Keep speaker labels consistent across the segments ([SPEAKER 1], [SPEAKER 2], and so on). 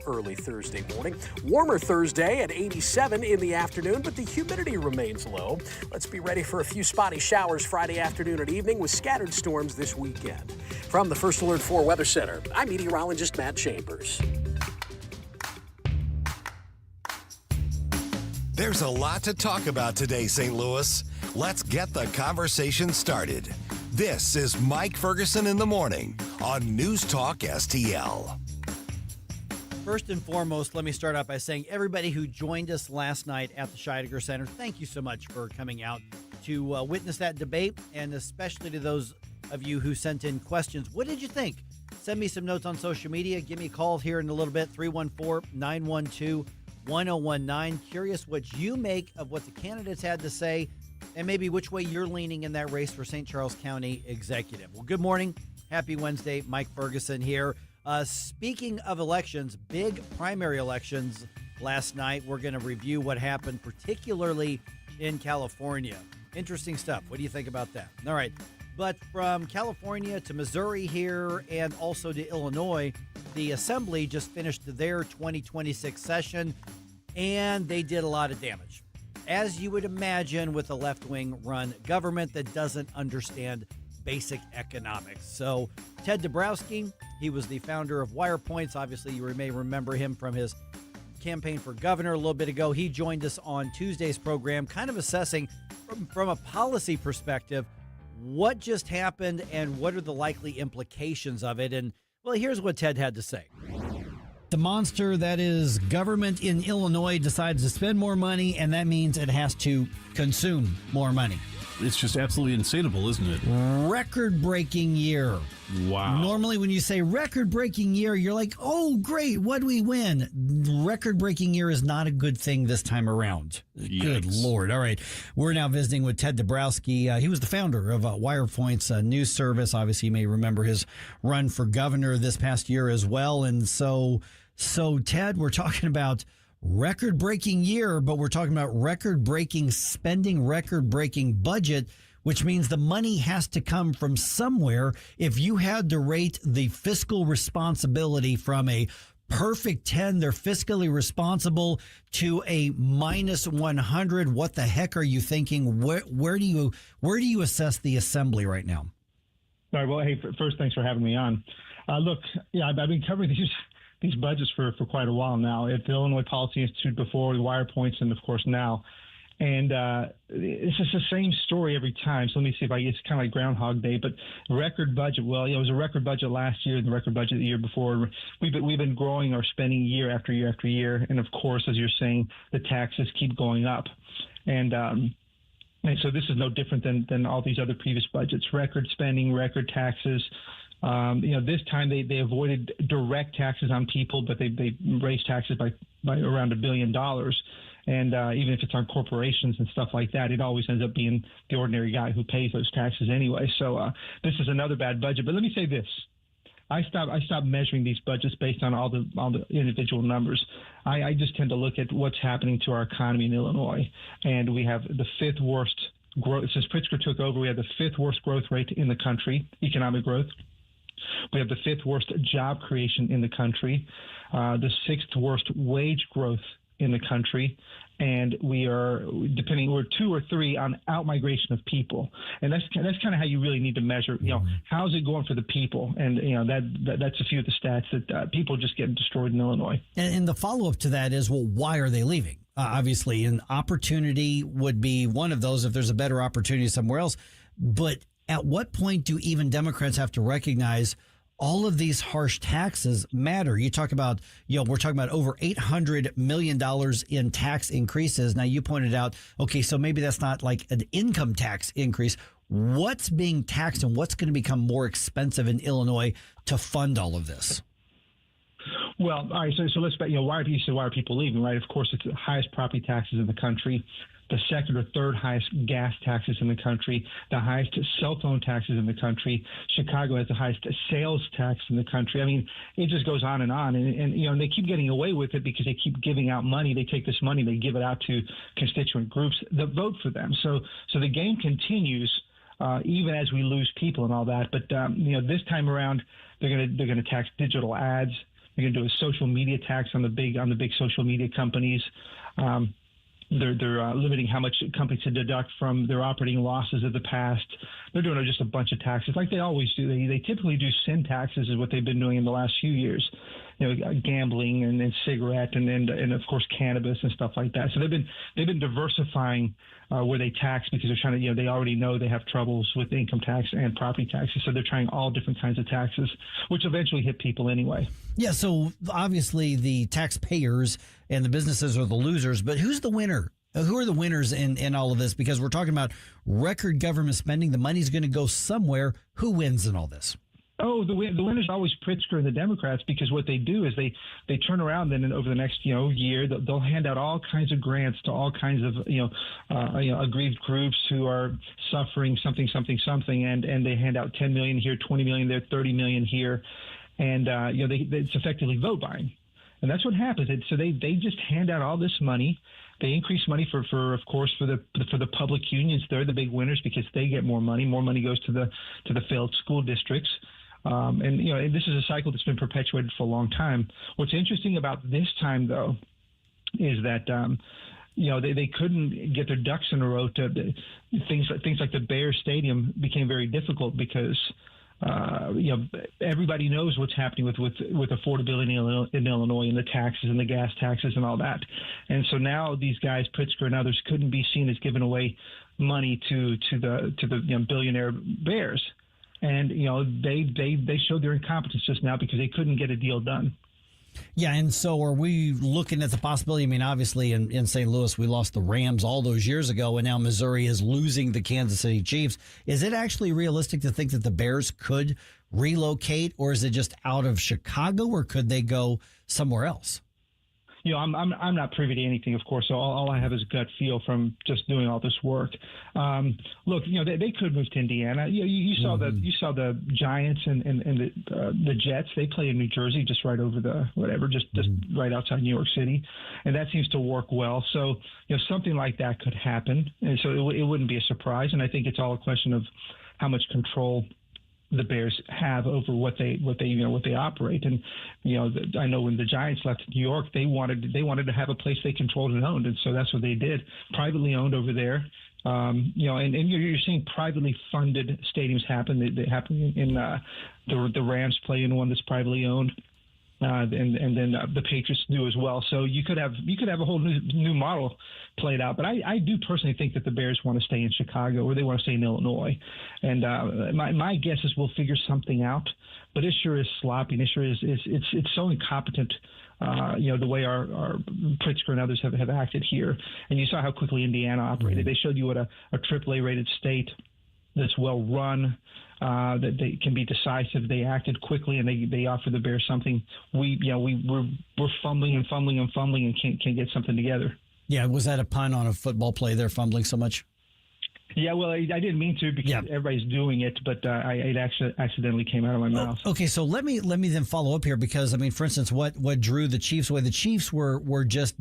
[SPEAKER 1] early Thursday morning. Warmer Thursday at 87 in the afternoon, but the humidity remains low. Let's be ready for a few spotty showers Friday afternoon and evening with scattered storms this weekend. From the First Alert 4 Weather Center, I'm meteorologist Matt Chambers.
[SPEAKER 2] There's a lot to talk about today, St. Louis. Let's get the conversation started. This is Mike Ferguson in the morning on News Talk STL.
[SPEAKER 3] First and foremost, let me start out by saying everybody who joined us last night at the Scheidegger Center, thank you so much for coming out to witness that debate, and especially to those of you who sent in questions. What did you think? Send me some notes on social media. Give me a call here in a little bit, 314-912-1019. Curious what you make of what the candidates had to say and maybe which way you're leaning in that race for St. Charles County Executive. Well, good morning. Happy Wednesday. Mike Ferguson here. Speaking of elections, big primary elections last night. We're going to review what happened, particularly in California. Interesting stuff. What do you think about that? All right. But from California to Missouri here and also to Illinois, the Assembly just finished their 2026 session, and they did a lot of damage. As you would imagine with a left-wing run government that doesn't understand basic economics. So Ted Dabrowski, he was the founder of WirePoints. Obviously, you may remember him from his campaign for governor a little bit ago. He joined us on Tuesday's program, kind of assessing from a policy perspective what just happened and what are the likely implications of it. And, well, here's what Ted had to say. The monster that is government in Illinois decides to spend more money, and that means it has to consume more money.
[SPEAKER 4] It's just absolutely insanable, isn't it?
[SPEAKER 3] Record-breaking year.
[SPEAKER 4] Wow.
[SPEAKER 3] Normally when you say record-breaking year, you're like, oh, great, what do we win? Record-breaking year is not a good thing this time around.
[SPEAKER 4] Yikes.
[SPEAKER 3] Good Lord. All right. We're now visiting with Ted Dabrowski. He was the founder of WirePoint's news service. Obviously, you may remember his run for governor this past year as well. And so Ted, we're talking about record-breaking year, but we're talking about record-breaking spending, record-breaking budget, which means the money has to come from somewhere. If you had to rate the fiscal responsibility from a perfect 10, they're fiscally responsible, to a minus 100, what the heck are you thinking? Where do you assess the Assembly right now?
[SPEAKER 5] All right. Well, hey, first, thanks for having me on. Look, I've been covering these budgets for quite a while now at the Illinois Policy Institute before, the WirePoints, and of course now. And it's just the same story every time. So let me see if it's kind of like Groundhog Day, but record budget. Well, it was a record budget last year and the record budget the year before. We've been growing our spending year after year after year. And of course, as you're saying, the taxes keep going up. And so this is no different than all these other previous budgets. Record spending, record taxes. This time they avoided direct taxes on people, but they raised taxes by around $1 billion. And even if it's on corporations and stuff like that, it always ends up being the ordinary guy who pays those taxes anyway. So this is another bad budget. But let me say this. I stopped measuring these budgets based on all the individual numbers. I just tend to look at what's happening to our economy in Illinois. And we have the fifth worst growth. Since Pritzker took over, we have the fifth worst growth rate in the country, economic growth. We have the fifth worst job creation in the country, the sixth worst wage growth in the country, and we're 2 or 3 on out-migration of people. And that's kind of how you really need to measure, how's it going for the people? And, that's a few of the stats that people are just getting destroyed in Illinois.
[SPEAKER 3] And the follow-up to that is, well, why are they leaving? Obviously, an opportunity would be one of those if there's a better opportunity somewhere else. But at what point do even Democrats have to recognize all of these harsh taxes matter? You talk about, we're talking about over $800 million in tax increases. Now, you pointed out, okay, so maybe that's not like an income tax increase. What's being taxed and what's going to become more expensive in Illinois to fund all of this?
[SPEAKER 5] Well, all right, so let's bet, why are people leaving, right? Of course, it's the highest property taxes in the country, the second or third highest gas taxes in the country, the highest cell phone taxes in the country. Chicago has the highest sales tax in the country. I mean, it just goes on. And they keep getting away with it because they keep giving out money. They take this money, they give it out to constituent groups that vote for them. So the game continues. Even as we lose people and all that, but this time around, they're going to tax digital ads. They're going to do a social media tax on the big social media companies. They're limiting how much companies can deduct from their operating losses of the past. They're doing just a bunch of taxes like they always do. They typically do sin taxes is what they've been doing in the last few years. Gambling and cigarette and of course cannabis and stuff like that. So they've been diversifying where they tax because they're trying to they already know they have troubles with income tax and property taxes. So they're trying all different kinds of taxes, which eventually hit people anyway.
[SPEAKER 3] Yeah, so obviously the taxpayers and the businesses are the losers, but who's the winner? Who are the winners in all of this? Because we're talking about record government spending. The money's going to go somewhere. Who wins in all this?
[SPEAKER 5] Oh, the winner's always Pritzker and the Democrats, because what they do is they turn around and then over the next year they'll hand out all kinds of grants to all kinds of aggrieved groups who are suffering something, and they hand out 10 million here, 20 million there, 30 million here, and it's effectively vote buying, and that's what happens. So they just hand out all this money. They increase money for the public unions. They're the big winners because they get more money. More money goes to the failed school districts. And this is a cycle that's been perpetuated for a long time. What's interesting about this time, though, is that they couldn't get their ducks in a row. Things like the Bears Stadium became very difficult because everybody knows what's happening with affordability in Illinois and the taxes and the gas taxes and all that. And so now these guys, Pritzker and others, couldn't be seen as giving away money to the billionaire Bears. And they showed their incompetence just now because they couldn't get a deal done.
[SPEAKER 3] Yeah, and so are we looking at the possibility? I mean, obviously in St. Louis, we lost the Rams all those years ago, and now Missouri is losing the Kansas City Chiefs. Is it actually realistic to think that the Bears could relocate, or is it just out of Chicago, or could they go somewhere else?
[SPEAKER 5] I'm not privy to anything, of course. So all I have is gut feel from just doing all this work. Look, they could move to Indiana. You saw the Giants and the Jets. They play in New Jersey, just right over just right outside New York City, and that seems to work well. So something like that could happen, and so it wouldn't be a surprise. And I think it's all a question of how much control the Bears have over what they operate. And I know when the Giants left New York, they wanted to have a place they controlled and owned, and so that's what they did. Privately owned over there. And you're seeing privately funded stadiums happen. They happen in the Rams play in one that's privately owned. And then the Patriots do as well. So you could have a whole new model played out. But I do personally think that the Bears want to stay in Chicago, or they want to stay in Illinois. And my guess is we'll figure something out. But it sure is sloppy. And it sure is it's so incompetent. The way our Pritzker and others have acted here. And you saw how quickly Indiana operated. They showed you what a AAA rated state that's well run. That they can be decisive. They acted quickly, and they offered the Bears something. We're fumbling and can't get something together.
[SPEAKER 3] Yeah, was that a pun on a football play? They're fumbling so much.
[SPEAKER 5] Yeah, well, I didn't mean to because everybody's doing it, but it actually accidentally came out of my mouth.
[SPEAKER 3] Okay, so let me then follow up here because I mean, for instance, what drew the Chiefs away? The Chiefs were just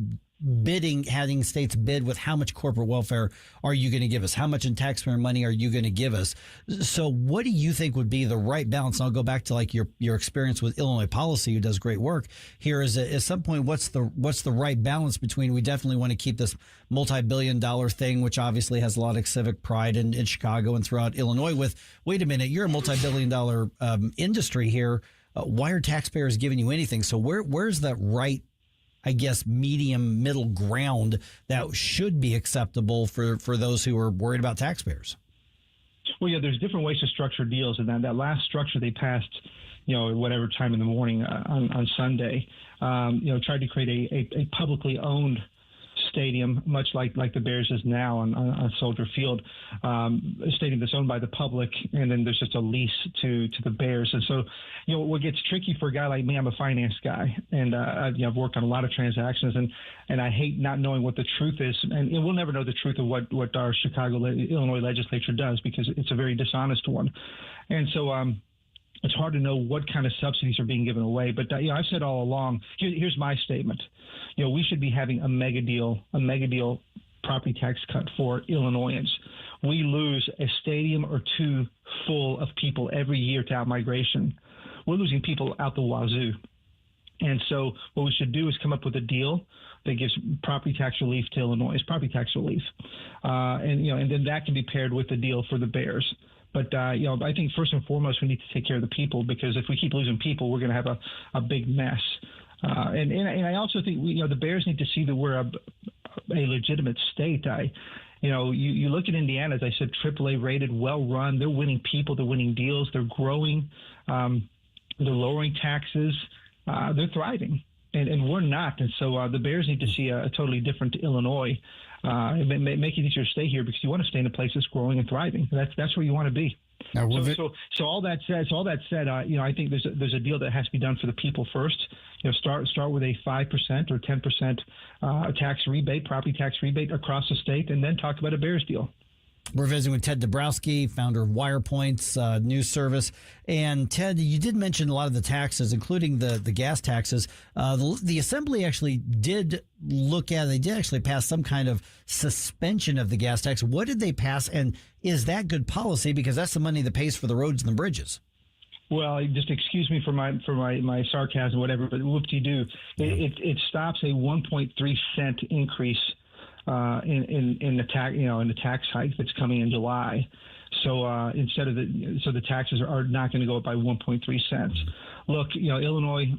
[SPEAKER 3] having states bid with how much corporate welfare are you going to give us? How much in taxpayer money are you going to give us? So what do you think would be the right balance? And I'll go back to like your experience with Illinois Policy, who does great work here. Is at some point, what's the right balance between, we definitely want to keep this multi-billion-dollar thing, which obviously has a lot of civic pride in Chicago and throughout Illinois, with, wait a minute, you're a multi-billion-dollar industry here. Why are taxpayers giving you anything? So where's that right, I guess, middle ground that should be acceptable for those who are worried about taxpayers?
[SPEAKER 5] Well, yeah, there's different ways to structure deals, and that last structure they passed, whatever time in the morning on Sunday, tried to create a publicly owned stadium, much like the Bears is now on Soldier Field, a stadium that's owned by the public, and then there's just a lease to the Bears. And so, what gets tricky for a guy like me, I'm a finance guy, and I've worked on a lot of transactions, and I hate not knowing what the truth is, and we'll never know the truth of what our Illinois legislature does, because it's a very dishonest one. And so it's hard to know what kind of subsidies are being given away. But I've said all along, here's my statement. We should be having a mega deal property tax cut for Illinoisans. We lose a stadium or two full of people every year to outmigration. We're losing people out the wazoo. And so what we should do is come up with a deal that gives property tax relief to Illinois, property tax relief. And then that can be paired with the deal for the Bears. But, I think first and foremost, we need to take care of the people, because if we keep losing people, we're going to have a big mess. And I also think the Bears need to see that we're a legitimate state. You look at Indiana, as I said, AAA rated, well run. They're winning people. They're winning deals. They're growing. They're lowering taxes. They're thriving. And we're not. And so the Bears need to see a totally different Illinois. Make it easier to stay here, because you want to stay in a place that's growing and thriving. That's where you want to be. So all that said, I think there's a deal that has to be done for the people first. Start with a 5% or 10% tax rebate, property tax rebate across the state, and then talk about a Bears deal.
[SPEAKER 3] We're visiting with Ted Dabrowski, founder of WirePoint's news service. And Ted, you did mention a lot of the taxes, including the gas taxes. The Assembly actually did look at, they did actually pass some kind of suspension of the gas tax. What did they pass? And is that good policy? Because that's the money that pays for the roads and the bridges.
[SPEAKER 5] Well, just excuse me for my sarcasm, whatever, but whoop-de-doo. It stops a 1.3 cent increase in the tax hike that's coming in July. So the taxes are not going to go up by 1.3 cents. Look, Illinois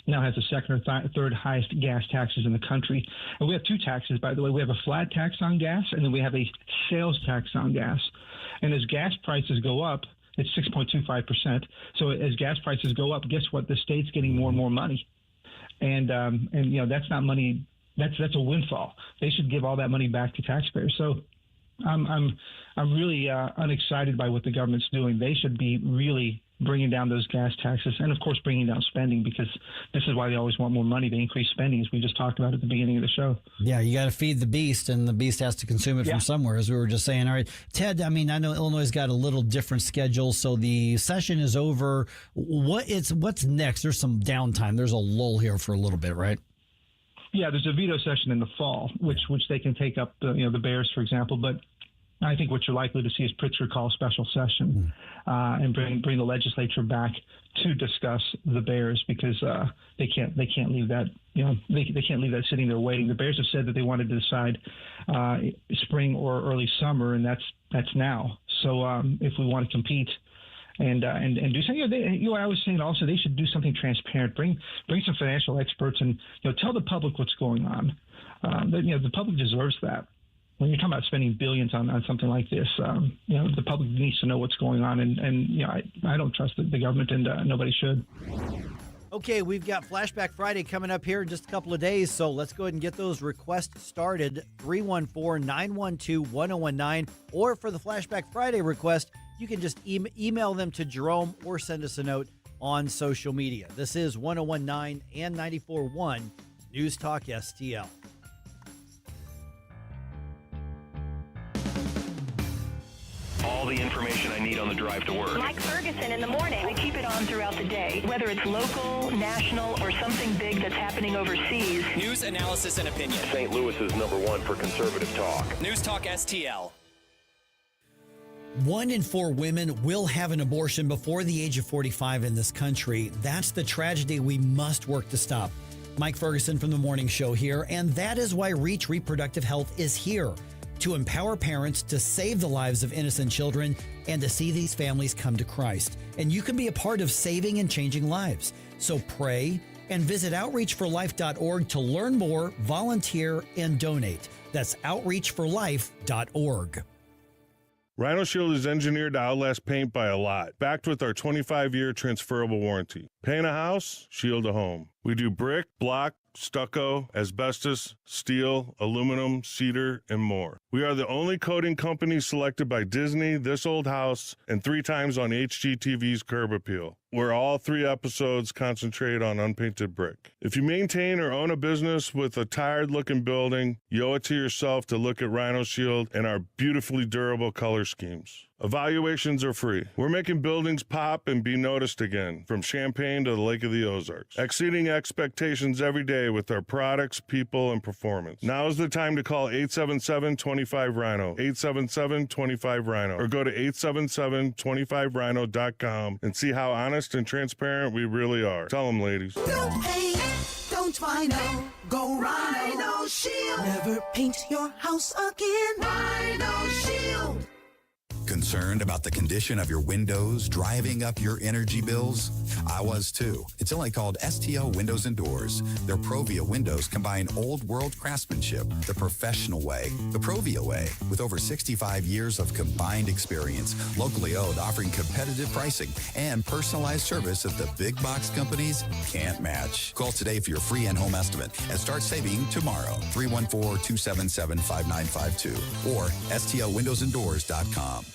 [SPEAKER 5] now has the second or third highest gas taxes in the country. And we have two taxes, by the way. We have a flat tax on gas, and then we have a sales tax on gas. And as gas prices go up, it's 6.25%. So as gas prices go up, guess what? The state's getting more and more money. And that's not money. That's a windfall. They should give all that money back to taxpayers. So I'm really unexcited by what the government's doing. They should be really bringing down those gas taxes, and of course bringing down spending, because this is why they always want more money. They increase spending, as we just talked about at the beginning of the show. Yeah, you got to feed the beast, and the beast has to consume it from somewhere, as we were just saying. All right, Ted, I know Illinois got a little different schedule, so the session is over. What's next? There's some downtime. There's a lull here for a little bit, right? Yeah, there's a veto session in the fall, which they can take up, the Bears, for example. But I think what you're likely to see is Pritzker call a special session and bring the legislature back to discuss the Bears, because they can't leave that they can't leave that sitting there waiting. The Bears have said that they wanted to decide spring or early summer, and that's now. So if we want to compete and do something, I was saying also they should do something transparent. Bring some financial experts and tell the public what's going on. The public deserves that. When you're talking about spending billions on something like this, the public needs to know what's going on, and I don't trust the government, and nobody should. Okay, we've got Flashback Friday coming up here in just a couple of days, so let's go ahead and get those requests started. 314-912-1019, or for the Flashback Friday request, you can just email them to Jerome or send us a note on social media. This is 1019 and 94.1 News Talk STL.
[SPEAKER 6] All the information I need on the drive to work.
[SPEAKER 7] Mike Ferguson in the morning.
[SPEAKER 6] I keep it on throughout the day, whether it's local, national, or something big that's happening overseas.
[SPEAKER 8] News, analysis, and opinion.
[SPEAKER 9] St. Louis is #1 for conservative talk.
[SPEAKER 8] News Talk STL.
[SPEAKER 3] 1 in 4 women will have an abortion before the age of 45 in this country. That's the tragedy we must work to stop. Mike Ferguson from The Morning Show here, and that is why Reach Reproductive Health is here, to empower parents to save the lives of innocent children and to see these families come to Christ. And you can be a part of saving and changing lives. So pray and visit outreachforlife.org to learn more, volunteer, and donate. That's outreachforlife.org.
[SPEAKER 10] Rhino Shield is engineered to outlast paint by a lot, backed with our 25-year transferable warranty. Paint a house, shield a home. We do brick, block, stucco, asbestos, steel, aluminum, cedar, and more. We are the only coating company selected by Disney, This Old House, and 3 times on HGTV's Curb Appeal, where all 3 episodes concentrate on unpainted brick. If you maintain or own a business with a tired-looking building, you owe it to yourself to look at Rhino Shield and our beautifully durable color schemes. Evaluations are free. We're making buildings pop and be noticed again, from Champaign to the Lake of the Ozarks, exceeding expectations every day with our products, people, and performance. Now is the time to call 877-25-RHINO, 877-25-RHINO, or go to 877-25rhino.com and see how honest and transparent we really are. Tell them, ladies.
[SPEAKER 11] Don't pay
[SPEAKER 7] Rhino, go Rhino Shield. Never paint your house again. Rhino Shield.
[SPEAKER 11] Concerned about the condition of your windows driving up your energy bills? I was too. It's only called STL Windows and Doors. Their Provia windows combine old world craftsmanship the professional way, the Provia way, with over 65 years of combined experience, locally owned, offering competitive pricing and personalized service that the big box companies can't match. Call today for your free in-home estimate and start saving tomorrow. 314-277-5952 or stlwindowsanddoors.com.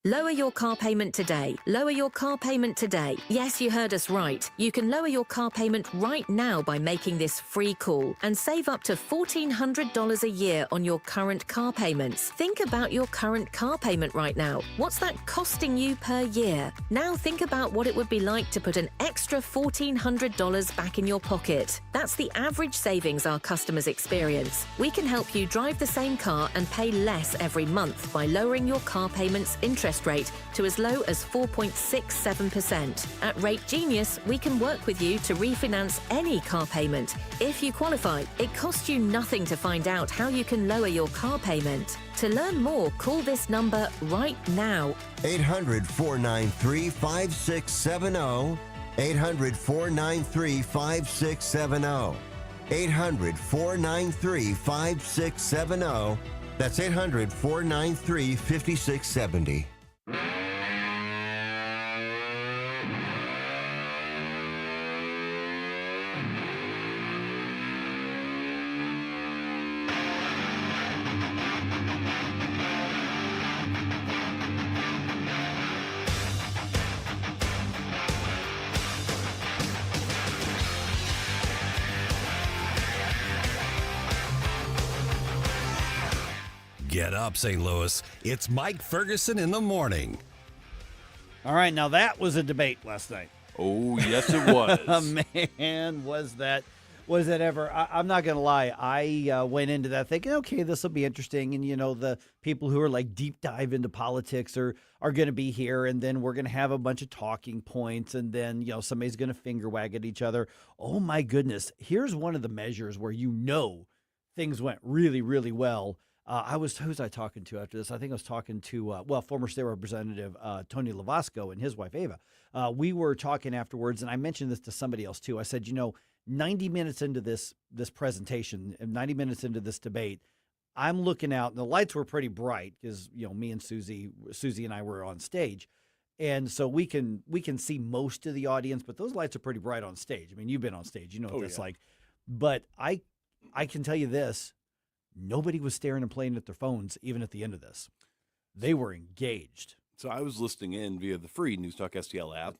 [SPEAKER 12] Lower your car payment today. Lower your car payment today. Yes, you heard us right. You can lower your car payment right now by making this free call and save up to $1,400 a year on your current car payments. Think about your current car payment right now. What's that costing you per year? Now think about what it would be like to put an extra $1,400 back in your pocket. That's the average savings our customers experience. We can help you drive the same car and pay less every month by lowering your car payments interest rate to as low as 4.67%. At Rate Genius, we can work with you to refinance any car payment. If you qualify, it costs you nothing to find out how you can lower your car payment. To learn more, call this number right now.
[SPEAKER 13] 800-493-5670. 800-493-5670. 800-493-5670. That's 800-493-5670.
[SPEAKER 2] Get up, St. Louis. It's Mike Ferguson in the morning.
[SPEAKER 3] All right, now that was a debate last night.
[SPEAKER 14] Oh, yes, it was.
[SPEAKER 3] Man, was that ever. I'm not going to lie. I went into that thinking, okay, this will be interesting. And, the people who are like deep dive into politics are going to be here. And then we're going to have a bunch of talking points. And then, somebody's going to finger wag at each other. Oh, my goodness. Here's one of the measures where things went really, really well. Who was I talking to after this? I think I was talking to, former state representative Tony Lavasco and his wife, Ava. We were talking afterwards, and I mentioned this to somebody else, too. I said, 90 minutes into this presentation, 90 minutes into this debate, I'm looking out, and the lights were pretty bright because, me and Susie and I were on stage. And so we can see most of the audience, but those lights are pretty bright on stage. I mean, you've been on stage. You know what that's like. But I can tell you this. Nobody was staring and playing at their phones, even at the end of this. They were engaged.
[SPEAKER 14] So I was listening in via the free NewsTalkSTL app.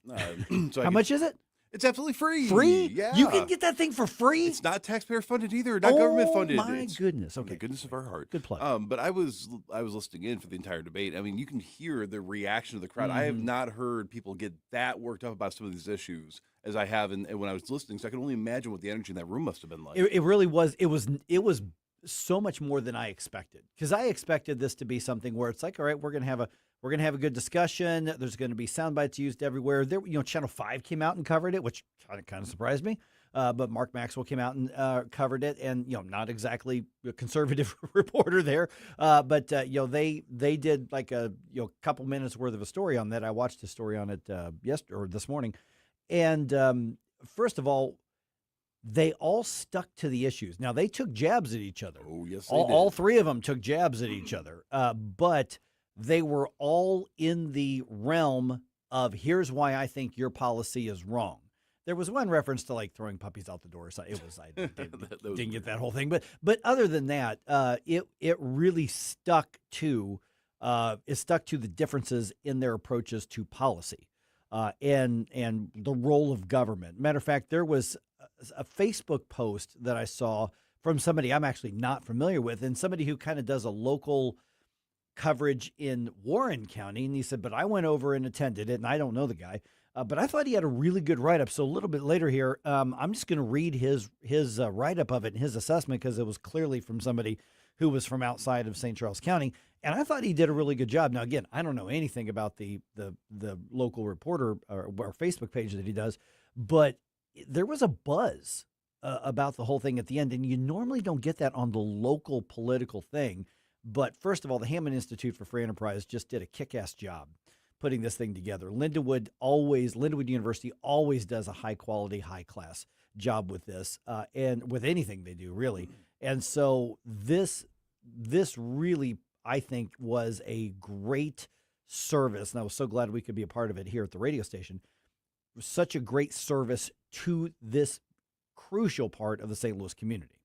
[SPEAKER 3] How much is it?
[SPEAKER 14] It's absolutely free.
[SPEAKER 3] Free?
[SPEAKER 14] Yeah.
[SPEAKER 3] You can get that thing for free?
[SPEAKER 14] It's not taxpayer funded either, not government funded.
[SPEAKER 3] Oh, my goodness. Okay.
[SPEAKER 14] The goodness of our heart.
[SPEAKER 3] Good plug.
[SPEAKER 14] But I was listening in for the entire debate. I mean, you can hear the reaction of the crowd. I have not heard people get that worked up about some of these issues as I have when I was listening. So I can only imagine what the energy in that room must have been like.
[SPEAKER 3] It really was. It was so much more than I expected, because I expected this to be something where it's like, all right, we're gonna have a good discussion. There's going to be sound bites used everywhere. There, Channel 5 came out and covered it, which kind of surprised me. But Mark Maxwell came out and covered it, and not exactly a conservative reporter there, but they did like a couple minutes worth of a story on that. I watched a story on it this morning, and first of all, they all stuck to the issues. Now, they took jabs at each other.
[SPEAKER 14] Oh, yes, they did.
[SPEAKER 3] All three of them took jabs at each other, but they were all in the realm of, here's why I think your policy is wrong. There was one reference to like throwing puppies out the door. So it was, I didn't get that whole thing. But other than that, it really stuck to the differences in their approaches to policy and the role of government. Matter of fact, there was a Facebook post that I saw from somebody I'm actually not familiar with, and somebody who kind of does a local coverage in Warren County. And he said, but I went over and attended it, and I don't know the guy, but I thought he had a really good write-up. So a little bit later here, I'm just going to read his write-up of it and his assessment, because it was clearly from somebody who was from outside of St. Charles County. And I thought he did a really good job. Now, again, I don't know anything about the local reporter or Facebook page that he does, but there was a buzz about the whole thing at the end, and you normally don't get that on the local political thing. But first of all, the Hammond Institute for Free Enterprise just did a kick-ass job putting this thing together. Lindenwood University always does a high-quality, high-class job with this, and with anything they do, really. And so this really, I think, was a great service, and I was so glad we could be a part of it here at the radio station. It was such a great service to this crucial part of the St. Louis community.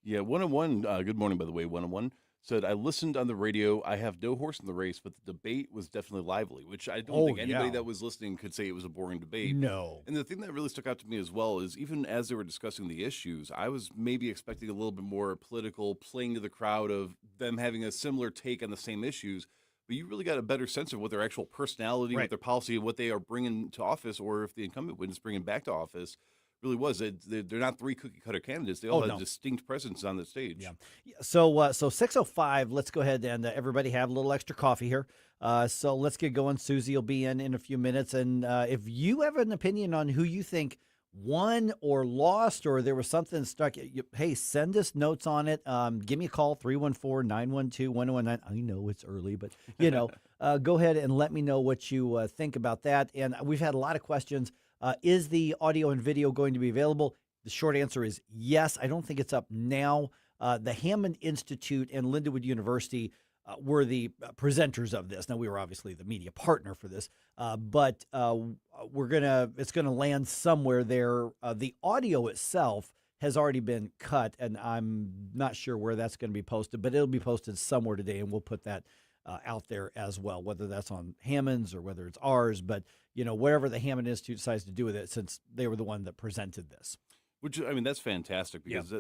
[SPEAKER 14] Yeah, 101, good morning, by the way, 101, said, I listened on the radio. I have no horse in the race, but the debate was definitely lively, which I don't think anybody that was listening could say it was a boring debate.
[SPEAKER 3] No.
[SPEAKER 14] And the thing that really stuck out to me as well is even as they were discussing the issues, I was maybe expecting a little bit more political playing to the crowd of them having a similar take on the same issues. But you really got a better sense of what their actual personality, what their policy, what they are bringing to office, or if the incumbent wins bringing back to office really was. They're not three cookie-cutter candidates. They all have distinct presence on the stage.
[SPEAKER 3] Yeah. So 6:05, let's go ahead and everybody have a little extra coffee here. So let's get going. Susie will be in a few minutes. And if you have an opinion on who you think won or lost or there was something stuck, hey, send us notes on it. Give me a call, 314-912-1019. I know it's early, but, go ahead and let me know what you think about that. And we've had a lot of questions. Is the audio and video going to be available? The short answer is yes. I don't think it's up now. The Hammond Institute and Lindenwood University were the presenters of this. Now, we were obviously the media partner for this, but it's gonna land somewhere there. The audio itself has already been cut, and I'm not sure where that's going to be posted, but it'll be posted somewhere today, and we'll put that out there as well, whether that's on Hammond's or whether it's ours. But whatever the Hammond Institute decides to do with it, since they were the one that presented this.
[SPEAKER 14] Which, I mean, that's fantastic because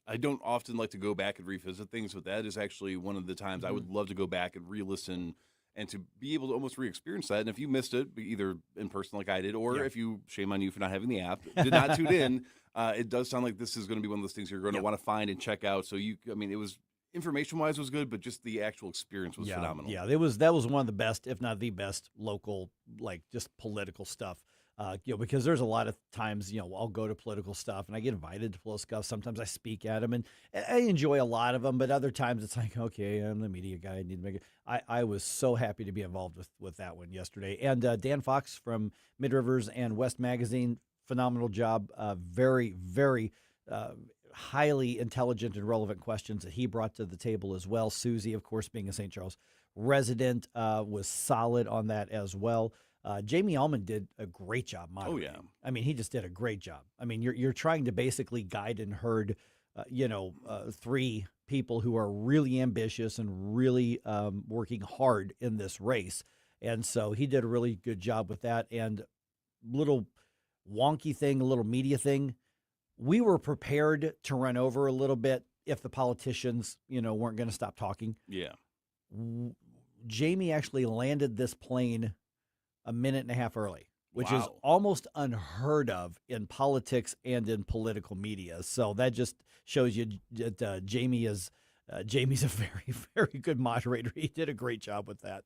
[SPEAKER 14] I don't often like to go back and revisit things, but that is actually one of the times I would love to go back and re-listen and to be able to almost re-experience that. And if you missed it, either in person like I did, or if you, shame on you for not having the app, did not tune in, it does sound like this is going to be one of those things you're going to want to find and check out. So it was information-wise was good, but just the actual experience was phenomenal.
[SPEAKER 3] Yeah, that was one of the best, if not the best, local, just political stuff. Because there's a lot of times, I'll go to political stuff and I get invited to political stuff. Sometimes I speak at them and I enjoy a lot of them, but other times it's like, okay, I'm the media guy. I need to make it. I was so happy to be involved with that one yesterday. And Dan Fox from Mid Rivers and West Magazine, phenomenal job. Very, very highly intelligent and relevant questions that he brought to the table as well. Susie, of course, being a St. Charles resident, was solid on that as well. Jamie Allman did a great job moderating.
[SPEAKER 14] Oh, yeah.
[SPEAKER 3] I mean, he just did a great job. I mean, you're trying to basically guide and herd, three people who are really ambitious and really working hard in this race. And so he did a really good job with that. And little wonky thing, a little media thing, we were prepared to run over a little bit if the politicians, weren't going to stop talking.
[SPEAKER 14] Yeah.
[SPEAKER 3] Jamie actually landed this plane a minute and a half early, which is
[SPEAKER 14] Wow.
[SPEAKER 3] almost unheard of in politics and in political media. So that just shows you that Jamie's a very, very good moderator. He did a great job with that.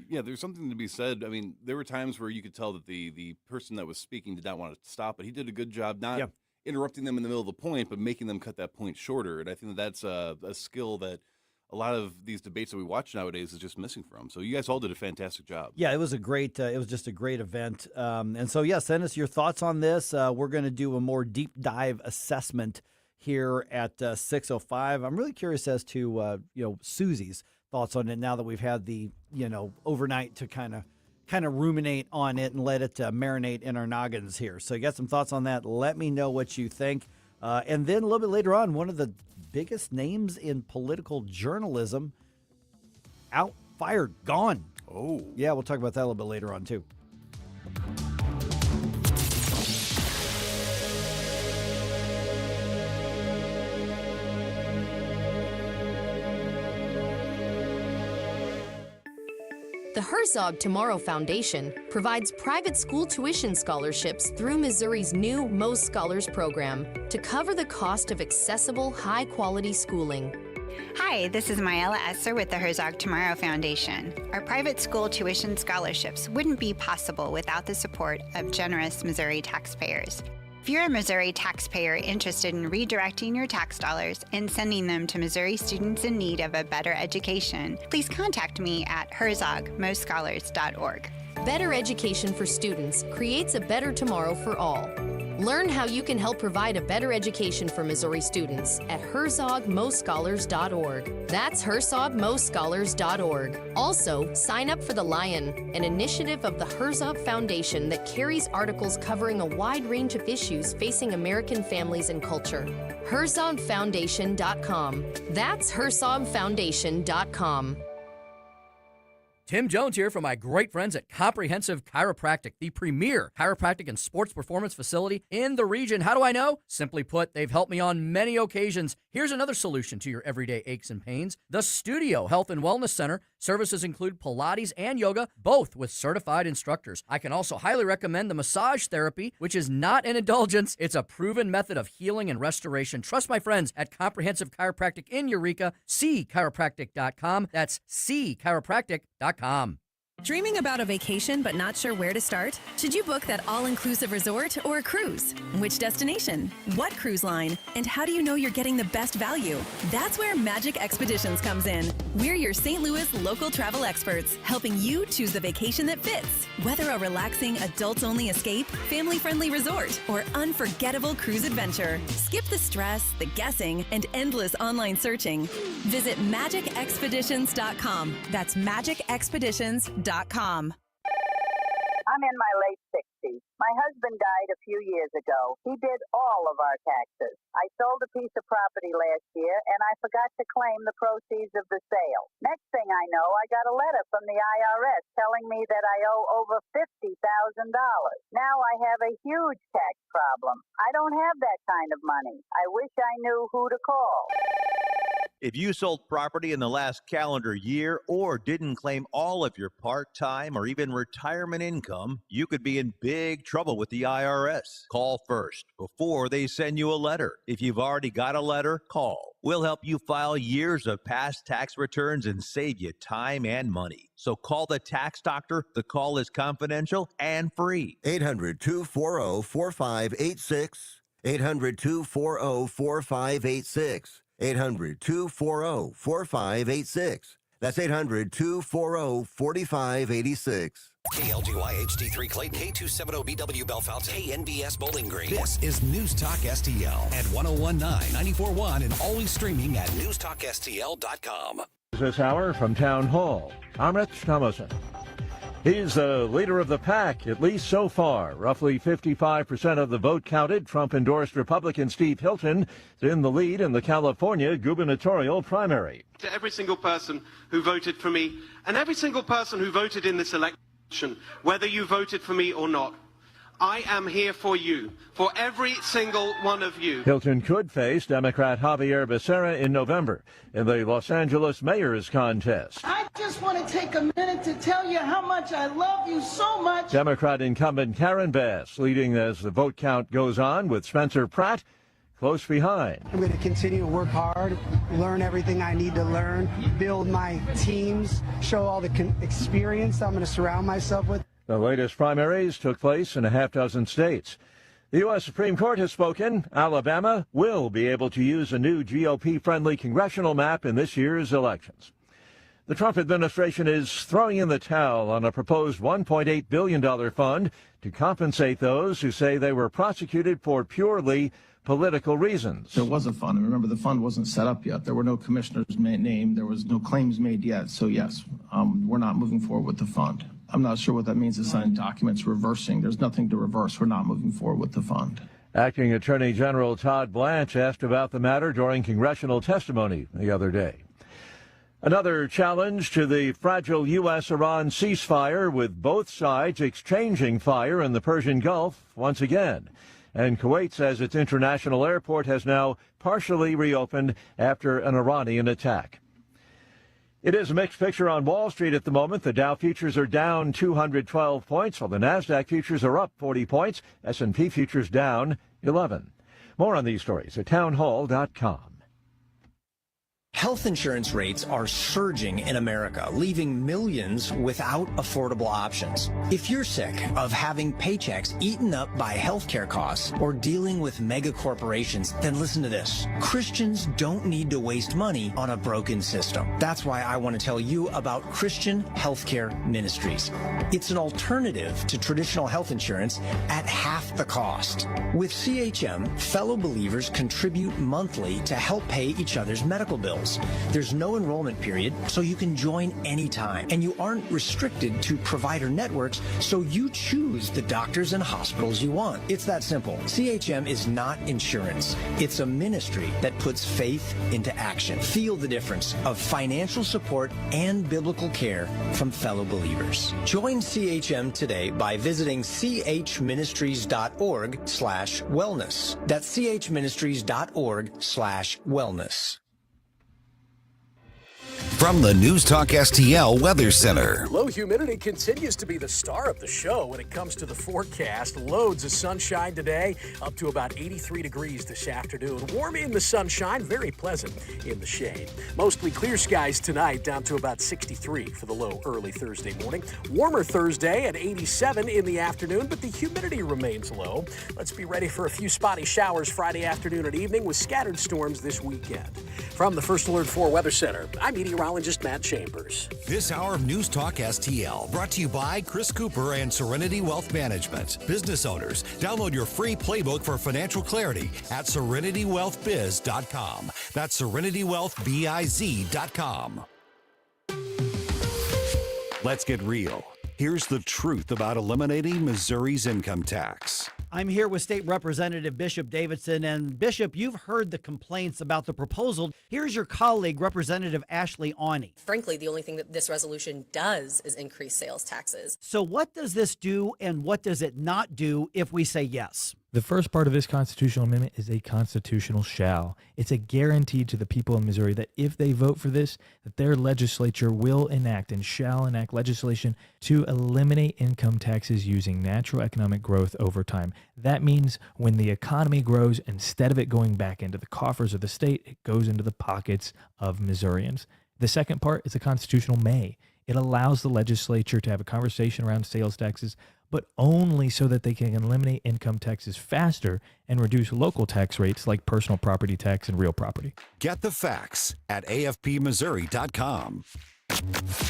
[SPEAKER 14] Yeah, there's something to be said. I mean, there were times where you could tell that the person that was speaking did not want to stop, but he did a good job not interrupting them in the middle of the point, but making them cut that point shorter. And I think that's a skill that a lot of these debates that we watch nowadays is just missing from. So you guys all did a fantastic job.
[SPEAKER 3] Yeah, it was just a great event. And so, send us your thoughts on this. We're going to do a more deep dive assessment here at 6:05. I'm really curious as to, Susie's thoughts on it now that we've had the, overnight to kind of ruminate on it and let it marinate in our noggins here. So you got some thoughts on that? Let me know what you think. And then a little bit later on, one of the biggest names in political journalism fired, gone.
[SPEAKER 14] Oh.
[SPEAKER 3] Yeah, we'll talk about that a little bit later on, too.
[SPEAKER 15] The Herzog Tomorrow Foundation provides private school tuition scholarships through Missouri's new Most Scholars program to cover the cost of accessible, high-quality schooling.
[SPEAKER 16] Hi, this is Myella Esser with the Herzog Tomorrow Foundation. Our private school tuition scholarships wouldn't be possible without the support of generous Missouri taxpayers. If you're a Missouri taxpayer interested in redirecting your tax dollars and sending them to Missouri students in need of a better education, please contact me at herzogmostscholars.org.
[SPEAKER 15] Better education for students creates a better tomorrow for all. Learn how you can help provide a better education for Missouri students at herzogmostscholars.org. That's herzogmostscholars.org. Also, sign up for The Lion, an initiative of the Herzog Foundation that carries articles covering a wide range of issues facing American families and culture. herzogfoundation.com. That's herzogfoundation.com.
[SPEAKER 17] Tim Jones here from my great friends at Comprehensive Chiropractic, the premier chiropractic and sports performance facility in the region. How do I know? Simply put, they've helped me on many occasions. Here's another solution to your everyday aches and pains. The Studio Health and Wellness Center. Services include Pilates and yoga, both with certified instructors. I can also highly recommend the massage therapy, which is not an indulgence. It's a proven method of healing and restoration. Trust my friends at Comprehensive Chiropractic in Eureka, cchiropractic.com. That's cchiropractic.com.
[SPEAKER 18] Dreaming about a vacation but not sure where to start? Should you book that all-inclusive resort or a cruise? Which destination? What cruise line? And how do you know you're getting the best value? That's where Magic Expeditions comes in. We're your St. Louis local travel experts, helping you choose the vacation that fits. Whether a relaxing adults-only escape, family-friendly resort, or unforgettable cruise adventure, skip the stress, the guessing, and endless online searching. Visit magicexpeditions.com. That's magicexpeditions.com.
[SPEAKER 19] I'm in my late 60s. My husband died a few years ago. He did all of our taxes. I sold a piece of property last year, and I forgot to claim the proceeds of the sale. Next thing I know, I got a letter from the IRS telling me that I owe over $50,000. Now I have a huge tax problem. I don't have that kind of money. I wish I knew who to call.
[SPEAKER 20] If you sold property in the last calendar year or didn't claim all of your part-time or even retirement income, you could be in big trouble with the IRS. Call first before they send you a letter. If you've already got a letter, call. We'll help you file years of past tax returns and save you time and money. So call the tax doctor. The call is confidential and free.
[SPEAKER 13] 800-240-4586. 800-240-4586. 800-240-4586. That's 800-240-4586.
[SPEAKER 2] KLGY HD3 Clayton,
[SPEAKER 21] K270BW Bellefonte,
[SPEAKER 2] KNBS Bowling Green.
[SPEAKER 21] This is News Talk STL
[SPEAKER 2] at 1019, 94.1, and always streaming at
[SPEAKER 21] NewsTalkSTL.com.
[SPEAKER 22] This hour from Town Hall, I'm Rich Thomason. He's the leader of the pack, at least so far. Roughly 55% of the vote counted. Trump-endorsed Republican Steve Hilton is in the lead in the California gubernatorial primary.
[SPEAKER 23] To every single person who voted for me, and every single person who voted in this election, whether you voted for me or not, I am here for you, for every single one of you.
[SPEAKER 22] Hilton could face Democrat Javier Becerra in November in the Los Angeles mayor's contest.
[SPEAKER 24] I just want to take a minute to tell you how much I love you so much.
[SPEAKER 22] Democrat incumbent Karen Bass leading as the vote count goes on, with Spencer Pratt close behind.
[SPEAKER 25] I'm going to continue to work hard, learn everything I need to learn, build my teams, show all the experience I'm going to surround myself with.
[SPEAKER 22] The latest primaries took place in a half dozen states. The U.S. Supreme Court has spoken. Alabama will be able to use a new GOP-friendly congressional map in this year's elections. The Trump administration is throwing in the towel on a proposed $1.8 billion fund to compensate those who say they were prosecuted for purely political reasons.
[SPEAKER 26] There was a fund. Remember, the fund wasn't set up yet. There were no commissioners named. There was no claims made yet. So, yes, we're not moving forward with the fund. I'm not sure what that means to sign documents reversing. There's nothing to reverse. We're not moving forward with the fund.
[SPEAKER 22] Acting Attorney General Todd Blanche asked about the matter during congressional testimony the other day. Another challenge to the fragile U.S.-Iran ceasefire, with both sides exchanging fire in the Persian Gulf once again. And Kuwait says its international airport has now partially reopened after an Iranian attack. It is a mixed picture on Wall Street at the moment. The Dow futures are down 212 points, while the NASDAQ futures are up 40 points. S&P futures down 11. More on these stories at townhall.com.
[SPEAKER 1] Health insurance rates are surging in America, leaving millions without affordable options. If you're sick of having paychecks eaten up by healthcare costs or dealing with mega corporations, then listen to this. Christians don't need to waste money on a broken system. That's why I want to tell you about Christian Healthcare Ministries. It's an alternative to traditional health insurance at half the cost. With CHM, fellow believers contribute monthly to help pay each other's medical bills. There's no enrollment period, so you can join anytime. And you aren't restricted to provider networks, so you choose the doctors and hospitals you want. It's that simple. CHM is not insurance. It's a ministry that puts faith into action. Feel the difference of financial support and biblical care from fellow believers. Join CHM today by visiting chministries.org/wellness. That's chministries.org/wellness.
[SPEAKER 2] From the News Talk STL Weather Center.
[SPEAKER 4] Low humidity continues to be the star of the show when it comes to the forecast. Loads of sunshine today, up to about 83 degrees this afternoon. Warm in the sunshine, very pleasant in the shade. Mostly clear skies tonight, down to about 63 for the low early Thursday morning. Warmer Thursday at 87 in the afternoon, but the humidity remains low. Let's be ready for a few spotty showers Friday afternoon and evening with scattered storms this weekend. From the First Alert 4 Weather Center, I'm meteorologist Matt Chambers.
[SPEAKER 2] This hour of News Talk STL brought to you by Chris Cooper and Serenity Wealth Management. Business owners, download your free playbook for financial clarity at SerenityWealthBiz.com. That's SerenityWealthBiz.com. Let's get real. Here's the truth about eliminating Missouri's income tax.
[SPEAKER 3] I'm here with State Representative Bishop Davidson. And Bishop, you've heard the complaints about the proposal. Here's your colleague, Representative Ashley Awney.
[SPEAKER 5] Frankly, the only thing that this resolution does is increase sales taxes.
[SPEAKER 3] So what does this do and what does it not do if we say yes?
[SPEAKER 6] The first part of this constitutional amendment is a constitutional shall. It's a guarantee to the people of Missouri that if they vote for this, that their legislature will enact and shall enact legislation to eliminate income taxes using natural economic growth over time. That means when the economy grows, instead of it going back into the coffers of the state, it goes into the pockets of Missourians. The second part is a constitutional may. It allows the legislature to have a conversation around sales taxes, but only so that they can eliminate income taxes faster and reduce local tax rates like personal property tax and real property.
[SPEAKER 2] Get the facts at afpmissouri.com.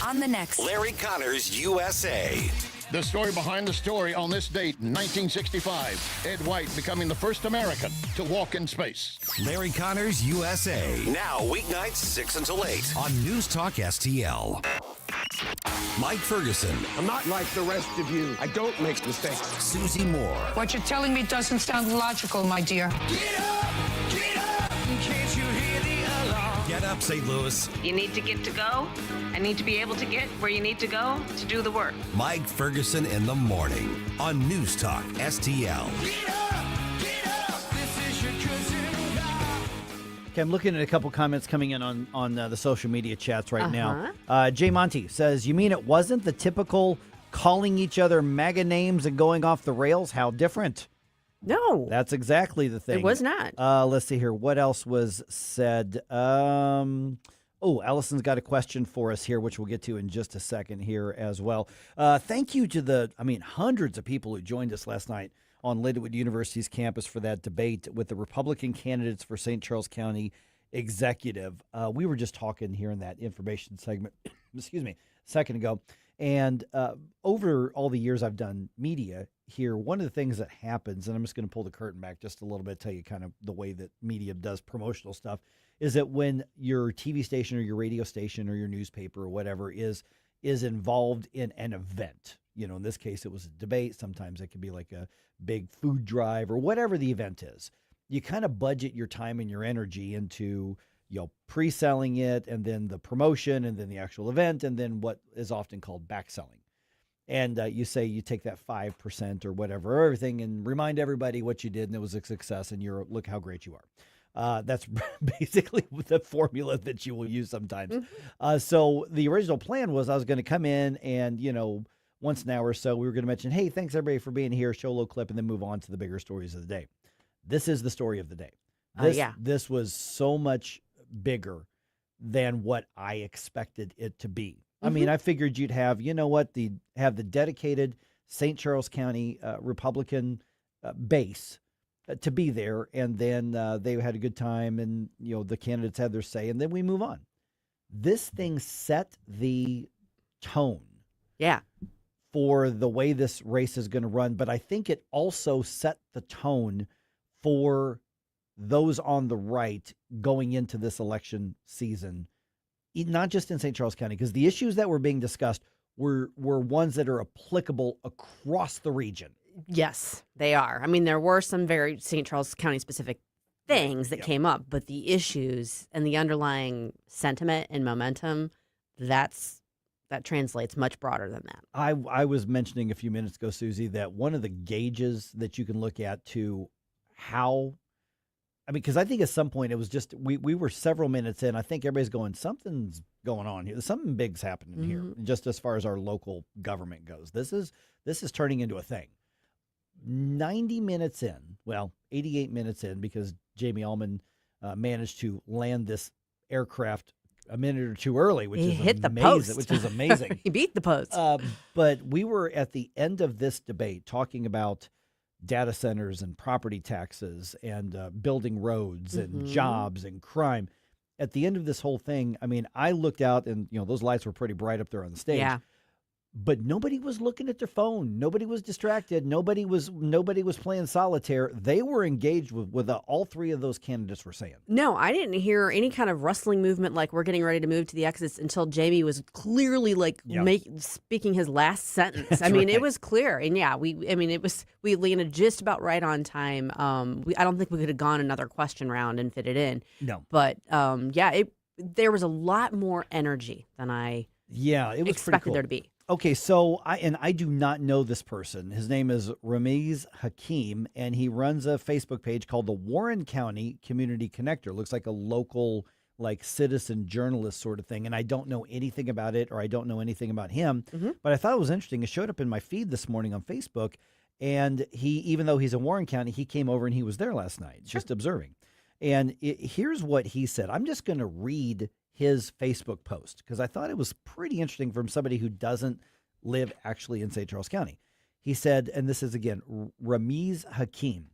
[SPEAKER 21] On the next Larry Connors USA.
[SPEAKER 8] The story behind the story on this date, 1965. Ed White becoming the first American to walk in space.
[SPEAKER 2] Larry Connors USA.
[SPEAKER 21] Now weeknights 6 until 8
[SPEAKER 2] on News Talk STL. Mike Ferguson.
[SPEAKER 9] I'm not like the rest of you. I don't make mistakes.
[SPEAKER 2] Susie Moore.
[SPEAKER 27] What you're telling me doesn't sound logical, my dear.
[SPEAKER 7] Get up! Can't you hear the alarm?
[SPEAKER 2] Get up, St. Louis.
[SPEAKER 28] You need to get to go. I need to be able to get where you need to go to do the work.
[SPEAKER 2] Mike Ferguson in the morning on News Talk STL.
[SPEAKER 7] Get up! This is your cousin God.
[SPEAKER 3] Okay, I'm looking at a couple comments coming in on the social media chats right now. Jay Monty says, you mean it wasn't the typical calling each other MAGA names and going off the rails? How different?
[SPEAKER 29] No.
[SPEAKER 3] That's exactly the thing.
[SPEAKER 29] It was not.
[SPEAKER 3] Let's see here. What else was said? Allison's got a question for us here, which we'll get to in just a second here as well. Thank you to hundreds of people who joined us last night on Lindenwood University's campus for that debate with the Republican candidates for St. Charles County Executive. We were just talking here in that information segment, excuse me, a second ago. And over all the years I've done media here, one of the things that happens, and I'm just going to pull the curtain back just a little bit, tell you kind of the way that media does promotional stuff, is that when your TV station or your radio station or your newspaper or whatever is involved in an event, in this case it was a debate, sometimes it could be like a big food drive or whatever the event is, you kind of budget your time and your energy into pre-selling it, and then the promotion, and then the actual event, and then what is often called back-selling. And you say you take that 5% or whatever, everything, and remind everybody what you did, and it was a success, and look how great you are. That's basically the formula that you will use sometimes. Mm-hmm. So the original plan was I was going to come in and, once an hour or so, we were going to mention, hey, thanks everybody for being here, show a little clip, and then move on to the bigger stories of the day. This is the story of the day. This was so much bigger than what I expected it to be. I mean, I figured you'd have, the dedicated St. Charles County Republican base to be there, and then they had a good time, and the candidates had their say, and then we move on. This thing set the tone.
[SPEAKER 10] Yeah.
[SPEAKER 3] For the way this race is going to run, but I think it also set the tone for those on the right going into this election season, not just in St. Charles County, because the issues that were being discussed were ones that are applicable across the region.
[SPEAKER 10] Yes, they are. I mean, there were some very St. Charles County specific things that came up, but the issues and the underlying sentiment and momentum, that translates much broader than that.
[SPEAKER 3] I was mentioning a few minutes ago, Susie, that one of the gauges that you can look at to how, because I think at some point it was just, we were several minutes in, I think everybody's going, something's going on here. Something big's happening here, just as far as our local government goes. This is turning into a thing. 90 minutes in, 88 minutes in, because Jamie Allman managed to land this aircraft a minute or two early, which is
[SPEAKER 10] hit
[SPEAKER 3] amazing,
[SPEAKER 10] the post.
[SPEAKER 3] which is amazing.
[SPEAKER 10] He beat the post.
[SPEAKER 3] But we were at the end of this debate talking about data centers and property taxes and building roads and jobs and crime. At the end of this whole thing, I looked out and, those lights were pretty bright up there on the stage.
[SPEAKER 10] Yeah.
[SPEAKER 3] But nobody was looking at their phone. Nobody was distracted. Nobody was playing solitaire. They were engaged with all three of those candidates were saying.
[SPEAKER 10] No, I didn't hear any kind of rustling movement like we're getting ready to move to the exits until Jamie was clearly speaking his last sentence. It was clear. And we landed just about right on time. I don't think we could have gone another question round and fit it in.
[SPEAKER 3] No.
[SPEAKER 10] But there was a lot more energy than I
[SPEAKER 3] it was
[SPEAKER 10] expected
[SPEAKER 3] cool.
[SPEAKER 10] there to be.
[SPEAKER 3] Okay, so I do not know this person. His name is Ramiz Hakim, and he runs a Facebook page called the Warren County Community Connector. Looks like a local, citizen journalist sort of thing, and I don't know anything about it, or I don't know anything about him, but I thought it was interesting. It showed up in my feed this morning on Facebook, and even though he's in Warren County, he came over and he was there last night, just observing. And here's what he said. I'm just going to read his Facebook post because I thought it was pretty interesting from somebody who doesn't live actually in St. Charles County. He said, and this is again, Ramiz Hakim,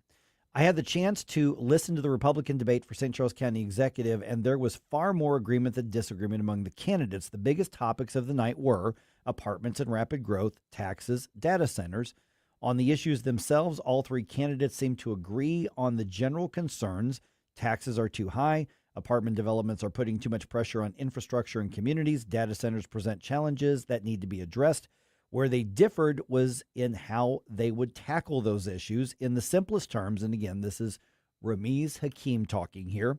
[SPEAKER 3] I had the chance to listen to the Republican debate for St. Charles County Executive, and there was far more agreement than disagreement among the candidates. The biggest topics of the night were apartments and rapid growth, taxes, data centers. On the issues themselves, all three candidates seemed to agree on the general concerns. Taxes are too high. Apartment developments are putting too much pressure on infrastructure and communities. Data centers present challenges that need to be addressed. Where they differed was in how they would tackle those issues in the simplest terms. And again, this is Ramiz Hakim talking here.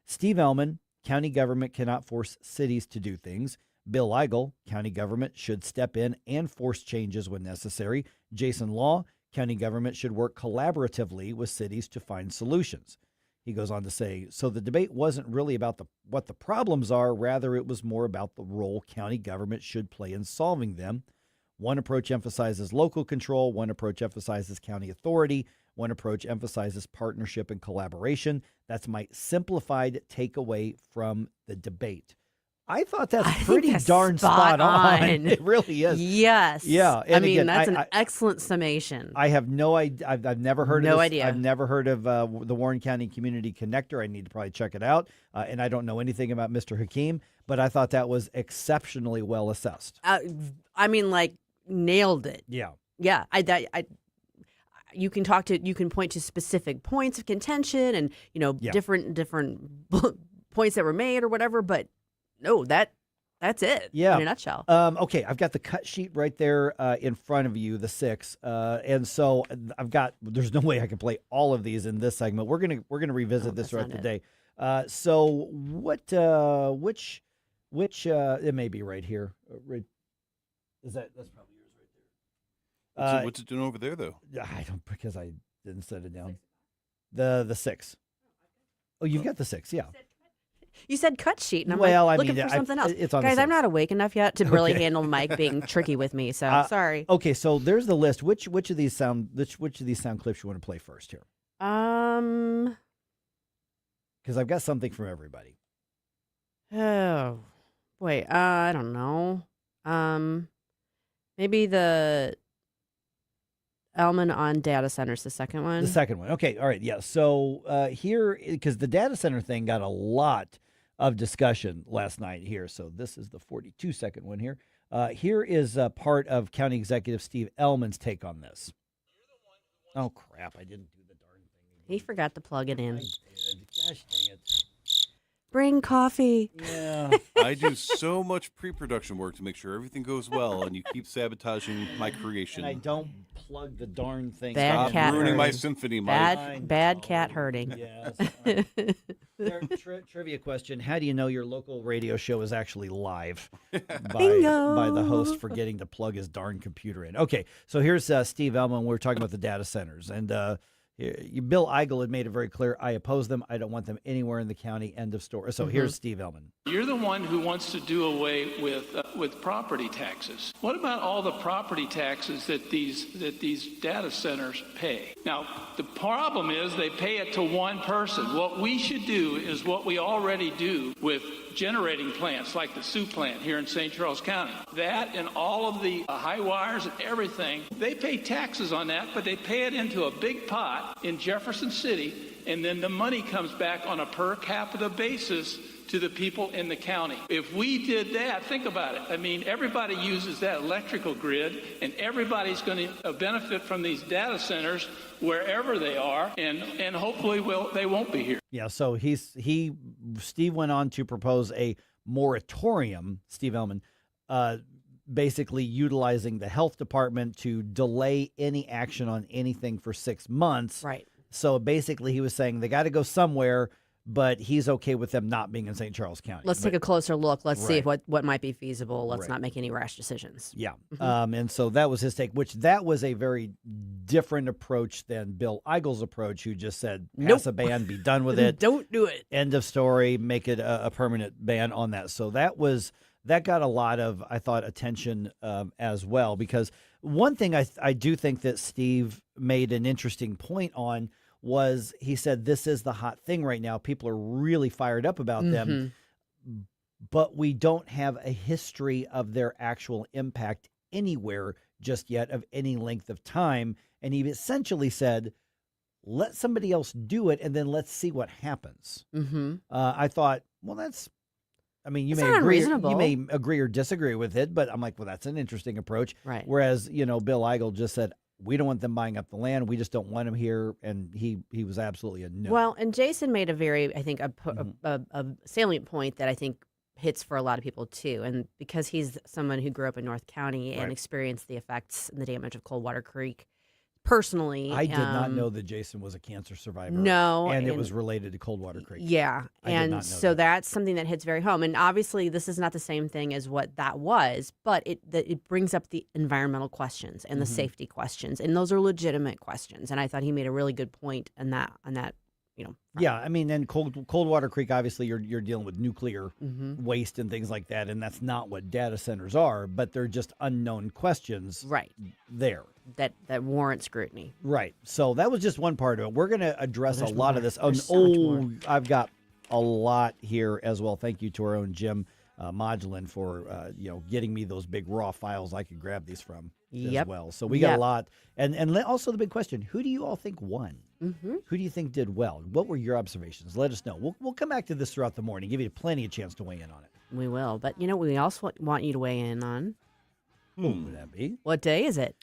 [SPEAKER 3] Steve Ellman, county government cannot force cities to do things. Bill Eigel, county government should step in and force changes when necessary. Jason Law, county government should work collaboratively with cities to find solutions. He goes on to say, so the debate wasn't really about what the problems are. Rather, it was more about the role county government should play in solving them. One approach emphasizes local control. One approach emphasizes county authority. One approach emphasizes partnership and collaboration. That's my simplified takeaway from the debate. I thought that's pretty darn spot on. It really is.
[SPEAKER 10] Yes.
[SPEAKER 3] Yeah. And
[SPEAKER 10] that's an excellent summation.
[SPEAKER 3] I have no idea. I've never heard of this.
[SPEAKER 10] No idea.
[SPEAKER 3] I've never heard of the Warren County Community Connector. I need to probably check it out. And I don't know anything about Mr. Hakim, but I thought that was exceptionally well assessed.
[SPEAKER 10] Nailed it.
[SPEAKER 3] Yeah.
[SPEAKER 10] Yeah. You can point to specific points of contention and, different points that were made or whatever, but no, that's it.
[SPEAKER 3] Yeah.
[SPEAKER 10] In a nutshell.
[SPEAKER 3] Okay, I've got the cut sheet right there in front of you, the 6, and so there's no way I can play all of these in this segment. We're gonna revisit this throughout the day. So which it may be right here. That's probably yours right there.
[SPEAKER 11] What's it doing over there though?
[SPEAKER 3] I don't, because I didn't set it down. The 6. Oh, you've got the 6, yeah.
[SPEAKER 10] You said cut sheet, and I'm looking for something else.
[SPEAKER 3] It's on
[SPEAKER 10] Guys, I'm not awake enough yet to really handle Mike being tricky with me, so sorry.
[SPEAKER 3] Okay, so there's the list. Which of these sound clips you want to play first here?
[SPEAKER 10] Because
[SPEAKER 3] I've got something from everybody.
[SPEAKER 10] Oh, wait. I don't know. Maybe the Elman on data centers, the second one.
[SPEAKER 3] The second one. Okay. All right. Yeah. So here, because the data center thing got a lot of discussion last night here. So this is the 42-second one here. Here is part of County Executive Steve Elman's take on this. Oh, crap. I didn't do the darn thing.
[SPEAKER 10] He forgot to plug it in.
[SPEAKER 3] I did. Gosh dang it.
[SPEAKER 10] Bring coffee.
[SPEAKER 3] Yeah.
[SPEAKER 11] I do so much pre-production work to make sure everything goes well, and you keep sabotaging my creation.
[SPEAKER 3] And I don't plug the darn thing.
[SPEAKER 10] Bad
[SPEAKER 11] Stop
[SPEAKER 10] cat
[SPEAKER 11] ruining my
[SPEAKER 10] herding.
[SPEAKER 11] symphony, Mike.
[SPEAKER 10] Bad cat herding.
[SPEAKER 3] Yes. Trivia question: how do you know your local radio show is actually live? by the host forgetting to plug his darn computer in. Okay, so here's Steve Elman. We're talking about the data centers, and Bill Eigel had made it very clear. I oppose them. I don't want them anywhere in the county. End of story. So here's Steve Elman.
[SPEAKER 12] You're the one who wants to do away with property taxes. What about all the property taxes that these data centers pay? Now, the problem is they pay it to one person. What we should do is what we already do with generating plants like the Sioux plant here in St. Charles County. That and all of the high wires and everything, they pay taxes on that, but they pay it into a big pot in Jefferson City, and then the money comes back on a per capita basis to the people in the county. If we did that, think about it. I mean, everybody uses that electrical grid, and everybody's going to benefit from these data centers wherever they are, and hopefully they won't be here.
[SPEAKER 3] Yeah, so Steve went on to propose a moratorium, Steve Elman, basically utilizing the health department to delay any action on anything for 6 months.
[SPEAKER 10] Right.
[SPEAKER 3] So basically he was saying they got to go somewhere, but he's okay with them not being in St. Charles County.
[SPEAKER 10] Let's take a closer look. Let's see
[SPEAKER 3] Right.
[SPEAKER 10] what might be feasible. Let's not make any rash decisions.
[SPEAKER 3] Yeah. And so that was his take, which that was a very different approach than Bill Eigel's approach, who just said, pass a ban, be done with it.
[SPEAKER 10] Don't do it.
[SPEAKER 3] End of story, make it a permanent ban on that. So that got a lot of, I thought, attention as well, because one thing I do think that Steve made an interesting point on was he said, this is the hot thing right now. People are really fired up about them, but we don't have a history of their actual impact anywhere just yet of any length of time. And he essentially said, let somebody else do it, and then let's see what happens. I thought, well, you may agree or disagree with it, but I'm like, well, that's an interesting approach.
[SPEAKER 10] Right.
[SPEAKER 3] Whereas, Bill Eigel just said, we don't want them buying up the land. We just don't want them here. And he was absolutely a no.
[SPEAKER 10] Well, and Jason made a very, I think, a salient point that I think hits for a lot of people too. And because he's someone who grew up in North County and experienced the effects and the damage of Coldwater Creek personally.
[SPEAKER 3] I did not know that Jason was a cancer survivor.
[SPEAKER 10] No.
[SPEAKER 3] And it was related to Coldwater Creek.
[SPEAKER 10] Yeah. And so that's something that hits very home. And obviously this is not the same thing as what that was, but it brings up the environmental questions and the safety questions. And those are legitimate questions. And I thought he made a really good point on that.
[SPEAKER 3] Yeah, and Coldwater Creek, obviously you're dealing with nuclear waste and things like that, and that's not what data centers are, but they're just unknown questions there.
[SPEAKER 10] That warrant scrutiny.
[SPEAKER 3] Right. So that was just one part of it. We're going to address a lot of this. I've got a lot here as well. Thank you to our own Jim Modulin for getting me those big raw files I could grab these from as well. So we got a lot. And also the big question, who do you all think won? Who do you think did well? What were your observations? Let us know. We'll come back to this throughout the morning, give you plenty of chance to weigh in on it.
[SPEAKER 10] We will. But we also want you to weigh in on.
[SPEAKER 3] What would that be?
[SPEAKER 10] What day is it?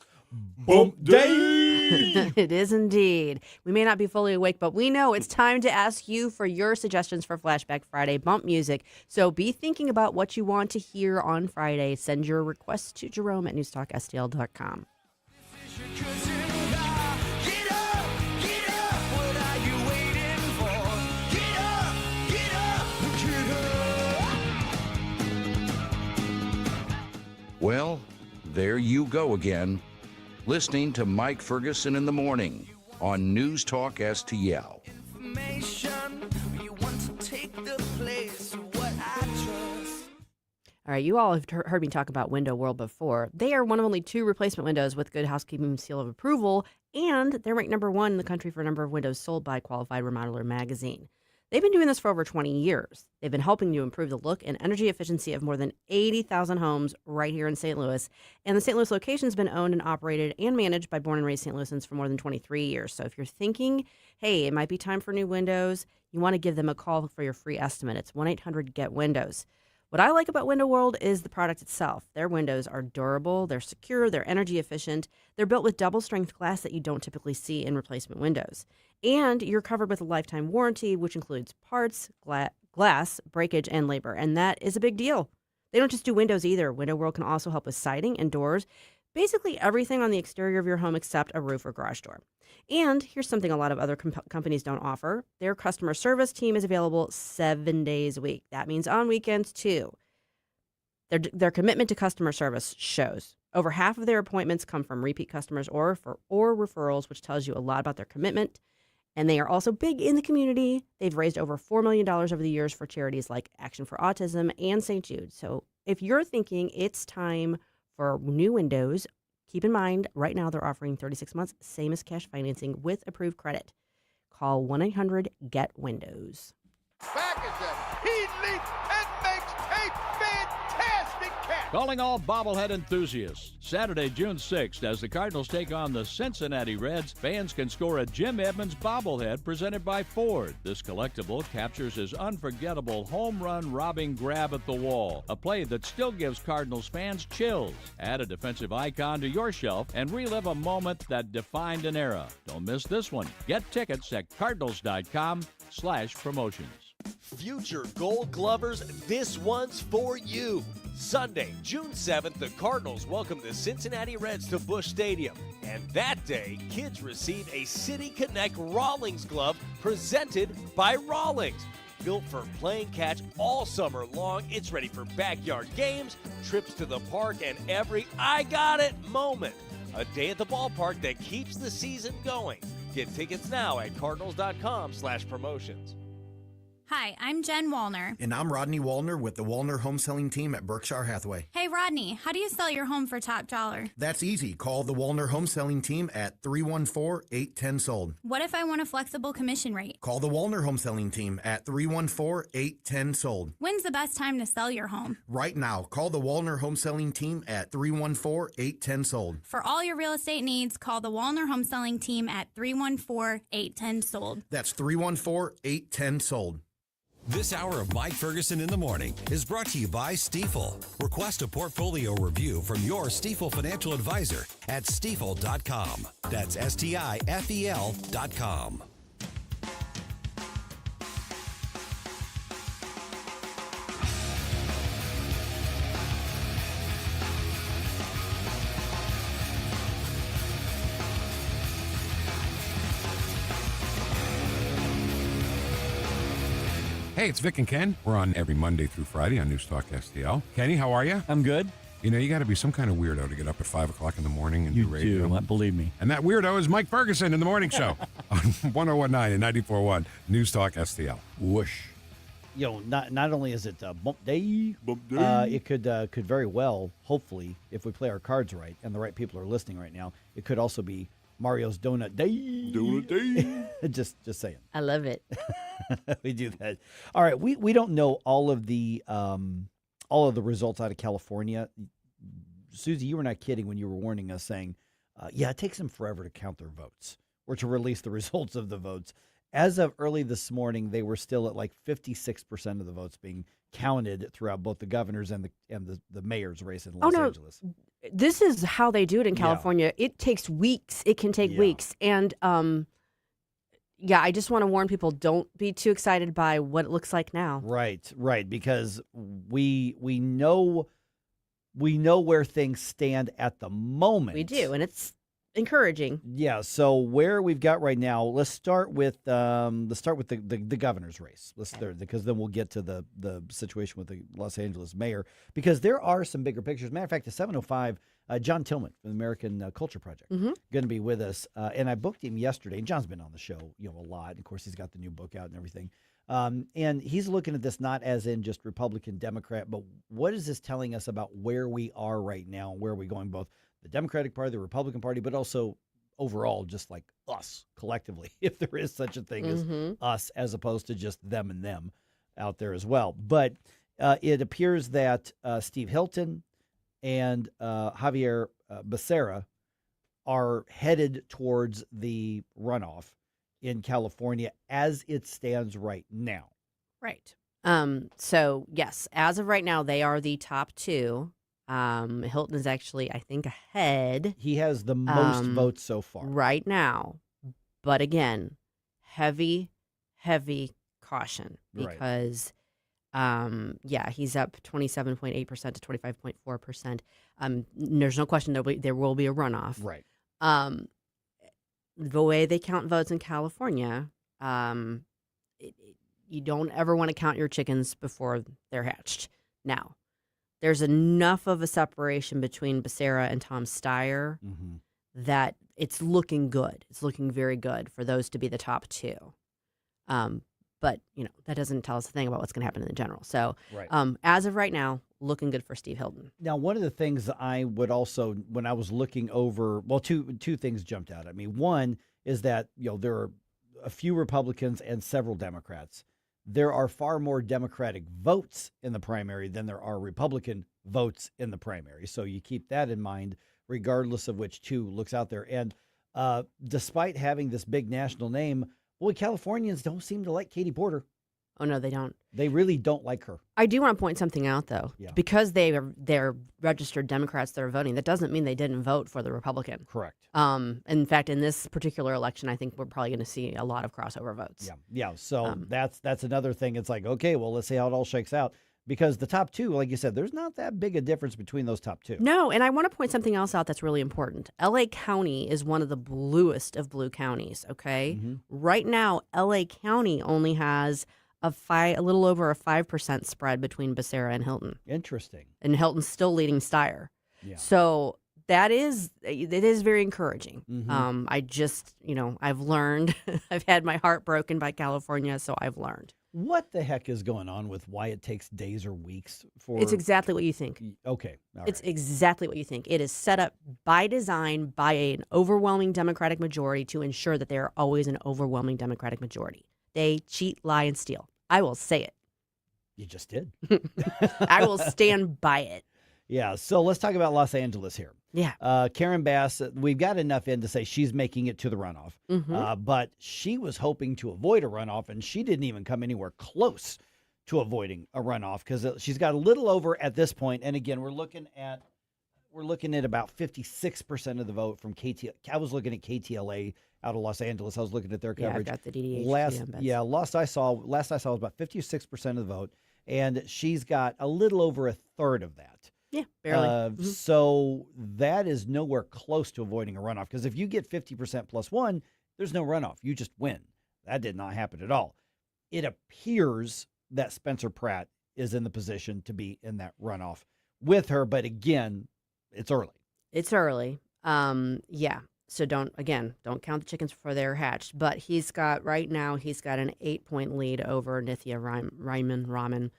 [SPEAKER 3] Bump Day!
[SPEAKER 10] It is indeed. We may not be fully awake, but we know it's time to ask you for your suggestions for Flashback Friday bump music. So be thinking about what you want to hear on Friday. Send your requests to Jerome at NewsTalkSTL.com.
[SPEAKER 14] Well, there you go again, listening to Mike Ferguson in the morning on News Talk STL.
[SPEAKER 10] All right, you all have heard me talk about Window World before. They are one of only 2 replacement windows with Good Housekeeping seal of approval, and they're ranked #1 in the country for number of windows sold by Qualified Remodeler magazine. They've been doing this for over 20 years. They've been helping to improve the look and energy efficiency of more than 80,000 homes right here in St. Louis. And the St. Louis location has been owned and operated and managed by born and raised St. Louisans for more than 23 years. So if you're thinking, hey, it might be time for new windows, you want to give them a call for your free estimate. It's 1-800-GET-WINDOWS. What I like about Window World is the product itself. Their windows are durable, they're secure, they're energy efficient. They're built with double strength glass that you don't typically see in replacement windows. And you're covered with a lifetime warranty, which includes parts, glass, breakage, and labor. And that is a big deal. They don't just do windows either. Window World can also help with siding and doors, basically everything on the exterior of your home except a roof or garage door. And here's something a lot of other companies don't offer. Their customer service team is available 7 days a week. That means on weekends, too. Their commitment to customer service shows. Over half of their appointments come from repeat customers or referrals, which tells you a lot about their commitment. And they are also big in the community. They've raised over $4 million over the years for charities like Action for Autism and St. Jude. So if you're thinking it's time for new windows, keep in mind, right now they're offering 36 months, same as cash financing with approved credit. Call 1-800-GET-WINDOWS.
[SPEAKER 13] Ferguson, he leaps and makes a fantastic catch.
[SPEAKER 15] Calling all bobblehead enthusiasts. Saturday, June 6th, as the Cardinals take on the Cincinnati Reds, fans can score a Jim Edmonds bobblehead presented by Ford. This collectible captures his unforgettable home run robbing grab at the wall, a play that still gives Cardinals fans chills. Add a defensive icon to your shelf and relive a moment that defined an era. Don't miss this one. Get tickets at cardinals.com/promotions.
[SPEAKER 16] Future Gold Glovers, this one's for you. Sunday, June 7th, the Cardinals welcome the Cincinnati Reds to Busch Stadium. And that day, kids receive a City Connect Rawlings glove presented by Rawlings. Built for playing catch all summer long, it's ready for backyard games, trips to the park, and every I got it moment. A day at the ballpark that keeps the season going. Get tickets now at cardinals.com/promotions.
[SPEAKER 17] Hi, I'm Jen Wallner.
[SPEAKER 18] And I'm Rodney Wallner with the Wallner Home Selling Team at Berkshire Hathaway.
[SPEAKER 17] Hey, Rodney, how do you sell your home for top dollar?
[SPEAKER 18] That's easy. Call the Wallner Home Selling Team at 314-810-SOLD.
[SPEAKER 17] What if I want a flexible commission rate?
[SPEAKER 18] Call the Wallner Home Selling Team at 314-810-SOLD.
[SPEAKER 17] When's the best time to sell your home?
[SPEAKER 18] Right now. Call the Wallner Home Selling Team at 314-810-SOLD.
[SPEAKER 17] For all your real estate needs, call the Wallner Home Selling Team at 314-810-SOLD.
[SPEAKER 18] That's 314-810-SOLD.
[SPEAKER 2] This hour of Mike Ferguson in the Morning is brought to you by Stifel. Request a portfolio review from your Stifel financial advisor at stifel.com. That's STIFEL.com.
[SPEAKER 19] Hey, it's Vic and Ken. We're on every Monday through Friday on NewsTalkSTL. Kenny, how are you?
[SPEAKER 20] I'm good.
[SPEAKER 19] You know, you got to be some kind of weirdo to get up at 5 o'clock in the morning and do radio.
[SPEAKER 20] You do, believe me.
[SPEAKER 19] And that weirdo is Mike Ferguson in the morning show on 101.9 and 94.1 NewsTalkSTL. Whoosh.
[SPEAKER 3] You know, not only is it bump day, it could very well, hopefully, if we play our cards right and the right people are listening right now, it could also be Mario's Donut Day.
[SPEAKER 19] Donut Day.
[SPEAKER 3] just saying.
[SPEAKER 10] I love it.
[SPEAKER 3] We do that. All right, we don't know all of the results out of California. Susie, you were not kidding when you were warning us, saying, "Yeah, it takes them forever to count their votes or to release the results of the votes." As of early this morning, they were still at like 56% of the votes being counted throughout both the governor's and the mayor's race in Los Angeles.
[SPEAKER 10] This is how they do it in California. Yeah. It takes weeks. It can take weeks. And I just want to warn people, don't be too excited by what it looks like now.
[SPEAKER 3] Right, because we know where things stand at the moment.
[SPEAKER 10] We do, and it's encouraging.
[SPEAKER 3] Yeah, so where we've got right now, let's start with the governor's race. Because then we'll get to the situation with the Los Angeles mayor, because there are some bigger pictures. Matter of fact, at 7:05, John Tillman from the American Culture Project going to be with us, and I booked him yesterday. And John's been on the show, a lot. And of course, he's got the new book out and everything. And he's looking at this not as in just Republican, Democrat, but what is this telling us about where we are right now, where are we going, both the Democratic Party, the Republican Party, but also overall, just like us collectively, if there is such a thing as us, as opposed to just them and them out there as well. But it appears that Steve Hilton and Javier Becerra are headed towards the runoff in California as it stands right now.
[SPEAKER 10] Right. So, yes, as of right now, they are the top two. Hilton is actually, I think, ahead.
[SPEAKER 3] He has the most votes so far.
[SPEAKER 10] Right now. But again, heavy caution because, he's up 27.8% to 25.4%. There's no question there will be a runoff.
[SPEAKER 3] Right.
[SPEAKER 10] The way they count votes in California, you don't ever want to count your chickens before they're hatched. Now, there's enough of a separation between Becerra and Tom Steyer that it's looking good. It's looking very good for those to be the top two. But, that doesn't tell us a thing about what's going to happen in the general. So, as of right now, looking good for Steve Hilton.
[SPEAKER 3] Now, one of the things I would also, when I was looking over, well, two things jumped out at me. One is that, there are a few Republicans and several Democrats. There are far more Democratic votes in the primary than there are Republican votes in the primary. So you keep that in mind, regardless of which two looks out there. And despite having this big national name, boy, Californians don't seem to like Katie Porter.
[SPEAKER 10] Oh, no, they don't.
[SPEAKER 3] They really don't like her.
[SPEAKER 10] I do want to point something out, though.
[SPEAKER 3] Yeah.
[SPEAKER 10] Because they're registered Democrats that are voting, that doesn't mean they didn't vote for the Republican.
[SPEAKER 3] Correct.
[SPEAKER 10] In fact, in this particular election, I think we're probably going to see a lot of crossover votes.
[SPEAKER 3] Yeah. So that's another thing. It's like, okay, well, let's see how it all shakes out. Because the top two, like you said, there's not that big a difference between those top two.
[SPEAKER 10] No, and I want to point something else out that's really important. L.A. County is one of the bluest of blue counties, okay? Right now, L.A. County only has a little over a 5% spread between Becerra and Hilton.
[SPEAKER 3] Interesting.
[SPEAKER 10] And Hilton's still leading Steyer.
[SPEAKER 3] Yeah.
[SPEAKER 10] So it is very encouraging. I just, I've learned, I've had my heart broken by California, so I've learned.
[SPEAKER 3] What the heck is going on with why it takes days or weeks for...
[SPEAKER 10] It's exactly what you think.
[SPEAKER 3] Okay. All
[SPEAKER 10] It's
[SPEAKER 3] right.
[SPEAKER 10] exactly what you think. It is set up by design by an overwhelming Democratic majority to ensure that there are always an overwhelming Democratic majority. They cheat, lie, and steal. I will say it.
[SPEAKER 3] You just did.
[SPEAKER 10] I will stand by it.
[SPEAKER 3] Yeah, so let's talk about Los Angeles here.
[SPEAKER 10] Yeah.
[SPEAKER 3] Karen Bass, we've got enough in to say she's making it to the runoff, but she was hoping to avoid a runoff, and she didn't even come anywhere close to avoiding a runoff because she's got a little over at this point. And again, we're looking at about 56% of the vote from KT. I was looking at KTLA out of Los Angeles. I was looking at their coverage.
[SPEAKER 10] Yeah, I've got the DDH.
[SPEAKER 3] Last I saw was about 56% of the vote, and she's got a little over a third of that.
[SPEAKER 10] Yeah, barely.
[SPEAKER 3] So that is nowhere close to avoiding a runoff because if you get 50% plus one, there's no runoff. You just win. That did not happen at all. It appears that Spencer Pratt is in the position to be in that runoff with her, but again, it's early.
[SPEAKER 10] It's early. Yeah. So don't count the chickens before they're hatched. But he's got an 8-point lead over Nithya Raman,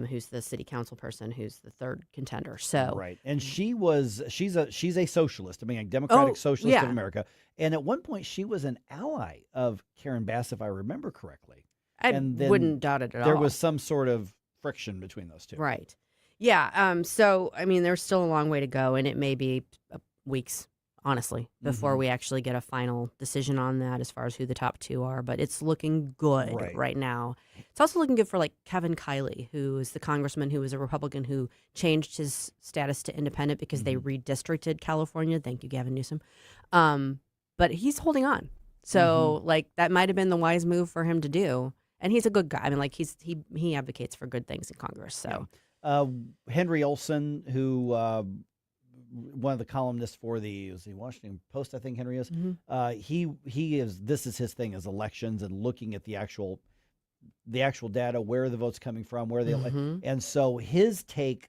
[SPEAKER 10] who's the city council person, who's the third contender. So
[SPEAKER 3] right, and she's a socialist. I mean, a Democratic socialist in America. And at one point, she was an ally of Karen Bass, if I remember correctly.
[SPEAKER 10] I wouldn't doubt it at all.
[SPEAKER 3] There was some sort of friction between those two.
[SPEAKER 10] Right. Yeah. So I mean, there's still a long way to go, and it may be weeks, honestly, before we actually get a final decision on that as far as who the top two are. But it's looking good right now. It's also looking good for like Kevin Kiley, who is the congressman who was a Republican who changed his status to independent because they redistricted California. Thank you, Gavin Newsom. But he's holding on. So like that might have been the wise move for him to do. And he's a good guy. I mean, like he advocates for good things in Congress. So
[SPEAKER 3] Henry Olsen, who one of the columnists for the Washington Post, I think Henry is. He is. This is his thing: is elections and looking at the actual data, where the votes coming from, where they. And so his take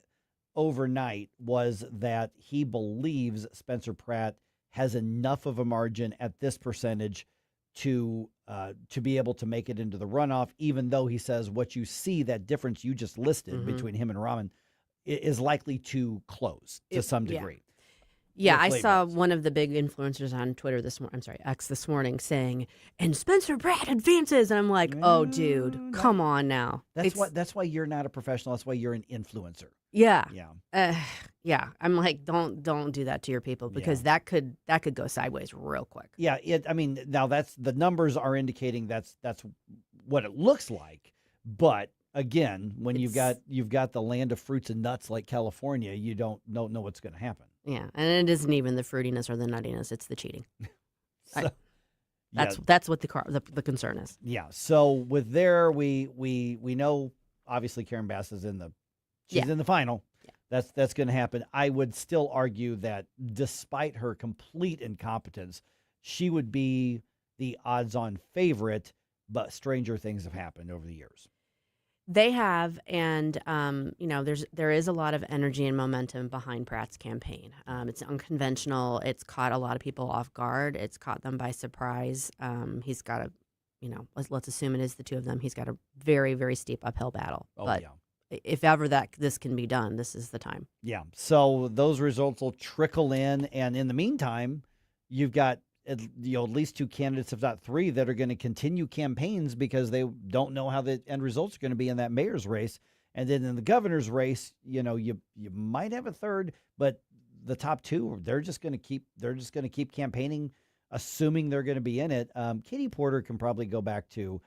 [SPEAKER 3] overnight was that he believes Spencer Pratt has enough of a margin at this percentage to be able to make it into the runoff, even though he says what you see, that difference you just listed between him and Raman, is likely to close to some degree.
[SPEAKER 10] Yeah, I saw one of the big influencers on Twitter X this morning saying, and Spencer Pratt advances. And I'm like, oh, dude, come on now.
[SPEAKER 3] That's why you're not a professional. That's why you're an influencer.
[SPEAKER 10] Yeah.
[SPEAKER 3] Yeah.
[SPEAKER 10] Yeah. I'm like, don't do that to your people because that could go sideways real quick.
[SPEAKER 3] Yeah. Now the numbers are indicating that's what it looks like. But again, when you've got the land of fruits and nuts like California, you don't know what's going to happen.
[SPEAKER 10] Yeah, and it isn't even the fruitiness or the nuttiness; it's the cheating. That's what the concern is.
[SPEAKER 3] Yeah. So with we know obviously Karen Bass is in the final. Yeah. That's going to happen. I would still argue that despite her complete incompetence, she would be the odds-on favorite. But stranger things have happened over the years.
[SPEAKER 10] They have, and there is a lot of energy and momentum behind Pratt's campaign. It's unconventional. It's caught a lot of people off guard. It's caught them by surprise. He's got a, let's assume it is the two of them. He's got a very, very steep uphill battle. If ever this can be done, this is the time.
[SPEAKER 3] Yeah. So those results will trickle in, and in the meantime, you've got at least two candidates, if not three, that are going to continue campaigns because they don't know how the end results are going to be in that mayor's race. And then in the governor's race, you might have a third, but the top two, they're just going to keep campaigning, assuming they're going to be in it. Katie Porter can probably go back to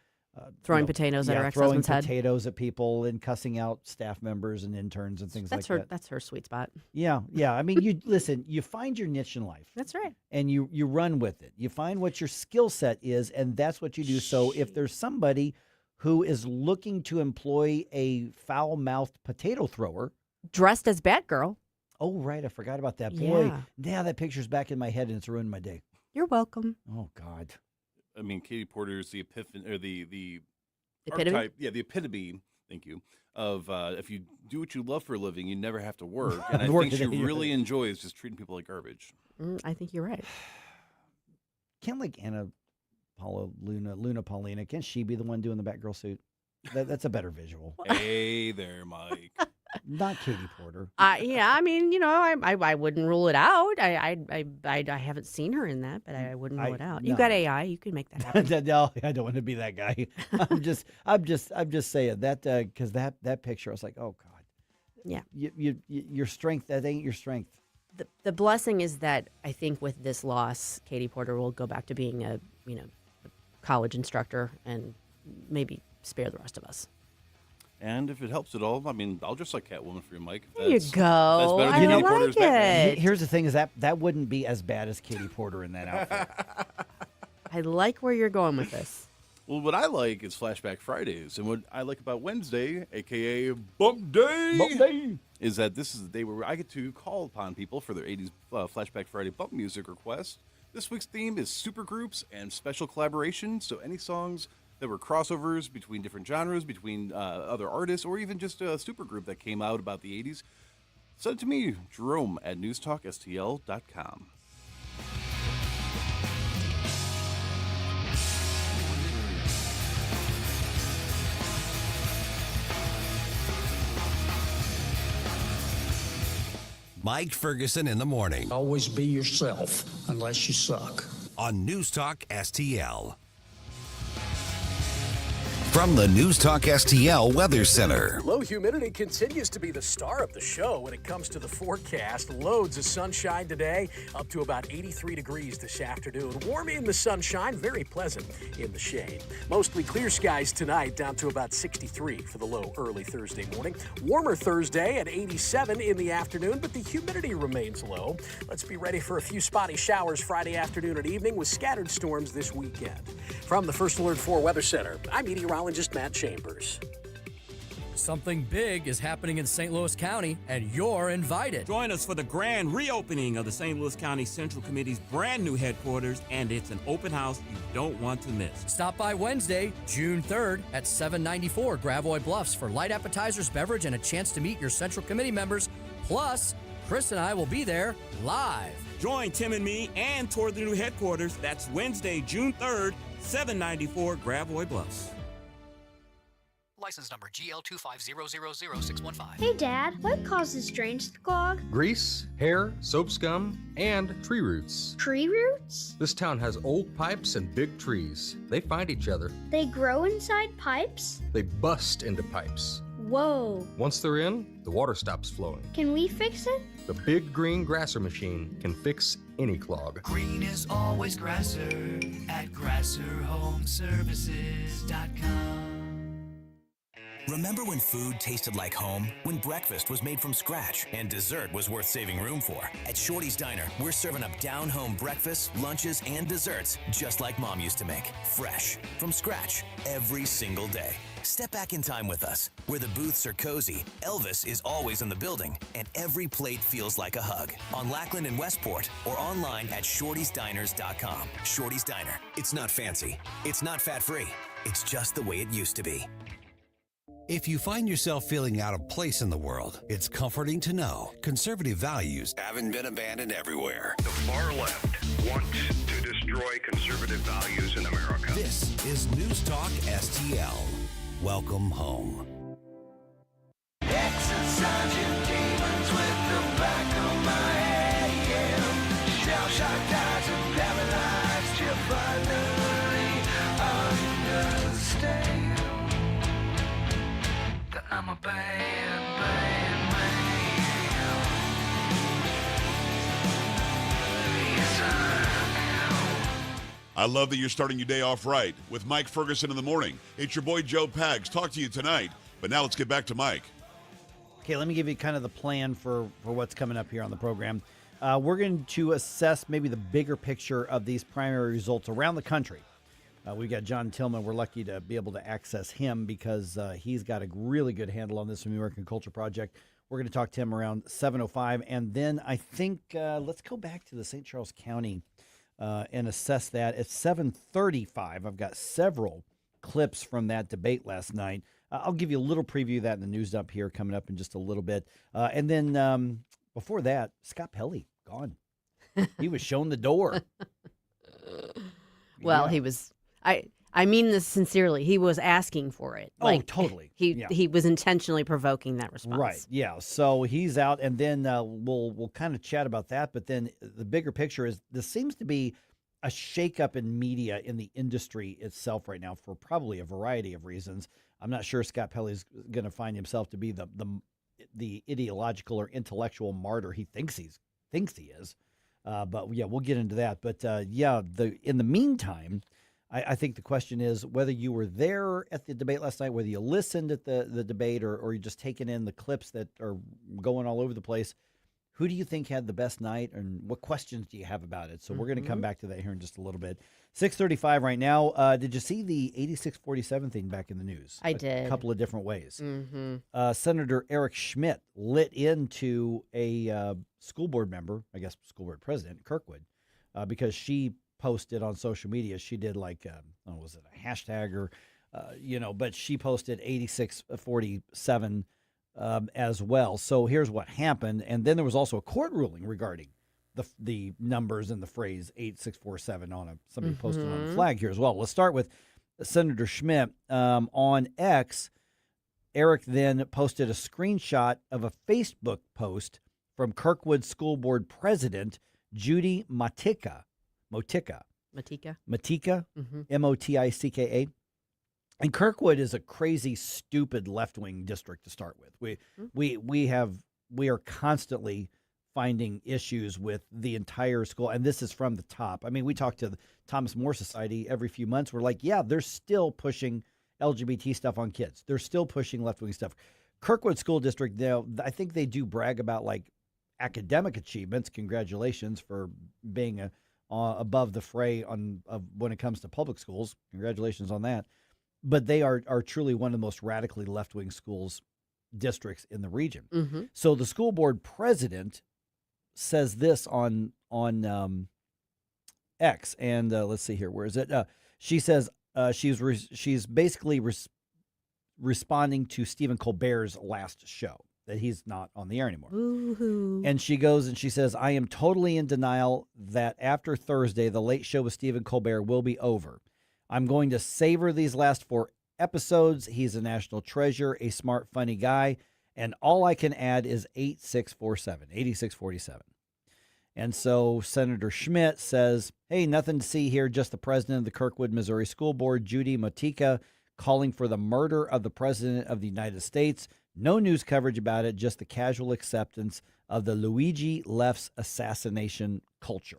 [SPEAKER 10] throwing potatoes at her ex-husband's head.
[SPEAKER 3] Throwing potatoes at people and cussing out staff members and interns and things like that.
[SPEAKER 10] That's her sweet spot.
[SPEAKER 3] Yeah. I mean, you find your niche in life.
[SPEAKER 10] That's right.
[SPEAKER 3] And you run with it. You find what your skill set is, and that's what you do. So if there's somebody who is looking to employ a foul-mouthed potato thrower.
[SPEAKER 10] Dressed as Batgirl.
[SPEAKER 3] Oh, right. I forgot about that. Boy, yeah, that picture's back in my head, and it's ruined my day.
[SPEAKER 10] You're welcome.
[SPEAKER 3] Oh, God.
[SPEAKER 11] I mean, Katie Porter's the epiphany, or the
[SPEAKER 10] epitome?
[SPEAKER 11] Archetype, the epitome, thank you, of if you do what you love for a living, you never have to work. And I think she really enjoys just treating people like garbage.
[SPEAKER 10] I think you're right.
[SPEAKER 3] Can't Luna Paulina, can't she be the one doing the Batgirl suit? That's a better visual.
[SPEAKER 11] Hey there, Mike.
[SPEAKER 3] Not Katie Porter.
[SPEAKER 10] Yeah, I mean, I wouldn't rule it out. I haven't seen her in that, but I wouldn't rule it out.
[SPEAKER 3] No.
[SPEAKER 10] You got AI, you can make that happen.
[SPEAKER 3] No, I don't want to be that guy. I'm just saying that because that picture, I was like, oh God.
[SPEAKER 10] Yeah.
[SPEAKER 3] Your strength, that ain't your strength.
[SPEAKER 10] The blessing is that I think with this loss, Katie Porter will go back to being a college instructor and maybe spare the rest of us.
[SPEAKER 11] And if it helps at all, I mean, I'll just like Catwoman for you, Mike.
[SPEAKER 10] There you go.
[SPEAKER 11] That's better than
[SPEAKER 10] I like it.
[SPEAKER 3] Here's the thing: is that wouldn't be as bad as Katie Porter in that outfit.
[SPEAKER 10] I like where you're going with this.
[SPEAKER 11] Well, what I like is Flashback Fridays, and what I like about Wednesday, aka Bump Day, is that this is the day where I get to call upon people for their 80s Flashback Friday bump music requests. This week's theme is supergroups and special collaborations. So any songs that were crossovers between different genres, between other artists, or even just a supergroup that came out about the 80s, send it to me, Jerome at NewsTalkSTL.com.
[SPEAKER 2] Mike Ferguson in the morning.
[SPEAKER 1] Always be yourself, unless you suck.
[SPEAKER 2] On News Talk STL. From the News Talk STL Weather Center.
[SPEAKER 4] Low humidity continues to be the star of the show when it comes to the forecast. Loads of sunshine today, up to about 83 degrees this afternoon. Warm in the sunshine, very pleasant in the shade. Mostly clear skies tonight, down to about 63 for the low early Thursday morning. Warmer Thursday at 87 in the afternoon, but the humidity remains low. Let's be ready for a few spotty showers Friday afternoon and evening with scattered storms this weekend. From the First Alert 4 Weather Center, I'm meteorologist Matt Chambers.
[SPEAKER 20] Something big is happening in St. Louis County, and you're invited.
[SPEAKER 22] Join us for the grand reopening of the St. Louis County Central Committee's brand new headquarters, and it's an open house you don't want to miss.
[SPEAKER 20] Stop by Wednesday, June 3rd at 794 Gravois Bluffs for light appetizers, beverage, and a chance to meet your Central Committee members. Plus, Chris and I will be there live.
[SPEAKER 22] Join Tim and me and tour the new headquarters. That's Wednesday, June 3rd, 794 Gravois Bluffs.
[SPEAKER 5] License number GL250000615.
[SPEAKER 6] Hey, Dad, what causes drains to clog?
[SPEAKER 8] Grease, hair, soap scum, and tree roots.
[SPEAKER 6] Tree roots?
[SPEAKER 8] This town has old pipes and big trees. They find each other.
[SPEAKER 6] They grow inside pipes?
[SPEAKER 8] They bust into pipes.
[SPEAKER 6] Whoa.
[SPEAKER 8] Once they're in, the water stops flowing.
[SPEAKER 6] Can we fix it?
[SPEAKER 8] The big green grasser machine can fix any clog.
[SPEAKER 7] Green is always grasser at grasserhomeservices.com.
[SPEAKER 21] Remember when food tasted like home? When breakfast was made from scratch and dessert was worth saving room for? At Shorty's Diner, we're serving up down-home breakfasts, lunches, and desserts just like Mom used to make. Fresh, from scratch, every single day. Step back in time with us, where the booths are cozy, Elvis is always in the building, and every plate feels like a hug. On Lackland and Westport, or online at shortysdiners.com. Shorty's Diner. It's not fancy. It's not fat-free. It's just the way it used to be.
[SPEAKER 2] If you find yourself feeling out of place in the world, it's comforting to know conservative values haven't been abandoned everywhere.
[SPEAKER 23] The far left wants to destroy conservative values in America.
[SPEAKER 2] This is News Talk STL. Welcome home.
[SPEAKER 7] Exercise your demons with the back of my head, yeah. Shell-shocked eyes and paralyzed, you finally understand that I'm a bad man. Yes,
[SPEAKER 24] I love that you're starting your day off right with Mike Ferguson in the morning. It's your boy Joe Pags. Talk to you tonight, but now let's get back to Mike.
[SPEAKER 3] Okay, let me give you kind of the plan for what's coming up here on the program. We're going to assess maybe the bigger picture of these primary results around the country. We've got John Tillman. We're lucky to be able to access him because he's got a really good handle on this from the American Culture Project. We're going to talk to him around 7:05, and then I think let's go back to the St. Charles County and assess that. At 7:35, I've got several clips from that debate last night. I'll give you a little preview of that in the news dump here coming up in just a little bit. And then before that, Scott Pelley, gone. He was shown the door.
[SPEAKER 10] Well,
[SPEAKER 3] Yeah.
[SPEAKER 10] he was. I mean this sincerely. He was asking for it.
[SPEAKER 3] Oh, totally.
[SPEAKER 10] He was intentionally provoking that response.
[SPEAKER 3] Right. Yeah. So he's out, and then we'll kind of chat about that. But then the bigger picture is this seems to be a shakeup in media in the industry itself right now for probably a variety of reasons. I'm not sure Scott Pelley's going to find himself to be the ideological or intellectual martyr he thinks he is. But yeah, we'll get into that. But in the meantime, I think the question is whether you were there at the debate last night, whether you listened at the debate, or you're just taking in the clips that are going all over the place. Who do you think had the best night, and what questions do you have about it? So we're going to come back to that here in just a little bit. 6:35 right now. Did you see the 8647 thing back in the news?
[SPEAKER 10] I did.
[SPEAKER 3] A couple of different ways.
[SPEAKER 10] Mm-hmm.
[SPEAKER 3] Senator Eric Schmidt lit into a school board member, I guess school board president, Kirkwood, because she posted on social media. She did was it a hashtag or, but she posted 8647 as well. So here's what happened. And then there was also a court ruling regarding the numbers and the phrase 8647 on somebody posted on a flag here as well. Let's start with Senator Schmidt on X. Eric then posted a screenshot of a Facebook post from Kirkwood School Board President Judy Motica, M-O-T-I-C-K-A. And Kirkwood is a crazy, stupid left-wing district to start with. We are constantly finding issues with the entire school, and this is from the top. I mean, we talk to the Thomas More Society every few months. We're like, yeah, they're still pushing LGBT stuff on kids. They're still pushing left-wing stuff. Kirkwood School District, I think they do brag about like academic achievements. Congratulations for being above the fray when it comes to public schools. Congratulations on that. But they are truly one of the most radically left-wing schools districts in the region.
[SPEAKER 10] Mm-hmm.
[SPEAKER 3] So the school board president says this on X, and let's see here. Where is it? She says she's basically responding to Stephen Colbert's last show, that he's not on the air anymore.
[SPEAKER 10] Woo-hoo.
[SPEAKER 3] And she goes and she says, I am totally in denial that after Thursday, the late show with Stephen Colbert will be over. I'm going to savor these last 4 episodes. He's a national treasure, a smart, funny guy. And all I can add is 8647. And so Senator Schmidt says, hey, nothing to see here, just the president of the Kirkwood, Missouri School Board, Judy Motika, calling for the murder of the president of the United States. No news coverage about it, just the casual acceptance of the Luigi left's assassination culture.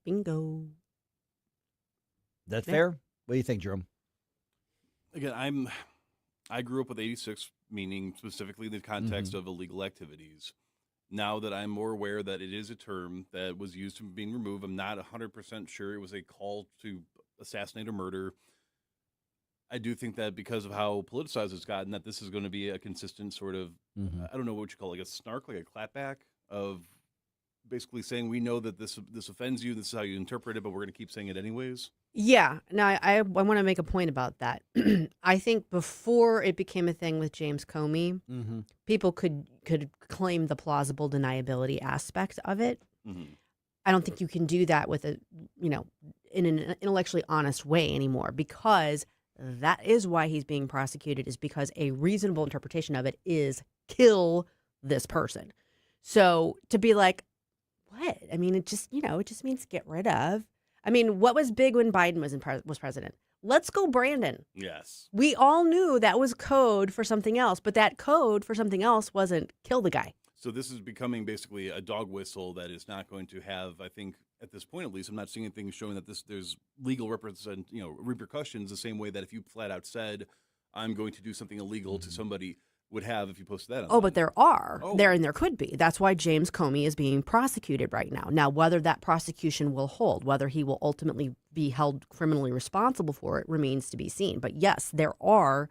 [SPEAKER 10] Bingo.
[SPEAKER 3] That fair? What do you think, Jerome?
[SPEAKER 11] Again, I grew up with 86, meaning specifically the context of illegal activities. Now that I'm more aware that it is a term that was used from being removed, I'm not 100% sure it was a call to assassinate or murder. I do think that because of how politicized it's gotten, that this is going to be a consistent sort of, I don't know what you call it, like a snark, like a clapback of basically saying, we know that this offends you, this is how you interpret it, but we're going to keep saying it anyways.
[SPEAKER 10] Yeah. Now, I want to make a point about that. I think before it became a thing with James Comey, people could claim the plausible deniability aspect of it. I don't think you can do that with in an intellectually honest way anymore, because that is why he's being prosecuted, is because a reasonable interpretation of it is kill this person. So to be like, what? I mean, it just means get rid of. I mean, what was big when Biden was president? Let's go, Brandon.
[SPEAKER 11] Yes.
[SPEAKER 10] We all knew that was code for something else, but that code for something else wasn't kill the guy.
[SPEAKER 11] So this is becoming basically a dog whistle that is not going to have, I think, at this point at least, I'm not seeing anything showing that there's legal repercussions the same way that if you flat out said, I'm going to do something illegal to somebody, would have if you posted that on
[SPEAKER 10] but there are. There could be. That's why James Comey is being prosecuted right now. Now, whether that prosecution will hold, whether he will ultimately be held criminally responsible for it, remains to be seen. But yes, there are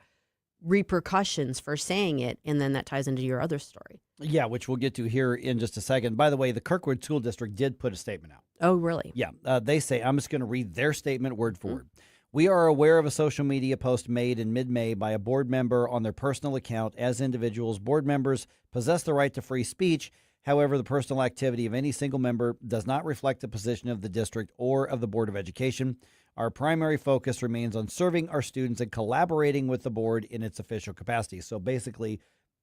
[SPEAKER 10] repercussions for saying it, and then that ties into your other story.
[SPEAKER 3] Yeah, which we'll get to here in just a second. By the way, the Kirkwood School District did put a statement out.
[SPEAKER 10] Oh, really?
[SPEAKER 3] Yeah. They say, I'm just going to read their statement word for word. We are aware of a social media post made in mid-May by a board member on their personal account. As individuals, board members possess the right to free speech. However, the personal activity of any single member does not reflect the position of the district or of the Board of Education. Our primary focus remains on serving our students and collaborating with the board in its official capacity. So basically,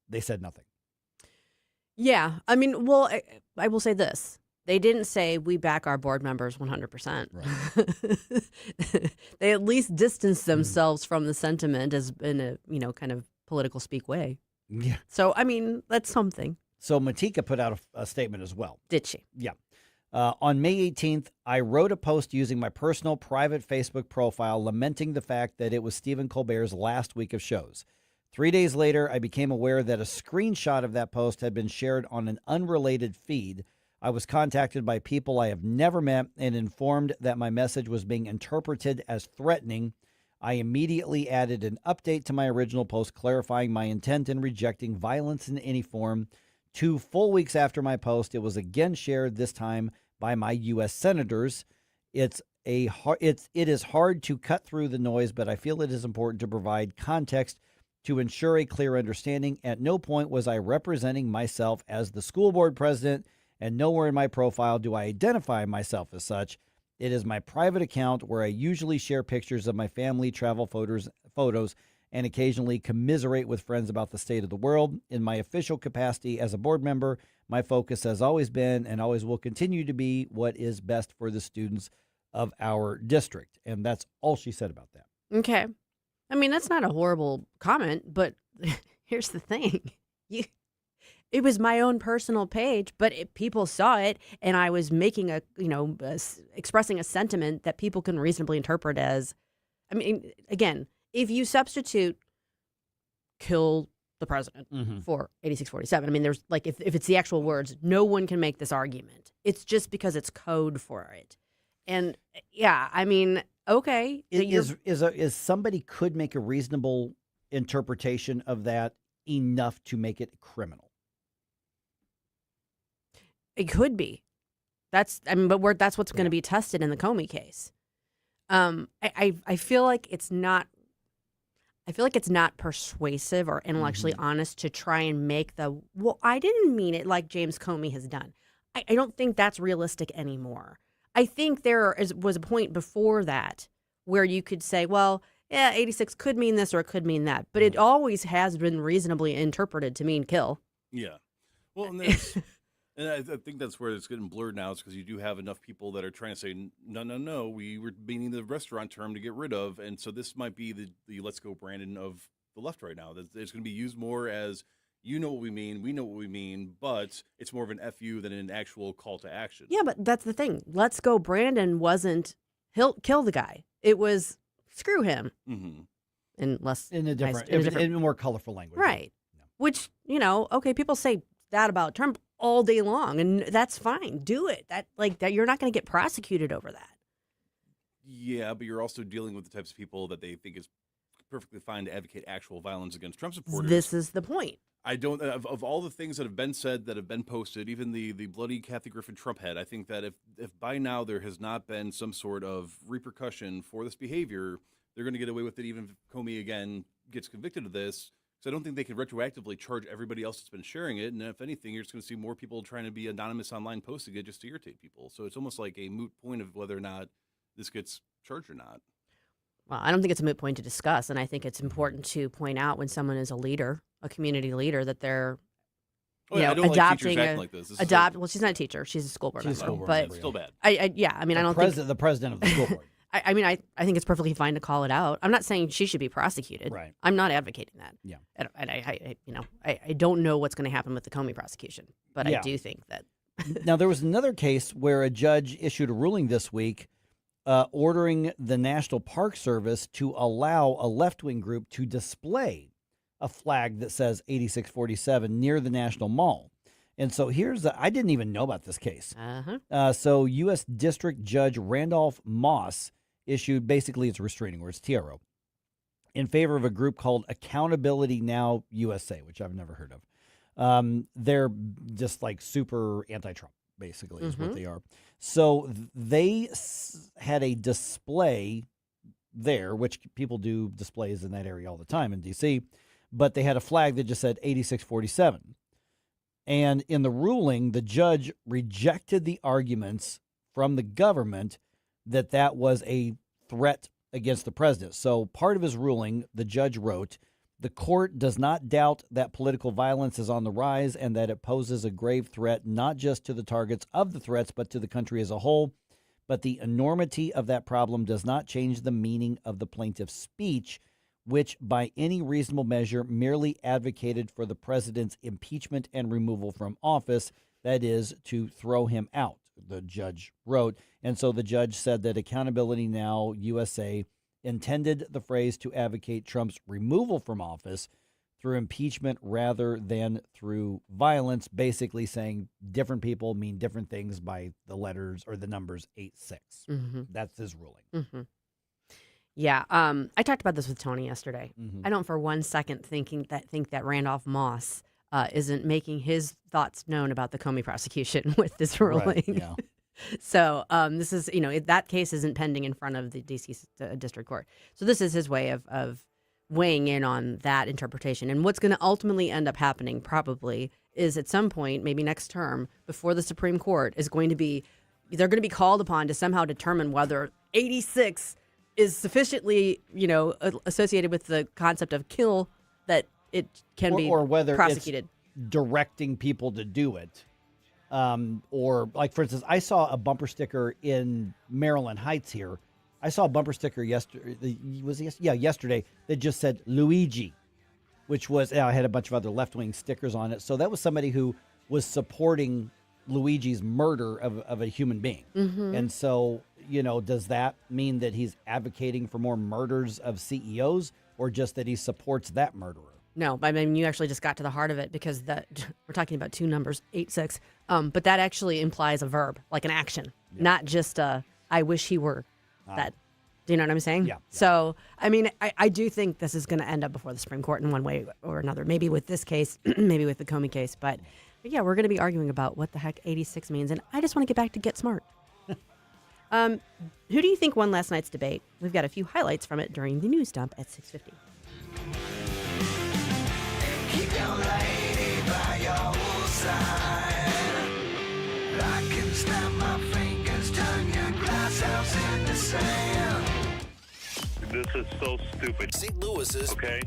[SPEAKER 3] they said nothing.
[SPEAKER 10] Yeah. I mean, well, I will say this. They didn't say we back our board members 100%. Right. They at least distanced themselves from the sentiment as in a, kind of political speak way.
[SPEAKER 3] Yeah.
[SPEAKER 10] So, I mean, that's something.
[SPEAKER 3] So Motika put out a statement as well.
[SPEAKER 10] Did she?
[SPEAKER 3] Yeah. On May 18th, I wrote a post using my personal private Facebook profile lamenting the fact that it was Stephen Colbert's last week of shows. 3 days later, I became aware that a screenshot of that post had been shared on an unrelated feed. I was contacted by people I have never met and informed that my message was being interpreted as threatening. I immediately added an update to my original post clarifying my intent in rejecting violence in any form. 2 full weeks after my post, it was again shared, this time by my U.S. senators. It is hard to cut through the noise, but I feel it is important to provide context to ensure a clear understanding. At no point was I representing myself as the school board president, and nowhere in my profile do I identify myself as such. It is my private account where I usually share pictures of my family, travel photos, and occasionally commiserate with friends about the state of the world. In my official capacity as a board member, my focus has always been and always will continue to be what is best for the students of our district. And that's all she said about that.
[SPEAKER 10] Okay. I mean, that's not a horrible comment, but here's the thing. It was my own personal page, but people saw it, and I was making expressing a sentiment that people can reasonably interpret as, I mean, again, if you substitute kill the president for 8647, I mean, there's like, if it's the actual words, no one can make this argument. It's just because it's code for it. And yeah, I mean, okay.
[SPEAKER 3] Is somebody could make a reasonable interpretation of that enough to make it criminal?
[SPEAKER 10] It could be. That's what's going to be tested in the Comey case. I feel like it's not. I feel like it's not persuasive or intellectually honest to try and make I didn't mean it like James Comey has done. I don't think that's realistic anymore. I think was a point before that where you could say, well, yeah, 86 could mean this or it could mean that. But it always has been reasonably interpreted to mean kill.
[SPEAKER 11] Yeah. Well, and, that's, and I think that's where it's getting blurred now, is because you do have enough people that are trying to say, no, we were meaning the restaurant term to get rid of. And so this might be the Let's Go Brandon of the left right now. It's going to be used more as, you know what we mean, we know what we mean, but it's more of an FU than an actual call to action.
[SPEAKER 10] Yeah, but that's the thing. Let's Go Brandon wasn't he'll kill the guy. It was screw him.
[SPEAKER 11] Mm-hmm.
[SPEAKER 3] In a more colorful language.
[SPEAKER 10] Right. Yeah. Which, okay, people say that about Trump all day long, and that's fine. Do it. That you're not going to get prosecuted over that.
[SPEAKER 11] Yeah, but you're also dealing with the types of people that they think is perfectly fine to advocate actual violence against Trump supporters.
[SPEAKER 10] This is the point.
[SPEAKER 11] I don't, of all the things that have been said, that have been posted, even the bloody Kathy Griffin Trump head, I think that if by now there has not been some sort of repercussion for this behavior, they're going to get away with it even if Comey again gets convicted of this. So I don't think they can retroactively charge everybody else that's been sharing it. And if anything, you're just going to see more people trying to be anonymous online posting it just to irritate people. So it's almost like a moot point of whether or not this gets charged or not.
[SPEAKER 10] Well, I don't think it's a moot point to discuss, and I think it's important to point out when someone is a leader, a community leader, that they're adopting well, she's not a teacher; she's a school board member. But
[SPEAKER 11] it's still bad.
[SPEAKER 10] I don't think
[SPEAKER 3] the president of the school board.
[SPEAKER 10] I think it's perfectly fine to call it out. I'm not saying she should be prosecuted.
[SPEAKER 3] Right.
[SPEAKER 10] I'm not advocating that.
[SPEAKER 3] Yeah.
[SPEAKER 10] And I don't know what's going to happen with the Comey prosecution, but I do think that.
[SPEAKER 3] Now, there was another case where a judge issued a ruling this week ordering the National Park Service to allow a left-wing group to display a flag that says 8647 near the National Mall. And so I didn't even know about this case. So U.S. District Judge Randolph Moss issued, basically it's a restraining order, it's TRO, in favor of a group called Accountability Now USA, which I've never heard of. They're just like super anti-Trump, basically, is what they are. So they had a display there, which people do displays in that area all the time in D.C., but they had a flag that just said 8647. And in the ruling, the judge rejected the arguments from the government that was a threat against the president. So part of his ruling, the judge wrote, the court does not doubt that political violence is on the rise and that it poses a grave threat not just to the targets of the threats, but to the country as a whole. But the enormity of that problem does not change the meaning of the plaintiff's speech, which by any reasonable measure merely advocated for the president's impeachment and removal from office, that is, to throw him out, the judge wrote. And so the judge said that Accountability Now USA intended the phrase to advocate Trump's removal from office through impeachment rather than through violence, basically saying different people mean different things by the letters or the numbers 86. That's his ruling.
[SPEAKER 10] Yeah, I talked about this with Tony yesterday. I don't for one second think that Randolph Moss isn't making his thoughts known about the Comey prosecution with this ruling.
[SPEAKER 3] Right, yeah.
[SPEAKER 10] So this is, that case isn't pending in front of the D.C. District Court. So this is his way of weighing in on that interpretation. And what's going to ultimately end up happening probably is at some point, maybe next term, before the Supreme Court is going to be, they're going to be called upon to somehow determine whether 86 is sufficiently, associated with the concept of kill that it can be
[SPEAKER 3] or whether
[SPEAKER 10] prosecuted.
[SPEAKER 3] It's directing people to do it. Or like, for instance, I saw a bumper sticker in Maryland Heights here. I saw a bumper sticker yesterday. Yesterday that just said Luigi, which was, I had a bunch of other left-wing stickers on it. So that was somebody who was supporting Luigi's murder of a human being. And so, does that mean that he's advocating for more murders of CEOs or just that he supports that murderer?
[SPEAKER 10] No, I mean, you actually just got to the heart of it because we're talking about two numbers, 86. But that actually implies a verb, like an action, not just I wish he were that. Do you know what I'm saying?
[SPEAKER 3] Yeah.
[SPEAKER 10] So, I mean, I do think this is going to end up before the Supreme Court in one way or another. Maybe with this case, maybe with the Comey case. But yeah, we're going to be arguing about what the heck 86 means. And I just want to get back to Get Smart. Who do you think won last night's debate? We've got a few highlights from it during the news dump at 6:50.
[SPEAKER 7] Keep your lady by your side. I can snap my fingers, turn your glass house into sand.
[SPEAKER 23] This is so stupid.
[SPEAKER 2] St. Louis's
[SPEAKER 23] Okay,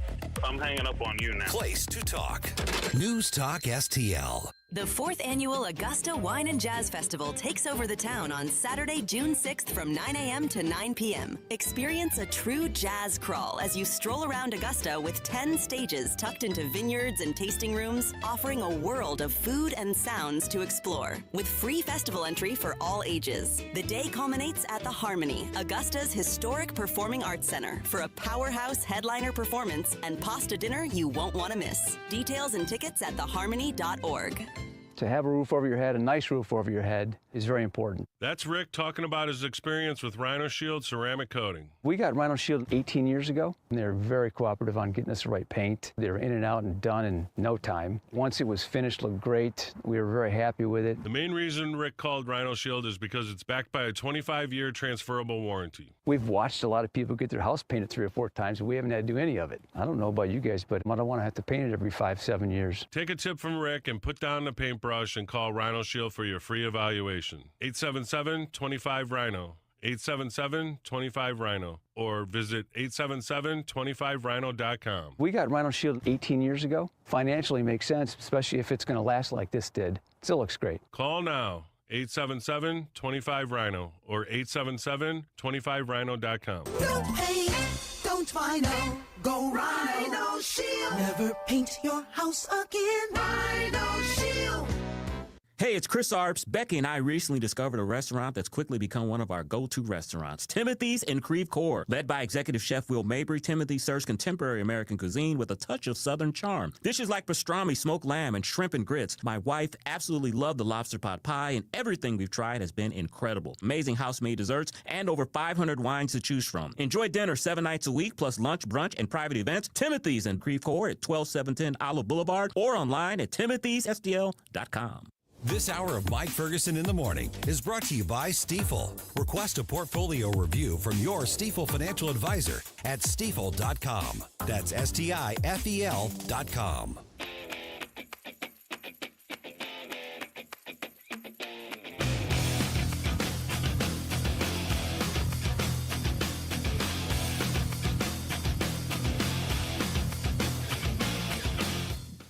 [SPEAKER 23] I'm hanging up on you now.
[SPEAKER 2] place to talk. News Talk STL.
[SPEAKER 9] The 4th Annual Augusta Wine and Jazz Festival takes over the town on Saturday, June 6th from 9 a.m. to 9 p.m. Experience a true jazz crawl as you stroll around Augusta with 10 stages tucked into vineyards and tasting rooms, offering a world of food and sounds to explore, with free festival entry for all ages. The day culminates at the Harmony, Augusta's historic performing arts center, for a powerhouse headliner performance and pasta dinner you won't want to miss. Details and tickets at theharmony.org.
[SPEAKER 12] To have a roof over your head, a nice roof over your head, is very important.
[SPEAKER 13] That's Rick talking about his experience with Rhino Shield ceramic coating.
[SPEAKER 12] We got Rhino Shield 18 years ago, and they were very cooperative on getting us the right paint. They were in and out and done in no time. Once it was finished, looked great. We were very happy with it.
[SPEAKER 13] The main reason Rick called Rhino Shield is because it's backed by a 25-year transferable warranty.
[SPEAKER 12] We've watched a lot of people get their house painted 3 or 4 times, and we haven't had to do any of it. I don't know about you guys, but I don't want to have to paint it every 5-7 years.
[SPEAKER 13] Take a tip from Rick and put down the paintbrush and call Rhino Shield for your free evaluation. 877-25-RHINO. 877-25-RHINO. Or visit 877-25rhino.com.
[SPEAKER 12] We got Rhino Shield 18 years ago. Financially makes sense, especially if it's going to last like this did. Still looks great.
[SPEAKER 13] Call now. 877-25-RHINO or 877-25rhino.com.
[SPEAKER 7] Don't paint, don't Rhino, go Rhino Shield. Never paint your house again. Rhino Shield.
[SPEAKER 22] Hey, it's Chris Arps. Becky and I recently discovered a restaurant that's quickly become one of our go-to restaurants, Timothy's in Creve Coeur. Led by executive chef Will Mabry, Timothy serves contemporary American cuisine with a touch of Southern charm. Dishes like pastrami, smoked lamb, and shrimp and grits. My wife absolutely loved the lobster pot pie, and everything we've tried has been incredible. Amazing house-made desserts and over 500 wines to choose from. Enjoy dinner 7 nights a week, plus lunch, brunch, and private events. Timothy's in Creve Coeur at 12710 Olive Boulevard or online at timothysstl.com.
[SPEAKER 2] This hour of Mike Ferguson in the Morning is brought to you by Stifel. Request a portfolio review from your Stifel financial advisor at stifel.com. That's STIFEL.com.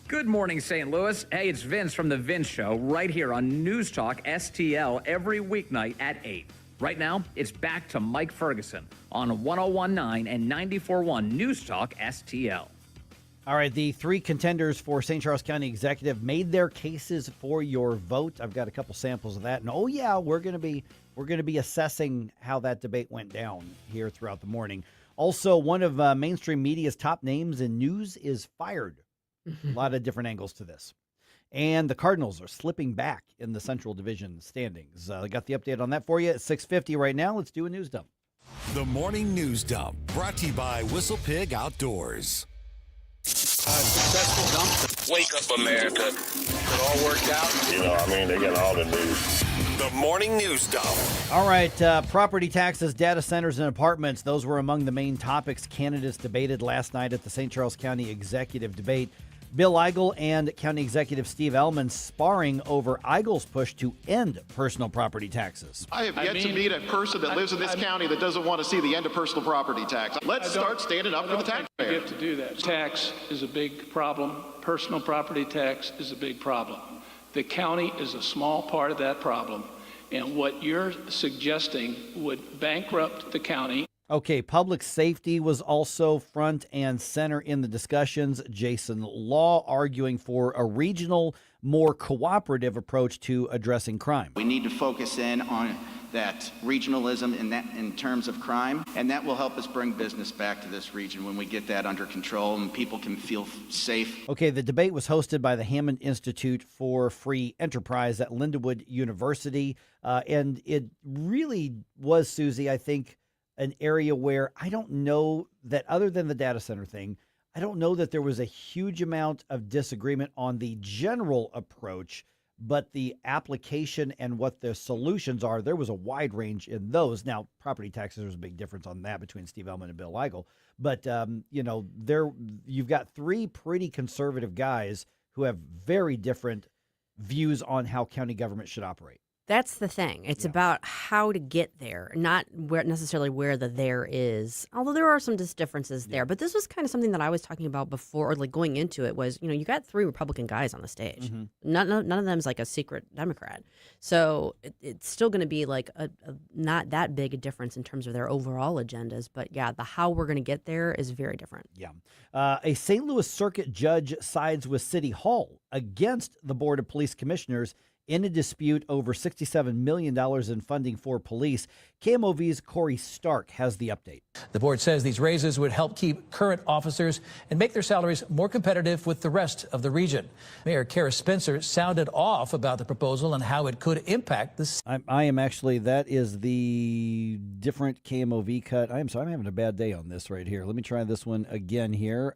[SPEAKER 14] Good morning, St. Louis. Hey, it's Vince from The Vince Show right here on News Talk STL every weeknight at 8. Right now, it's back to Mike Ferguson on 101.9 and 94.1 News Talk STL.
[SPEAKER 3] All right, the 3 contenders for St. Charles County Executive made their cases for your vote. I've got a couple samples of that, and oh yeah, we're going to be assessing how that debate went down here throughout the morning. Also, one of mainstream media's top names in news is fired. A lot of different angles to this. And the Cardinals are slipping back in the Central Division standings. I got the update on that for you at 6:50 right now. Let's do a news dump.
[SPEAKER 2] The Morning News Dump, brought to you by Whistle Pig Outdoors.
[SPEAKER 25] Successful dump. Wake up, America. It all worked out. They got all the news.
[SPEAKER 2] The Morning News Dump.
[SPEAKER 3] All right, property taxes, data centers, and apartments. Those were among the main topics candidates debated last night at the St. Charles County Executive Debate. Bill Eigel and County Executive Steve Ellman sparring over Eigel's push to end personal property taxes.
[SPEAKER 26] I have yet to meet a person that lives in this county that doesn't want to see the end of personal property tax. Let's start standing up for the taxpayer.
[SPEAKER 27] You get to do that. Tax is a big problem. Personal property tax is a big problem. The county is a small part of that problem. And what you're suggesting would bankrupt the county.
[SPEAKER 3] Okay, public safety was also front and center in the discussions. Jason Law arguing for a regional, more cooperative approach to addressing crime.
[SPEAKER 28] We need to focus in on that regionalism in terms of crime, and that will help us bring business back to this region when we get that under control and people can feel safe.
[SPEAKER 3] Okay, the debate was hosted by the Hammond Institute for Free Enterprise at Lindenwood University, and it really was, Susie, I think, an area where I don't know that, other than the data center thing, I don't know that there was a huge amount of disagreement on the general approach, but the application and what the solutions are, there was a wide range in those. Now, property taxes, there's a big difference on that between Steve Ellman and Bill Eigel. But, you've got 3 pretty conservative guys who have very different views on how county government should operate.
[SPEAKER 10] That's the thing. It's about how to get there, not necessarily where the there is. Although there are some differences there. But this was kind of something that I was talking about before, or like going into it was, you got 3 Republican guys on the stage.
[SPEAKER 3] Mm-hmm.
[SPEAKER 10] None of them's like a secret Democrat. So it's still going to be like a not that big a difference in terms of their overall agendas. But yeah, the how we're going to get there is very different.
[SPEAKER 3] Yeah. A St. Louis Circuit judge sides with City Hall against the Board of Police Commissioners in a dispute over $67 million in funding for police. KMOV's Corey Stark has the update.
[SPEAKER 1] The board says these raises would help keep current officers and make their salaries more competitive with the rest of the region. Mayor Kara Spencer sounded off about the proposal and how it could impact the
[SPEAKER 3] I am actually, that is the different KMOV cut. I'm sorry, I'm having a bad day on this right here. Let me try this one again here.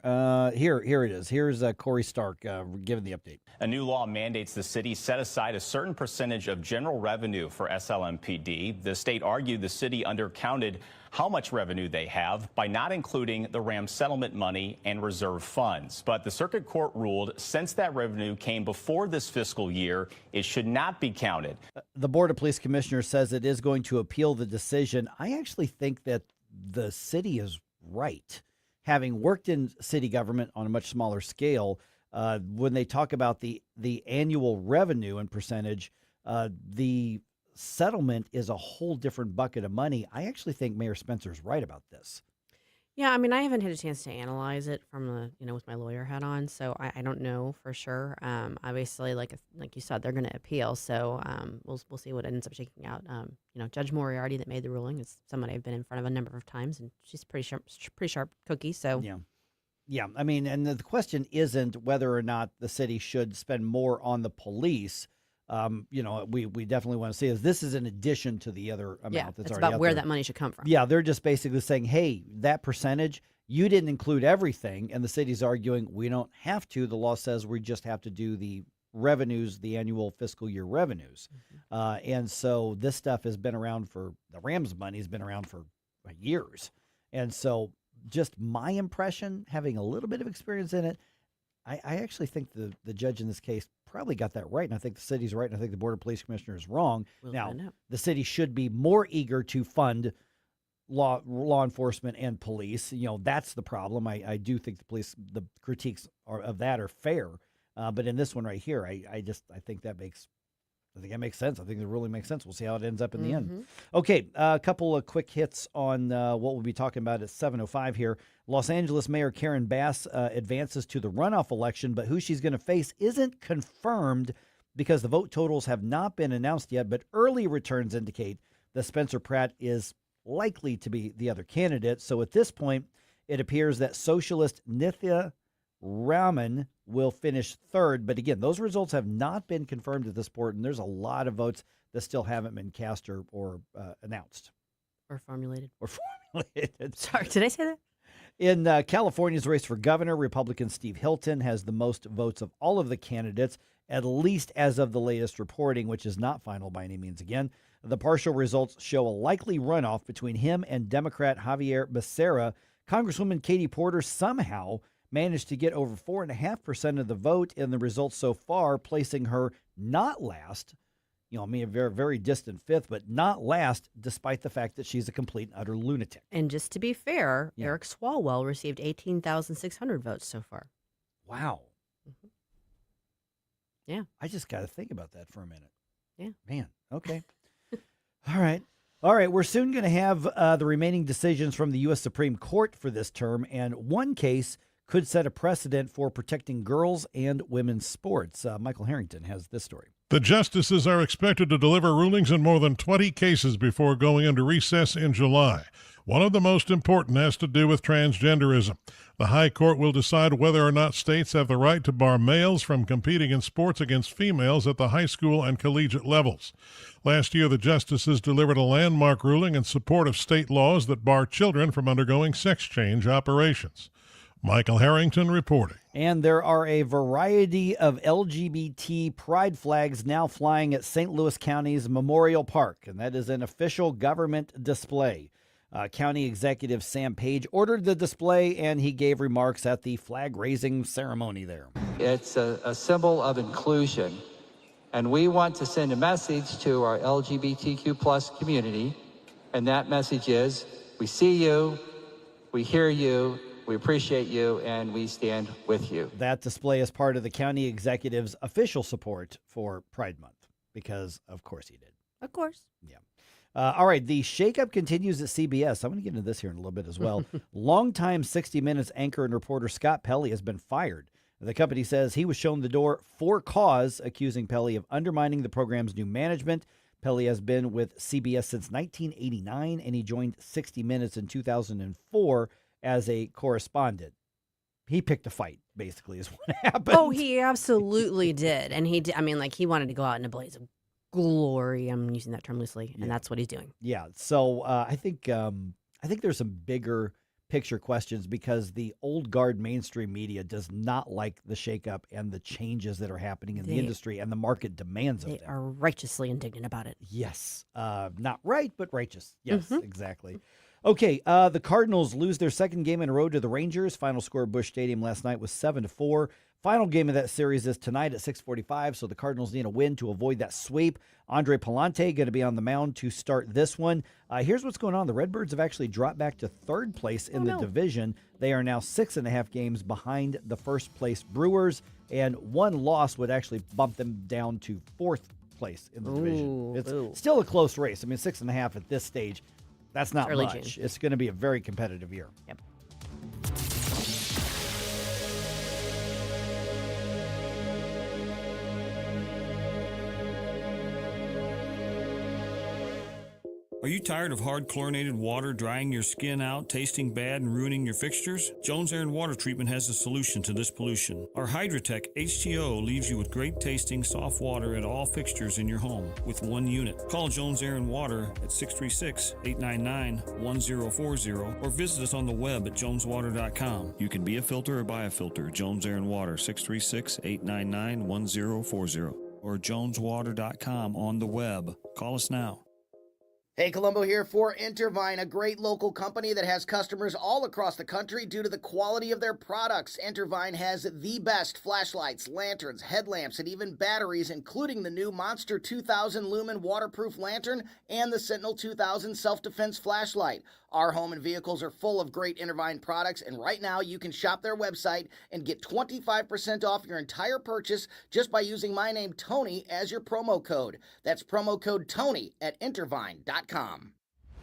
[SPEAKER 3] Here it is. Here's Corey Stark giving the update.
[SPEAKER 4] A new law mandates the city set aside a certain percentage of general revenue for SLMPD. The state argued the city undercounted how much revenue they have by not including the RAM settlement money and reserve funds. But the circuit court ruled since that revenue came before this fiscal year, it should not be counted.
[SPEAKER 3] The Board of Police Commissioners says it is going to appeal the decision. I actually think that the city is right. Having worked in city government on a much smaller scale, when they talk about the annual revenue and percentage, the settlement is a whole different bucket of money. I actually think Mayor Spencer's right about this.
[SPEAKER 10] Yeah, I mean, I haven't had a chance to analyze it from the, with my lawyer hat on, so I don't know for sure. Obviously, like you said, they're going to appeal, so we'll see what ends up shaking out. Judge Moriarty that made the ruling is somebody I've been in front of a number of times, and she's pretty sharp cookie. So
[SPEAKER 3] yeah. I mean, and the question isn't whether or not the city should spend more on the police. We definitely want to see this is in addition to the other amount that's
[SPEAKER 10] it's
[SPEAKER 3] already
[SPEAKER 10] about where
[SPEAKER 3] there.
[SPEAKER 10] that money should come from.
[SPEAKER 3] Yeah, they're just basically saying, hey, that percentage, you didn't include everything, and the city's arguing we don't have to. The law says we just have to do the revenues, the annual fiscal year revenues. And so this stuff has been around the Rams money has been around for years. And so just my impression, having a little bit of experience in it, I actually think the judge in this case probably got that right, and I think the city's right, and I think the Board of Police Commissioners is wrong. Now, the city should be more eager to fund law enforcement and police. That's the problem. I do think the critiques of that are fair, but in this one right here, I think that makes sense. I think it really makes sense. We'll see how it ends up in the end. Okay, a couple of quick hits on what we'll be talking about at 7:05 here. Los Angeles Mayor Karen Bass advances to the runoff election, but who she's going to face isn't confirmed because the vote totals have not been announced yet, but early returns indicate that Spencer Pratt is likely to be the other candidate. So at this point, it appears that socialist Nithya Raman will finish third. But again, those results have not been confirmed at this point, and there's a lot of votes that still haven't been cast or announced.
[SPEAKER 10] Or formulated.
[SPEAKER 3] Sorry,
[SPEAKER 10] did I say that?
[SPEAKER 3] In California's race for governor, Republican Steve Hilton has the most votes of all of the candidates, at least as of the latest reporting, which is not final by any means. Again, the partial results show a likely runoff between him and Democrat Javier Becerra. Congresswoman Katie Porter somehow managed to get over 4.5% of the vote in the results so far, placing her not last, a very, very distant fifth, but not last, despite the fact that she's a complete and utter lunatic.
[SPEAKER 10] And just to be fair, Eric Swalwell received 18,600 votes so far.
[SPEAKER 3] Wow.
[SPEAKER 10] Yeah.
[SPEAKER 3] I just got to think about that for a minute.
[SPEAKER 10] Yeah.
[SPEAKER 3] Man, okay. All right. We're soon going to have the remaining decisions from the U.S. Supreme Court for this term, and one case could set a precedent for protecting girls and women's sports. Michael Harrington has this story.
[SPEAKER 15] The justices are expected to deliver rulings in more than 20 cases before going into recess in July. One of the most important has to do with transgenderism. The High Court will decide whether or not states have the right to bar males from competing in sports against females at the high school and collegiate levels. Last year, the justices delivered a landmark ruling in support of state laws that bar children from undergoing sex change operations. Michael Harrington reporting.
[SPEAKER 3] And there are a variety of LGBT pride flags now flying at St. Louis County's Memorial Park, and that is an official government display. County Executive Sam Page ordered the display, and he gave remarks at the flag-raising ceremony there.
[SPEAKER 16] It's a symbol of inclusion
[SPEAKER 5] And we want to send a message to our LGBTQ plus community. And that message is, we see you, we hear you, we appreciate you, and we stand with you.
[SPEAKER 3] That display is part of the county executive's official support for Pride Month, because of course he did.
[SPEAKER 10] Of course.
[SPEAKER 3] Yeah. All right, the shakeup continues at CBS. I'm going to get into this here in a little bit as well. Longtime 60 Minutes anchor and reporter Scott Pelley has been fired. The company says he was shown the door for cause, accusing Pelley of undermining the program's new management. Pelley has been with CBS since 1989, and he joined 60 Minutes in 2004 as a correspondent. He picked a fight, basically, is what happened.
[SPEAKER 10] Oh, he absolutely did. And he did, I mean, like, he wanted to go out in a blaze of glory. I'm using that term loosely, and that's what he's doing.
[SPEAKER 3] Yeah, so I think there's some bigger picture questions because the old guard mainstream media does not like the shakeup and the changes that are happening in the industry, and the market demands of them.
[SPEAKER 10] They are righteously indignant about it.
[SPEAKER 3] Yes. Not right, but righteous. Yes, exactly. Okay, the Cardinals lose their second game in a row to the Rangers. Final score at Busch Stadium last night was 7-4. Final game of that series is tonight at 6:45, so the Cardinals need a win to avoid that sweep. Andre Palante going to be on the mound to start this one. Here's what's going on. The Redbirds have actually dropped back to third place in the division. They are now 6.5 games behind the first place Brewers, and one loss would actually bump them down to fourth place in the division. It's still a close race. I mean, 6.5 at this stage, that's not much.
[SPEAKER 10] June.
[SPEAKER 3] It's going to be a very competitive year.
[SPEAKER 10] Yep.
[SPEAKER 6] Are you tired of hard chlorinated water drying your skin out, tasting bad, and ruining your fixtures? Jones Air and Water Treatment has a solution to this pollution. Our Hydratech H2O leaves you with great tasting, soft water at all fixtures in your home with one unit. Call Jones Air and Water at 636-899-1040 or visit us on the web at joneswater.com. You can be a filter or buy a filter. Jones Air and Water, 636-899-1040 or joneswater.com on the web. Call us now.
[SPEAKER 28] Hey, Colombo here for Intervine, a great local company that has customers all across the country due to the quality of their products. Intervine has the best flashlights, lanterns, headlamps, and even batteries, including the new Monster 2000 Lumen waterproof lantern and the Sentinel 2000 self-defense flashlight. Our home and vehicles are full of great Intervine products, and right now you can shop their website and get 25% off your entire purchase just by using my name, Tony, as your promo code. That's promo code Tony at Intervine.com.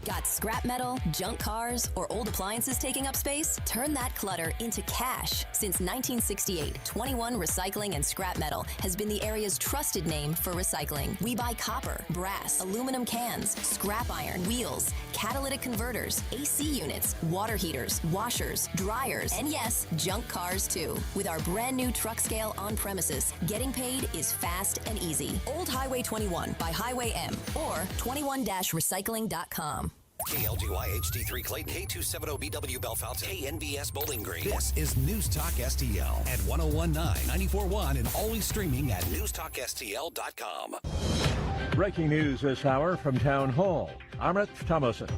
[SPEAKER 9] Got scrap metal, junk cars, or old appliances taking up space? Turn that clutter into cash. Since 1968, 21 Recycling and Scrap Metal has been the area's trusted name for recycling. We buy copper, brass, aluminum cans, scrap iron, wheels, catalytic converters, AC units, water heaters, washers, dryers, and yes, junk cars too. With our brand new truck scale on premises, getting paid is fast and easy. Old Highway 21 by Highway M or 21-recycling.com.
[SPEAKER 2] KLGY HD3 Clayton, K270BW Bellefonte, KNBS Bowling Green. This is News Talk STL at 1019, 94.1, and always streaming at NewsTalkSTL.com.
[SPEAKER 8] Breaking news this hour from Town Hall. Amrit Thomason.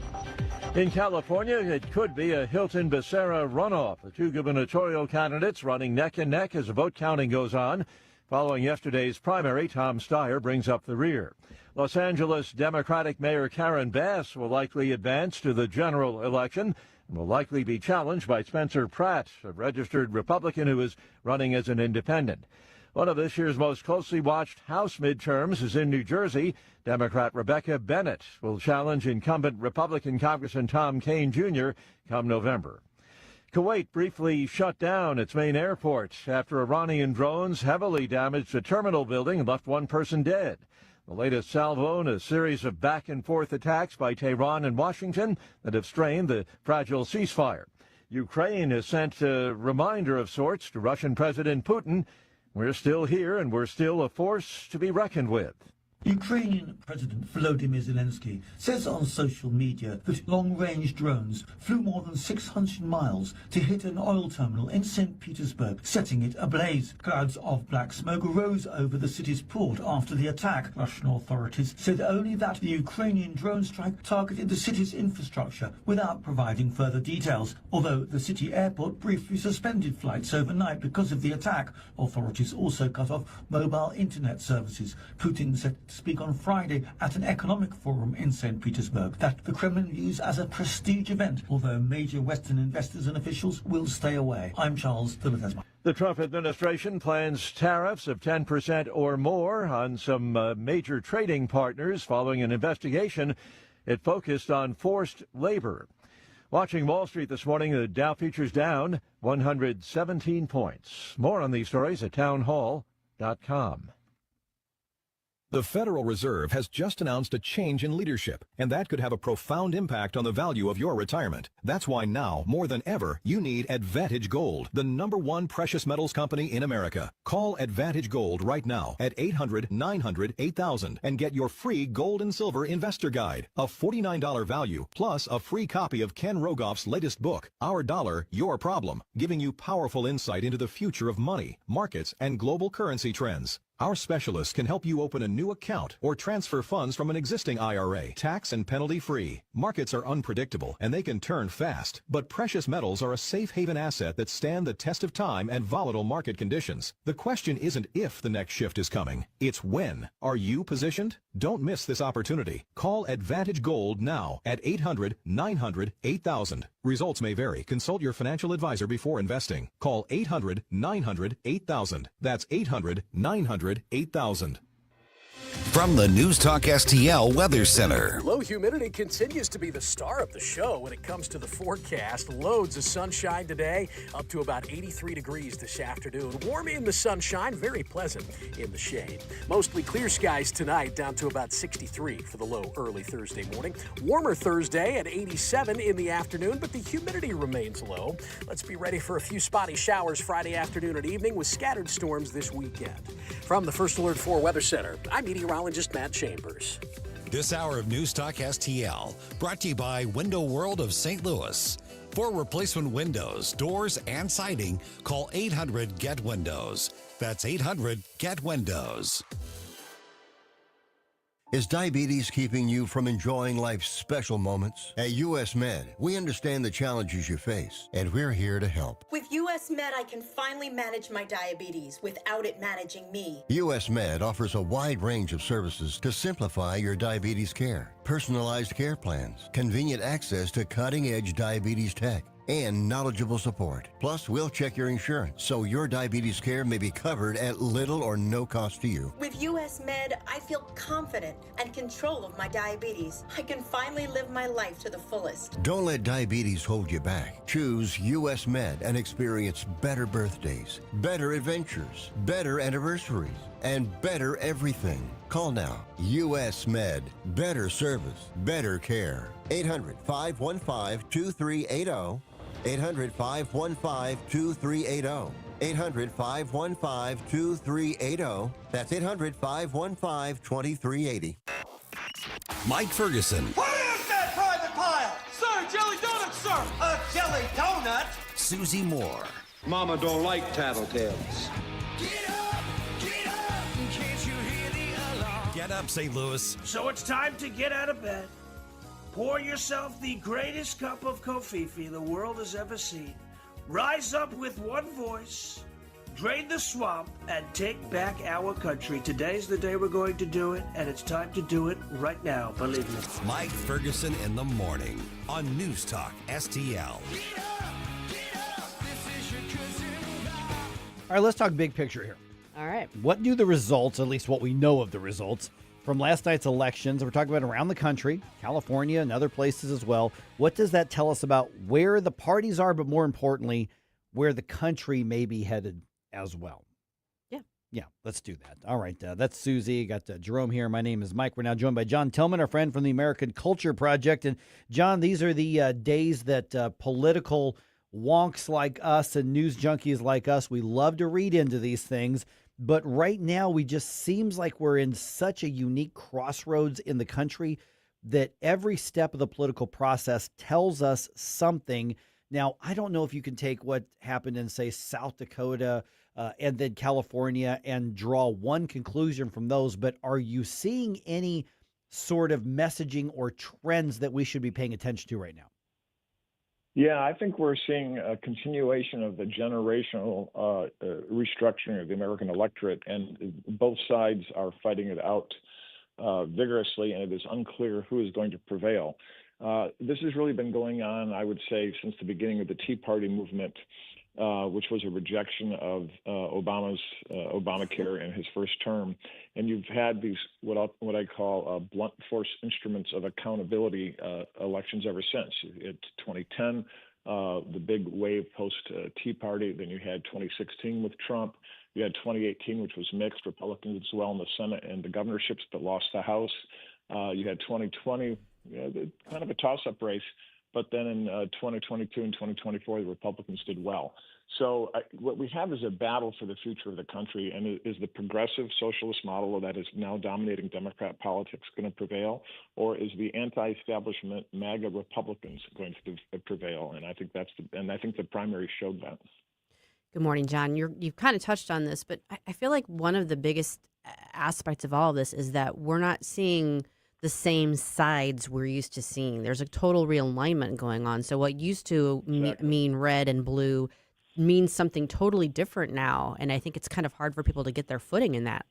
[SPEAKER 8] In California, it could be a Hilton-Becerra runoff. The two gubernatorial candidates running neck and neck as the vote counting goes on. Following yesterday's primary, Tom Steyer brings up the rear. Los Angeles Democratic Mayor Karen Bass will likely advance to the general election and will likely be challenged by Spencer Pratt, a registered Republican who is running as an independent. One of this year's most closely watched House midterms is in New Jersey. Democrat Rebecca Bennett will challenge incumbent Republican Congressman Tom Kean Jr. come November. Kuwait briefly shut down its main airport after Iranian drones heavily damaged a terminal building and left one person dead. The latest salvo in a series of back-and-forth attacks by Tehran and Washington that have strained the fragile ceasefire. Ukraine has sent a reminder of sorts to Russian President Putin. We're still here, and we're still a force to be reckoned with.
[SPEAKER 11] Ukrainian President Volodymyr Zelensky says on social media that long-range drones flew more than 600 miles to hit an oil terminal in St. Petersburg, setting it ablaze. Clouds of black smoke rose over the city's port after the attack. Russian authorities said only that the Ukrainian drone strike targeted the city's infrastructure without providing further details. Although the city airport briefly suspended flights overnight because of the attack, authorities also cut off mobile internet services. Putin said to speak on Friday at an economic forum in St. Petersburg that the Kremlin views as a prestige event, although major Western investors and officials will stay away. I'm Charles Tillman.
[SPEAKER 8] The Trump administration plans tariffs of 10% or more on some major trading partners following an investigation. It focused on forced labor. Watching Wall Street this morning, the Dow futures down 117 points. More on these stories at townhall.com.
[SPEAKER 16] The Federal Reserve has just announced a change in leadership, and that could have a profound impact on the value of your retirement. That's why now, more than ever, you need Advantage Gold, the #1 precious metals company in America. Call Advantage Gold right now at 800-900-8000 and get your free gold and silver investor guide, a $49 value, plus a free copy of Ken Rogoff's latest book, Our Dollar, Your Problem, giving you powerful insight into the future of money, markets, and global currency trends. Our specialists can help you open a new account or transfer funds from an existing IRA, tax and penalty free. Markets are unpredictable and they can turn fast, but precious metals are a safe haven asset that stand the test of time and volatile market conditions. The question isn't if the next shift is coming, it's when. Are you positioned? Don't miss this opportunity. Call Advantage Gold now at 800-900-8000. Results may vary. Consult your financial advisor before investing. Call 800-900-8000. That's 800-900-8000.
[SPEAKER 2] From the News Talk STL Weather Center.
[SPEAKER 17] Low humidity continues to be the star of the show when it comes to the forecast. Loads of sunshine today, up to about 83 degrees this afternoon. Warm in the sunshine, very pleasant in the shade. Mostly clear skies tonight, down to about 63 for the low early Thursday morning. Warmer Thursday at 87 in the afternoon, but the humidity remains low. Let's be ready for a few spotty showers Friday afternoon and evening with scattered storms this weekend. From the First Alert 4 Weather Center, I'm meteorologist Matt Chambers.
[SPEAKER 2] This hour of News Talk STL brought to you by Window World of St. Louis. For replacement windows, doors, and siding, call 800-GET-WINDOWS. That's 800-GET-WINDOWS.
[SPEAKER 18] Is diabetes keeping you from enjoying life's special moments? At U.S. Med, we understand the challenges you face, and we're here to help.
[SPEAKER 19] With U.S. Med, I can finally manage my diabetes without it managing me.
[SPEAKER 18] U.S. Med offers a wide range of services to simplify your diabetes care. Personalized care plans, convenient access to cutting-edge diabetes tech, and knowledgeable support. Plus, we'll check your insurance so your diabetes care may be covered at little or no cost to you.
[SPEAKER 19] With U.S. Med, I feel confident and control of my diabetes. I can finally live my life to the fullest.
[SPEAKER 18] Don't let diabetes hold you back. Choose U.S. Med and experience better birthdays, better adventures, better anniversaries, and better everything. Call now. U.S. Med. Better service, better care. 800-515-2380. 800-515-2380. 800-515-2380. That's 800-515-2380.
[SPEAKER 2] Mike Ferguson.
[SPEAKER 7] What is that private pile? Sir, jelly donut, sir. A jelly donut?
[SPEAKER 2] Susie Moore.
[SPEAKER 20] Mama don't like tattletales.
[SPEAKER 2] Get up, St. Louis.
[SPEAKER 21] So it's time to get out of bed. Pour yourself the greatest cup of Kofifi the world has ever seen. Rise up with one voice, drain the swamp, and take back our country. Today's the day we're going to do it, and it's time to do it right now, believe me.
[SPEAKER 2] Mike Ferguson in the morning on News Talk STL.
[SPEAKER 3] All right, let's talk big picture here.
[SPEAKER 10] All right.
[SPEAKER 3] What do the results, at least what we know of the results, from last night's elections, we're talking about around the country, California and other places as well, what does that tell us about where the parties are, but more importantly, where the country may be headed as well? Yeah, let's do that. All right, that's Susie. Got Jerome here. My name is Mike. We're now joined by John Tillman, our friend from the American Culture Project. And John, these are the days that political wonks like us and news junkies like us, we love to read into these things. But right now, we just seems like we're in such a unique crossroads in the country that every step of the political process tells us something. Now, I don't know if you can take what happened in, say, South Dakota and then California and draw one conclusion from those, but are you seeing any sort of messaging or trends that we should be paying attention to right now?
[SPEAKER 12] Yeah, I think we're seeing a continuation of the generational restructuring of the American electorate, and both sides are fighting it out vigorously, and it is unclear who is going to prevail. This has really been going on, I would say, since the beginning of the Tea Party movement, which was a rejection of Obamacare in his first term. And you've had these what I call blunt force instruments of accountability elections ever since. It's 2010, the big wave post Tea Party. Then you had 2016 with Trump. You had 2018, which was mixed, Republicans as well in the Senate and the governorships, but lost the House. You had 2020, kind of a toss-up race. But then in 2022 and 2024, the Republicans did well. So what we have is a battle for the future of the country, and is the progressive socialist model that is now dominating Democrat politics going to prevail, or is the anti-establishment MAGA Republicans going to prevail? And I think the primary showed that.
[SPEAKER 10] Good morning, John. You've kind of touched on this, but I feel like one of the biggest aspects of all of this is that we're not seeing the same sides we're used to seeing. There's a total realignment going on. So what used to mean red and blue means something totally different now. And I think it's kind of hard for people to get their footing in that.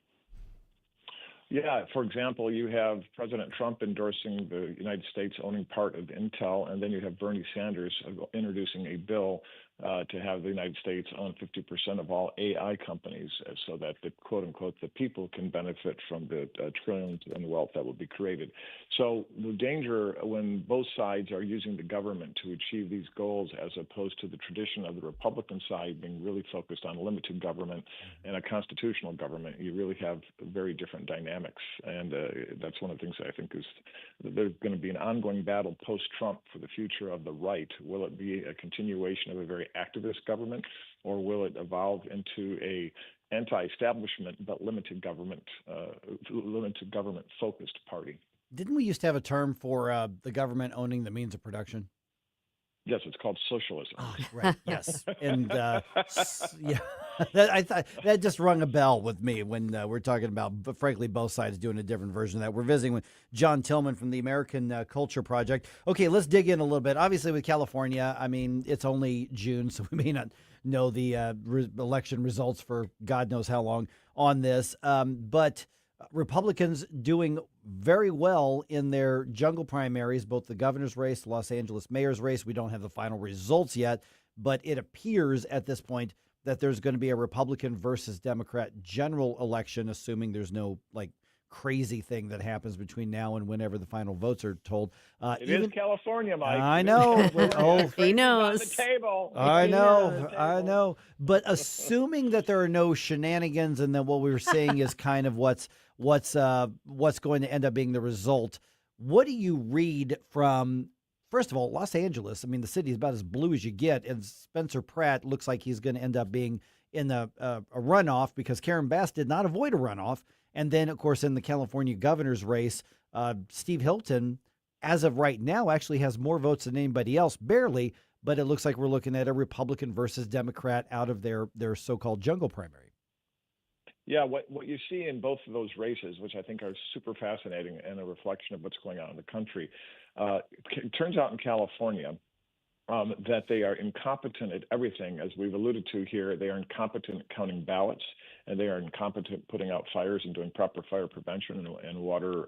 [SPEAKER 12] Yeah, for example, you have President Trump endorsing the United States owning part of Intel, and then you have Bernie Sanders introducing a bill to have the United States own 50% of all AI companies, so that the quote unquote the people can benefit from the trillions in wealth that will be created. So the danger when both sides are using the government to achieve these goals, as opposed to the tradition of the Republican side being really focused on limited government and a constitutional government, you really have very different dynamics. And that's one of the things that I think is there's going to be an ongoing battle post-Trump for the future of the right. Will it be a continuation of a very activist government, or will it evolve into a anti-establishment but limited government focused party?
[SPEAKER 3] Didn't we used to have a term for the government owning the means of production?
[SPEAKER 12] Yes, it's called socialism.
[SPEAKER 3] Oh, right. Yes, and yeah, I thought that just rung a bell with me when we're talking about, frankly, both sides doing a different version of that. We're visiting with John Tillman from the American Culture Project. Okay, let's dig in a little bit. Obviously, with California, I mean, it's only June, so we may not know the election results for God knows how long on this, but Republicans doing very well in their jungle primaries, both the governor's race, the Los Angeles mayor's race. We don't have the final results yet, but it appears at this point that there's going to be a Republican versus Democrat general election, assuming there's no crazy thing that happens between now and whenever the final votes are told.
[SPEAKER 12] It is California, Mike.
[SPEAKER 3] I know.
[SPEAKER 10] He knows.
[SPEAKER 12] On the table.
[SPEAKER 3] I know. But assuming that there are no shenanigans, and that what we were saying is kind of what's going to end up being the result. What do you read from, first of all, Los Angeles? I mean, the city is about as blue as you get, and Spencer Pratt looks like he's going to end up being in a runoff, because Karen Bass did not avoid a runoff. And then, of course, in the California governor's race, Steve Hilton, as of right now, actually has more votes than anybody else, barely, but it looks like we're looking at a Republican versus Democrat out of their so-called jungle primary.
[SPEAKER 12] Yeah, what you see in both of those races, which I think are super fascinating and a reflection of what's going on in the country, it turns out in California that they are incompetent at everything. As we've alluded to here, they are incompetent at counting ballots, and they are incompetent putting out fires and doing proper fire prevention and water,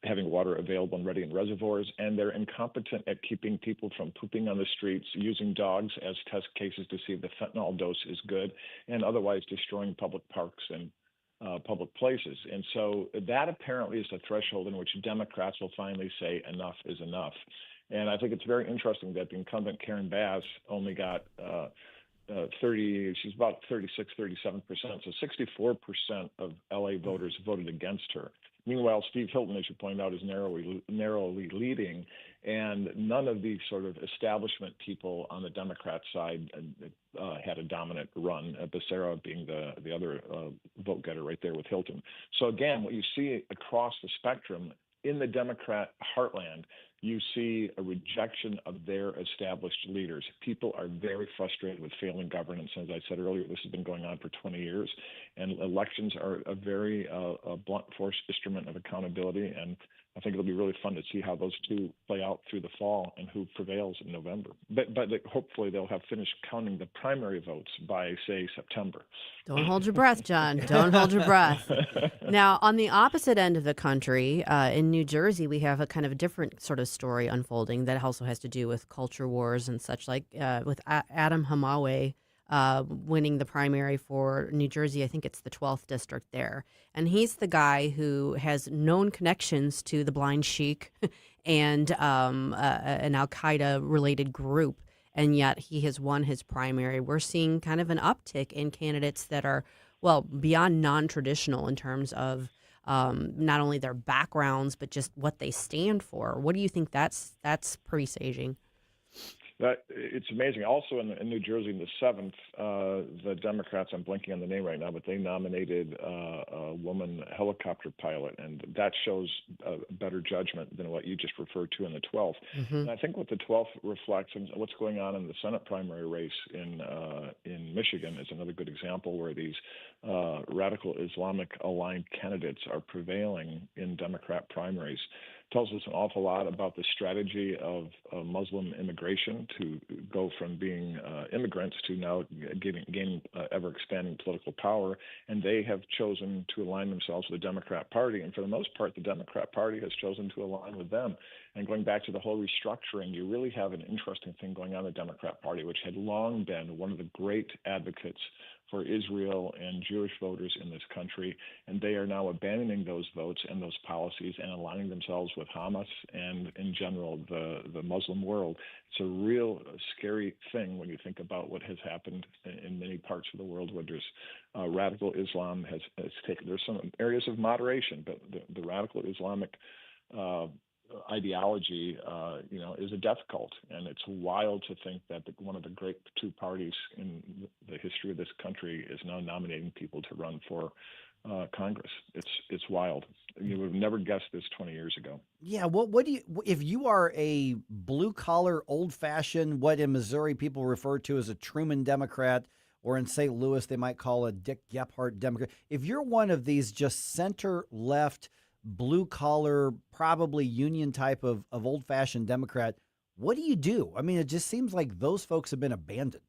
[SPEAKER 12] having water available and ready in reservoirs, and they're incompetent at keeping people from pooping on the streets, using dogs as test cases to see if the fentanyl dose is good, and otherwise destroying public parks and public places. And so that apparently is the threshold in which Democrats will finally say enough is enough. And I think it's very interesting that the incumbent Karen Bass only got she's about 36, 37%. So 64% of LA voters voted against her. Meanwhile, Steve Hilton, as you point out, is narrowly leading, and none of these sort of establishment people on the Democrat side had a dominant run, Becerra being the other vote getter right there with Hilton. So again, what you see across the spectrum in the Democrat heartland, you see a rejection of their established leaders. People are very frustrated with failing governance. As I said earlier, this has been going on for 20 years, and elections are a very blunt force instrument of accountability, and I think it'll be really fun to see how those two play out through the fall and who prevails in November. But hopefully they'll have finished counting the primary votes by, say, September.
[SPEAKER 10] Don't hold your breath, John. Don't hold your breath. Now, on the opposite end of the country, in New Jersey, we have a kind of different sort of story unfolding that also has to do with culture wars and such, like with Adam Hamawe winning the primary for New Jersey. I think it's the 12th district there. And he's the guy who has known connections to the Blind Sheik and an al-Qaeda-related group, and yet he has won his primary. We're seeing kind of an uptick in candidates that are, well, beyond non-traditional in terms of not only their backgrounds, but just what they stand for. What do you think that's presaging?
[SPEAKER 12] It's amazing. Also in New Jersey, in the 7th, the Democrats, I'm blanking on the name right now, but they nominated a woman helicopter pilot, and that shows better judgment than what you just referred to in the 12th.
[SPEAKER 13] Mm-hmm.
[SPEAKER 12] And I think what the 12th reflects, and what's going on in the Senate primary race in Michigan is another good example where these radical Islamic-aligned candidates are prevailing in Democrat primaries. Tells us an awful lot about the strategy of Muslim immigration to go from being immigrants to now gaining ever-expanding political power. And they have chosen to align themselves with the Democrat Party. And for the most part, the Democrat Party has chosen to align with them. And going back to the whole restructuring, you really have an interesting thing going on in the Democrat Party, which had long been one of the great advocates for Israel and Jewish voters in this country, and they are now abandoning those votes and those policies and aligning themselves with Hamas and, in general, the Muslim world. It's a real scary thing when you think about what has happened in many parts of the world where there's radical Islam has taken. There's some areas of moderation, but the radical Islamic ideology, is a death cult, and it's wild to think that one of the great two parties in the history of this country is now nominating people to run for Congress. It's wild. You would have never guessed this 20 years ago.
[SPEAKER 3] Yeah, what do you, if you are a blue collar, old fashioned, what in Missouri people refer to as a Truman Democrat, or in St. Louis they might call a Dick Gephardt Democrat. If you're one of these just center left, blue collar, probably union type of old-fashioned Democrat, what do you do? I mean, it just seems like those folks have been abandoned.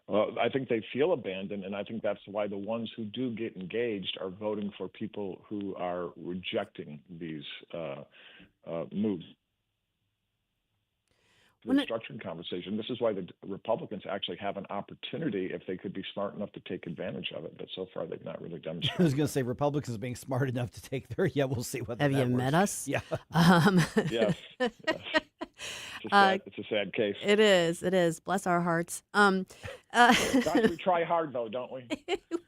[SPEAKER 12] Well, I think they feel abandoned, and I think that's why the ones who do get engaged are voting for people who are rejecting these moves. The restructuring conversation. This is why the Republicans actually have an opportunity if they could be smart enough to take advantage of it. But so far, they've not really demonstrated.
[SPEAKER 3] I was going to say Republicans being smart enough to take their. Yeah, we'll see what.
[SPEAKER 10] Have you
[SPEAKER 3] works.
[SPEAKER 10] met us?
[SPEAKER 3] Yeah.
[SPEAKER 12] Yes. It's a sad case.
[SPEAKER 10] It is. Bless our hearts.
[SPEAKER 12] We try hard, though, don't we?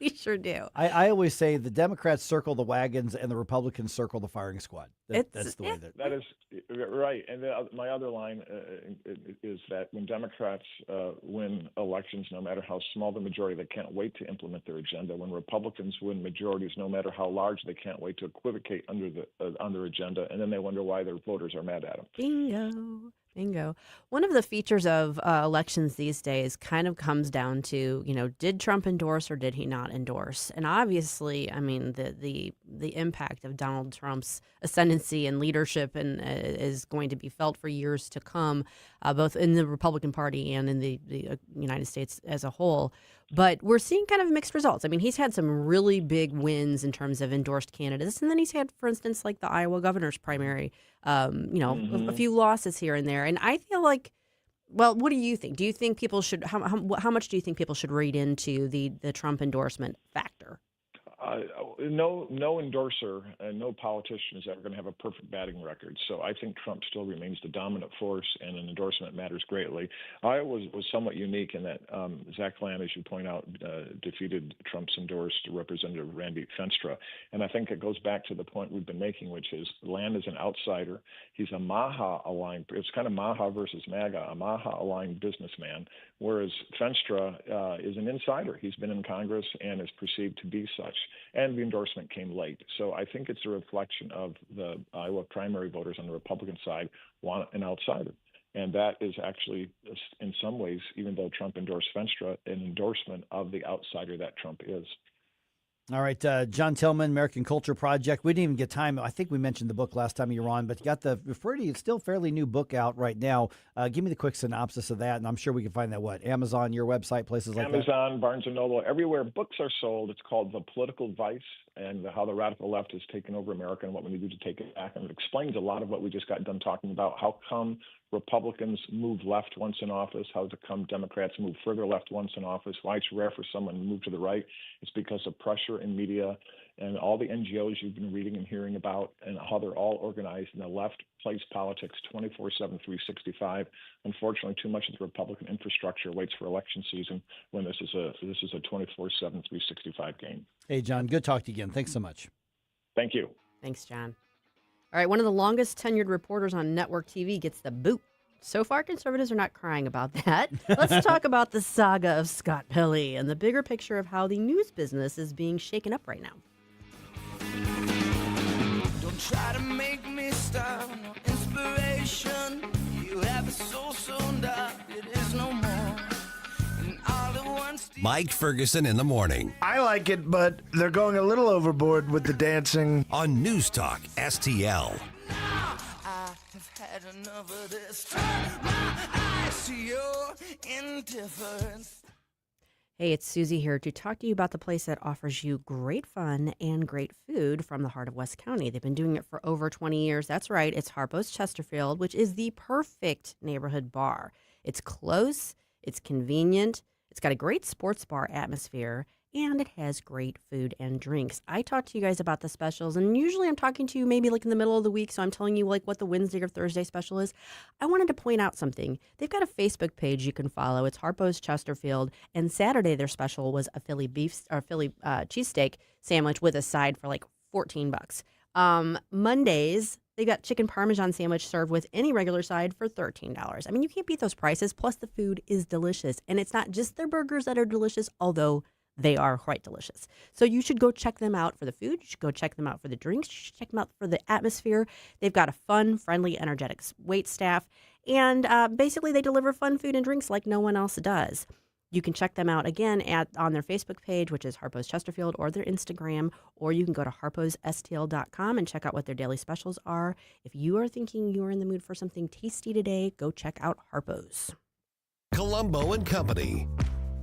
[SPEAKER 10] We sure do.
[SPEAKER 3] I always say the Democrats circle the wagons and the Republicans circle the firing squad. That's the way
[SPEAKER 12] that is right. And my other line is that when Democrats win elections, no matter how small the majority, they can't wait to implement their agenda. When Republicans win majorities, no matter how large, they can't wait to equivocate under their agenda, and then they wonder why their voters are mad at them.
[SPEAKER 10] Bingo. One of the features of elections these days kind of comes down to, did Trump endorse or did he not endorse? And obviously, I mean, the impact of Donald Trump's ascendancy and leadership is going to be felt for years to come, both in the Republican Party and in the United States as a whole. But we're seeing kind of mixed results. I mean, he's had some really big wins in terms of endorsed candidates. And then he's had, for instance, like the Iowa governor's primary, a few losses here and there. And I feel like, well, what do you think? Do you think people should, how much do you think people should read into the Trump endorsement factor?
[SPEAKER 12] No endorser and no politician is ever going to have a perfect batting record. So I think Trump still remains the dominant force, and an endorsement matters greatly. Iowa was somewhat unique in that Zach Land, as you point out, defeated Trump's endorsed Representative Randy Fenstra. And I think it goes back to the point we've been making, which is Land is an outsider. He's a Maha-aligned, it's kind of Maha versus MAGA, a Maha-aligned businessman, whereas Fenstra is an insider. He's been in Congress and is perceived to be such. And the endorsement came late. So I think it's a reflection of the Iowa primary voters on the Republican side want an outsider. And that is actually, in some ways, even though Trump endorsed Fenstra, an endorsement of the outsider that Trump is.
[SPEAKER 3] All right, John Tillman, American Culture Project. We didn't even get time. I think we mentioned the book last time you were on, but you got the still fairly new book out right now. Give me the quick synopsis of that, and I'm sure we can find that, Amazon, your website, places like that?
[SPEAKER 12] Amazon, Barnes & Noble, everywhere books are sold. It's called The Political Vice and How the Radical Left has Taken Over America and What We Need to Do to Take It Back. And it explains a lot of what we just got done talking about. How come Republicans move left once in office? How come Democrats move further left once in office? Why it's rare for someone to move to the right? It's because of pressure in media and all the NGOs you've been reading and hearing about, and how they're all organized. And the left plays politics 24/7, 365. Unfortunately, too much of the Republican infrastructure waits for election season when this is a 24/7, 365 game.
[SPEAKER 3] Hey, John, good talk to you again. Thanks so much.
[SPEAKER 12] Thank you.
[SPEAKER 10] Thanks, John. All right, one of the longest tenured reporters on network TV gets the boot. So far, conservatives are not crying about that. Let's talk about the saga of Scott Pelley and the bigger picture of how the news business is being shaken up right now.
[SPEAKER 7] Don't try to make me stop. No inspiration. You have a soul so dark it is no more. And all at once.
[SPEAKER 2] Mike Ferguson in the morning.
[SPEAKER 13] I like it, but they're going a little overboard with the dancing.
[SPEAKER 2] On News Talk STL.
[SPEAKER 7] I have had enough of this. Turn my eyes to your indifference.
[SPEAKER 10] Hey, it's Susie here to talk to you about the place that offers you great fun and great food from the heart of West County. They've been doing it for over 20 years. That's right. It's Harpo's Chesterfield, which is the perfect neighborhood bar. It's close, it's convenient, it's got a great sports bar atmosphere, and it has great food and drinks. I talk to you guys about the specials, and usually I'm talking to you maybe like in the middle of the week, so I'm telling you like what the Wednesday or Thursday special is. I wanted to point out something. They've got a Facebook page you can follow. It's Harpo's Chesterfield, and Saturday their special was a Philly cheesesteak sandwich with a side for like $14. Mondays, they got chicken parmesan sandwich served with any regular side for $13. I mean, you can't beat those prices, plus the food is delicious. And it's not just their burgers that are delicious, although they are quite delicious. So you should go check them out for the food. You should go check them out for the drinks. You should check them out for the atmosphere. They've got a fun, friendly, energetic wait staff. And basically, they deliver fun food and drinks like no one else does. You can check them out again on their Facebook page, which is Harpo's Chesterfield, or their Instagram, or you can go to harposstl.com and check out what their daily specials are. If you are thinking you are in the mood for something tasty today, go check out Harpo's.
[SPEAKER 2] Colombo and Company.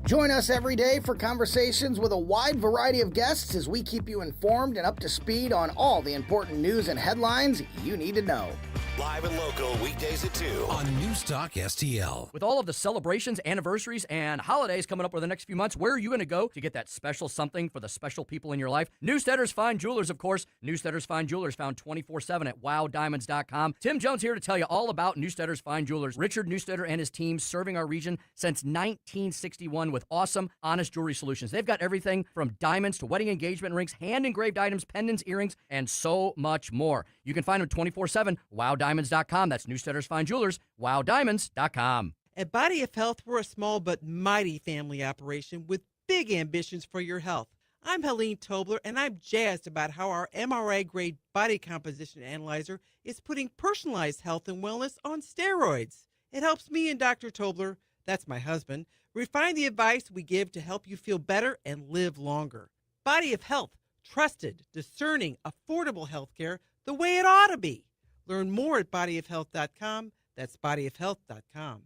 [SPEAKER 28] Join us every day for conversations with a wide variety of guests as we keep you informed and up to speed on all the important news and headlines you need to know.
[SPEAKER 2] Live and local weekdays at 2 on News Talk STL.
[SPEAKER 14] With all of the celebrations, anniversaries, and holidays coming up over the next few months, where are you going to go to get that special something for the special people in your life? Newsteaders Fine Jewelers, of course. Newsteaders Fine Jewelers found 24/7 at wowdiamonds.com. Tim Jones here to tell you all about Newsteaders Fine Jewelers. Richard Newsteader and his team serving our region since 1961 with awesome, honest jewelry solutions. They've got everything from diamonds to wedding engagement rings, hand-engraved items, pendants, earrings, and so much more. You can find them 24/7, wowdiamonds.com. That's Newsteaders Fine Jewelers, wowdiamonds.com.
[SPEAKER 22] At Body of Health, we're a small but mighty family operation with big ambitions for your health. I'm Helene Tobler, and I'm jazzed about how our MRI-grade body composition analyzer is putting personalized health and wellness on steroids. It helps me and Dr. Tobler, that's my husband, refine the advice we give to help you feel better and live longer. Body of Health, trusted, discerning, affordable health care the way it ought to be. Learn more at bodyofhealth.com. That's bodyofhealth.com.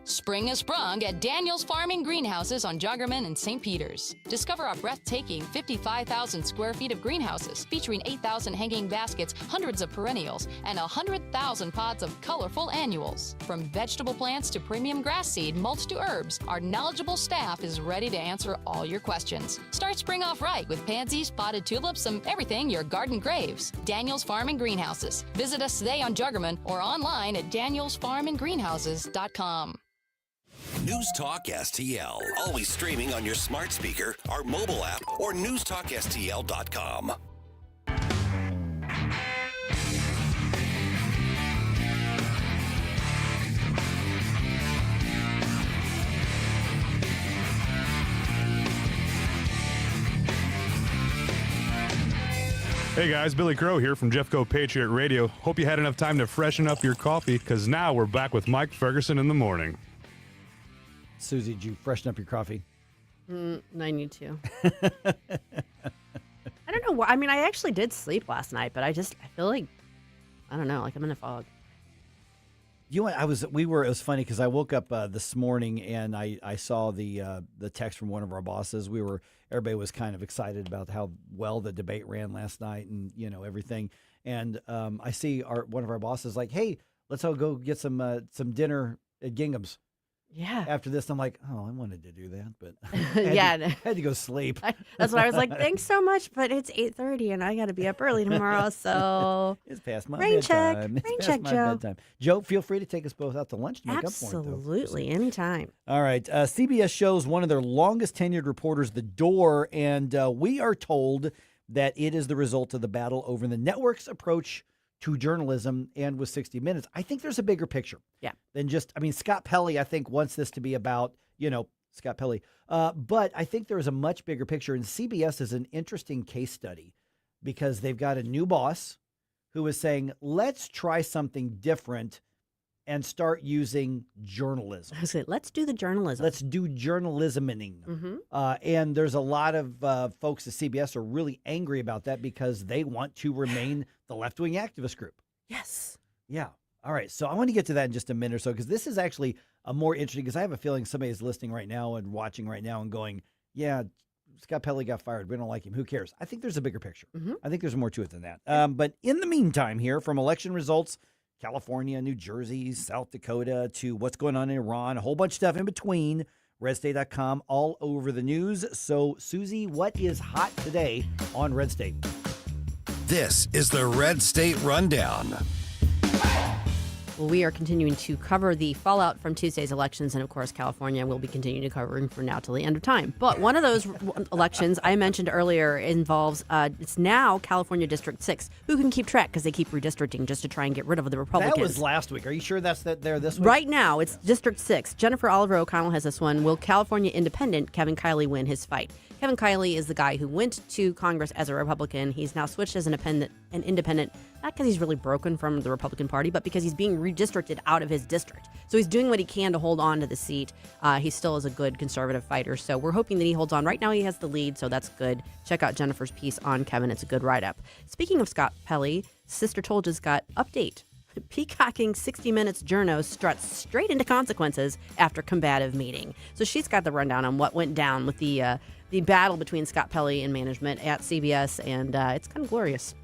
[SPEAKER 1] Spring has sprung at Daniel's Farming Greenhouses on Joggerman and St. Peters. Discover our breathtaking 55,000 square feet of greenhouses featuring 8,000 hanging baskets, hundreds of perennials, and 100,000 pods of colorful annuals. From vegetable plants to premium grass seed, mulch to herbs, our knowledgeable staff is ready to answer all your questions. Start spring off right with pansies, potted tulips, and everything your garden craves. Daniel's Farming Greenhouses. Visit us today on Juggerman or online at danielsfarmandgreenhouses.com.
[SPEAKER 2] News Talk STL. Always streaming on your smart speaker, our mobile app, or newstalkstl.com.
[SPEAKER 4] Hey guys, Billy Crow here from Jeffco Patriot Radio. Hope you had enough time to freshen up your coffee, because now we're back with Mike Ferguson in the morning.
[SPEAKER 3] Susie, did you freshen up your coffee?
[SPEAKER 10] I need to. I don't know. I mean, I actually did sleep last night, but I feel like, I don't know, like I'm in a fog.
[SPEAKER 3] You know what? It was funny because I woke up this morning and I saw the text from one of our bosses. Everybody was kind of excited about how well the debate ran last night and, everything. And I see one of our bosses like, hey, let's all go get some dinner at Gingham's.
[SPEAKER 10] Yeah.
[SPEAKER 3] After this, I'm like, oh, I wanted to do that, but I had to go sleep.
[SPEAKER 10] That's why I was like, thanks so much, but it's 8:30 and I got to be up early tomorrow, so
[SPEAKER 3] it's past my
[SPEAKER 10] rain
[SPEAKER 3] bedtime.
[SPEAKER 10] check, Joe.
[SPEAKER 3] Bedtime. Joe, feel free to take us both out to lunch to make up for it.
[SPEAKER 10] Absolutely, anytime.
[SPEAKER 3] All right, CBS shows one of their longest tenured reporters the door, and we are told that it is the result of the battle over the network's approach to journalism and with 60 Minutes. I think there's a bigger picture.
[SPEAKER 10] Yeah.
[SPEAKER 3] Than just, Scott Pelley, I think, wants this to be about, Scott Pelley. But I think there is a much bigger picture, and CBS is an interesting case study because they've got a new boss who is saying, let's try something different and start using journalism.
[SPEAKER 10] I was saying, let's do the journalism.
[SPEAKER 3] Let's do journalisming.
[SPEAKER 10] Mm-hmm.
[SPEAKER 3] And there's a lot of folks at CBS are really angry about that because they want to remain the left-wing activist group.
[SPEAKER 10] Yes.
[SPEAKER 3] Yeah. All right. So I want to get to that in just a minute or so because this is actually a more interesting because I have a feeling somebody is listening right now and watching right now and going, yeah, Scott Pelley got fired. We don't like him. Who cares? I think there's a bigger picture.
[SPEAKER 10] Mm-hmm.
[SPEAKER 3] I think there's more to it than that. But in the meantime here, from election results, California, New Jersey, South Dakota, to what's going on in Iran, a whole bunch of stuff in between, redstate.com, all over the news. So, Susie, what is hot today on Red State?
[SPEAKER 2] This is the Red State Rundown.
[SPEAKER 10] Well, we are continuing to cover the fallout from Tuesday's elections, and of course, California will be continuing to covering from now till the end of time. But one of those elections I mentioned earlier involves, it's now California District 6. Who can keep track because they keep redistricting just to try and get rid of the Republicans.
[SPEAKER 3] That was last week. Are you sure that's there this week?
[SPEAKER 10] Right now, it's District 6. Jennifer Oliver O'Connell has this one. Will California independent Kevin Kiley win his fight? Kevin Kiley is the guy who went to Congress as a Republican. He's now switched as an independent, not because he's really broken from the Republican Party, but because he's being redistricted out of his district. So he's doing what he can to hold on to the seat. He still is a good conservative fighter, so we're hoping that he holds on. Right now he has the lead, so that's good. Check out Jennifer's piece on Kevin. It's a good write-up. Speaking of Scott Pelley, Sister Tolja's got update. Peacocking 60 Minutes journo struts straight into consequences after combative meeting. So she's got the rundown on what went down with the battle between Scott Pelley and management at CBS, and it's kind of glorious.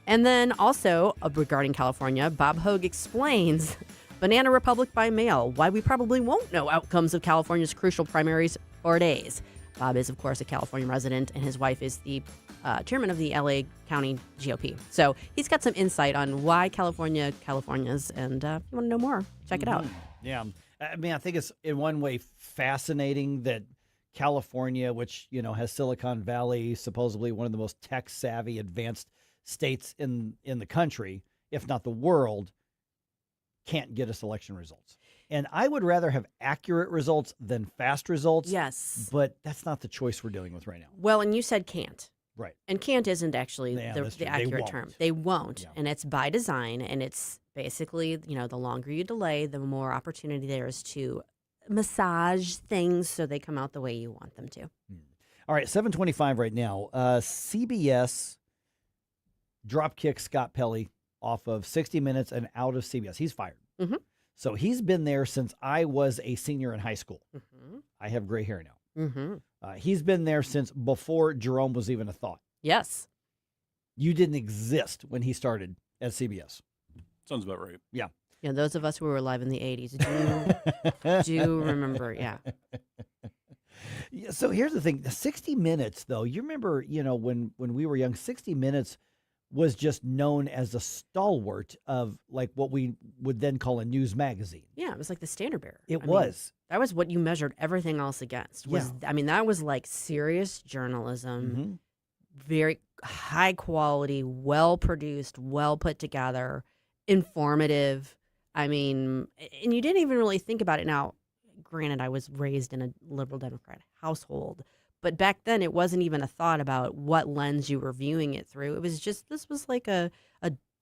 [SPEAKER 10] And then also, regarding California, Bob Hogue explains Banana Republic by mail, why we probably won't know outcomes of California's crucial primaries for days. Bob is, of course, a California resident, and his wife is the chairman of the LA County GOP. So he's got some insight on why California's, and if you want to know more, check it out.
[SPEAKER 3] Yeah. I think it's in one way fascinating that California, which, has Silicon Valley, supposedly one of the most tech-savvy, advanced states in the country, if not the world, can't get us election results. And I would rather have accurate results than fast results.
[SPEAKER 10] Yes.
[SPEAKER 3] But that's not the choice we're dealing with right now.
[SPEAKER 10] Well, and you said can't.
[SPEAKER 3] Right.
[SPEAKER 10] And can't isn't actually the accurate term. They won't.
[SPEAKER 3] Yeah.
[SPEAKER 10] And it's by design. And it's basically, the longer you delay, the more opportunity there is to massage things so they come out the way you want them to.
[SPEAKER 3] All right, 7:25 right now. CBS dropkick Scott Pelley off of 60 Minutes and out of CBS. He's fired.
[SPEAKER 10] Mm-hmm.
[SPEAKER 3] So he's been there since I was a senior in high school. I have gray hair now. He's been there since before Jerome was even a thought.
[SPEAKER 10] Yes.
[SPEAKER 3] You didn't exist when he started at CBS.
[SPEAKER 5] Sounds about right.
[SPEAKER 3] Yeah.
[SPEAKER 10] Yeah, those of us who were alive in the 80s do remember, yeah.
[SPEAKER 3] So here's the thing. 60 Minutes, though, you remember, when we were young, 60 Minutes was just known as a stalwart of like what we would then call a news magazine.
[SPEAKER 10] Yeah, it was like the standard bearer.
[SPEAKER 3] It was.
[SPEAKER 10] That was what you measured everything else against. That was like serious journalism, very high quality, well produced, well put together, informative. And you didn't even really think about it. Now, granted, I was raised in a liberal Democrat household, but back then it wasn't even a thought about what lens you were viewing it through. It was just, this was like a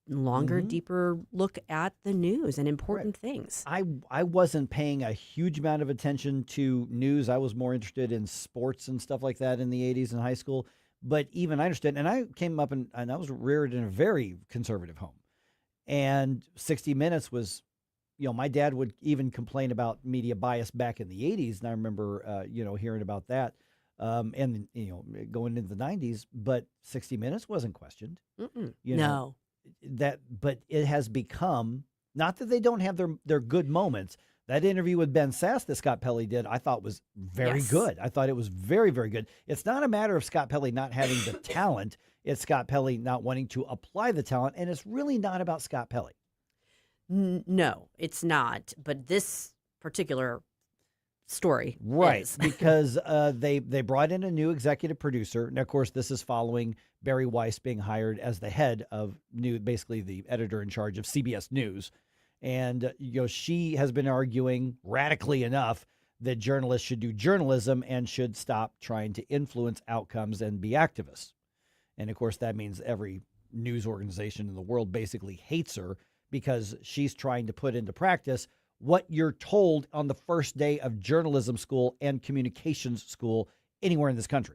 [SPEAKER 10] longer, deeper look at the news and important things.
[SPEAKER 3] I wasn't paying a huge amount of attention to news. I was more interested in sports and stuff like that in the 80s in high school. But even I understood, and I came up and I was reared in a very conservative home. And 60 Minutes was, my dad would even complain about media bias back in the 80s. And I remember, hearing about that and, going into the 90s. But 60 Minutes wasn't questioned.
[SPEAKER 10] No.
[SPEAKER 3] But it has become, not that they don't have their good moments. That interview with Ben Sass that Scott Pelley did, I thought was very good. I thought it was very, very good. It's not a matter of Scott Pelley not having the talent. It's Scott Pelley not wanting to apply the talent. And it's really not about Scott Pelley.
[SPEAKER 10] No, it's not. But this particular story is.
[SPEAKER 3] Because they brought in a new executive producer. And, of course, this is following Barry Weiss being hired as the head of basically the editor in charge of CBS News. And, she has been arguing radically enough that journalists should do journalism and should stop trying to influence outcomes and be activists. And, of course, that means every news organization in the world basically hates her because she's trying to put into practice what you're told on the first day of journalism school and communications school anywhere in this country.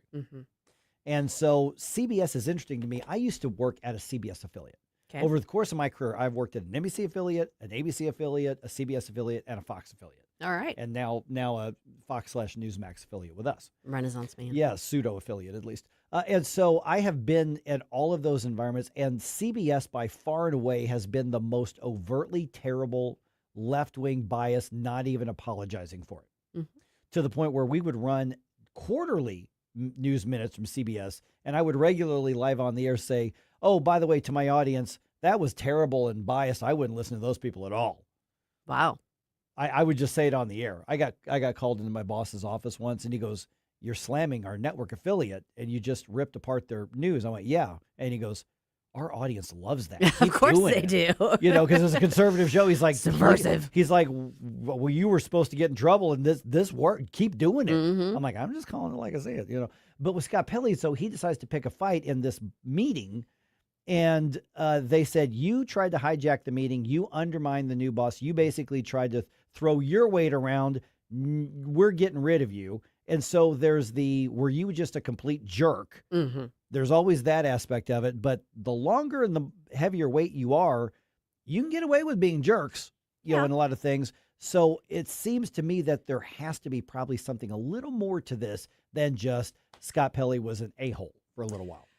[SPEAKER 3] And so CBS is interesting to me. I used to work at a CBS affiliate.
[SPEAKER 10] Okay.
[SPEAKER 3] Over the course of my career, I've worked at an NBC affiliate, an ABC affiliate, a CBS affiliate, and a Fox affiliate.
[SPEAKER 10] All right.
[SPEAKER 3] And now a Fox/Newsmax affiliate with us.
[SPEAKER 10] Renaissance man.
[SPEAKER 3] Yeah, pseudo affiliate at least. And so I have been in all of those environments, and CBS by far and away has been the most overtly terrible left-wing bias, not even apologizing for it. To the point where we would run quarterly news minutes from CBS, and I would regularly live on the air say, oh, by the way, to my audience, that was terrible and biased. I wouldn't listen to those people at all.
[SPEAKER 10] Wow.
[SPEAKER 3] I would just say it on the air. I got called into my boss's office once, and he goes, you're slamming our network affiliate, and you just ripped apart their news. I went, yeah. And he goes, our audience loves that.
[SPEAKER 10] Of course they do.
[SPEAKER 3] Because it's a conservative show. He's like,
[SPEAKER 10] subversive.
[SPEAKER 3] He's like, well, you were supposed to get in trouble, and this worked. Keep doing it. I'm like, I'm just calling it like I say it, But with Scott Pelley, so he decides to pick a fight in this meeting. And they said, you tried to hijack the meeting. You undermined the new boss. You basically tried to throw your weight around. We're getting rid of you. And so there's were you just a complete jerk? There's always that aspect of it. But the longer and the heavier weight you are, you can get away with being jerks, in a lot of things. So it seems to me that there has to be probably something a little more to this than just Scott Pelley was an a-hole for a little while.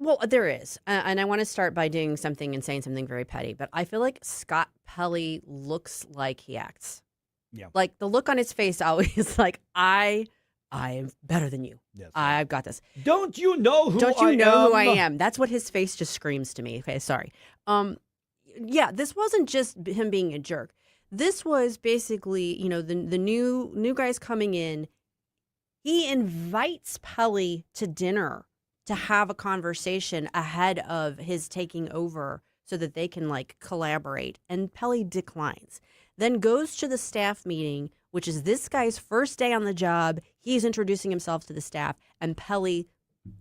[SPEAKER 10] Well, there is. And I want to start by doing something and saying something very petty. But I feel like Scott Pelley looks like he acts.
[SPEAKER 3] Yeah.
[SPEAKER 10] Like the look on his face always like, I am better than you.
[SPEAKER 3] Yes.
[SPEAKER 10] I've got this.
[SPEAKER 3] Don't you know who
[SPEAKER 10] I am? That's what his face just screams to me. Okay, sorry. Yeah, this wasn't just him being a jerk. This was basically, the new guys coming in. He invites Pelley to dinner to have a conversation ahead of his taking over so that they can collaborate. And Pelley declines. Then goes to the staff meeting, which is this guy's first day on the job. He's introducing himself to the staff, and Pelley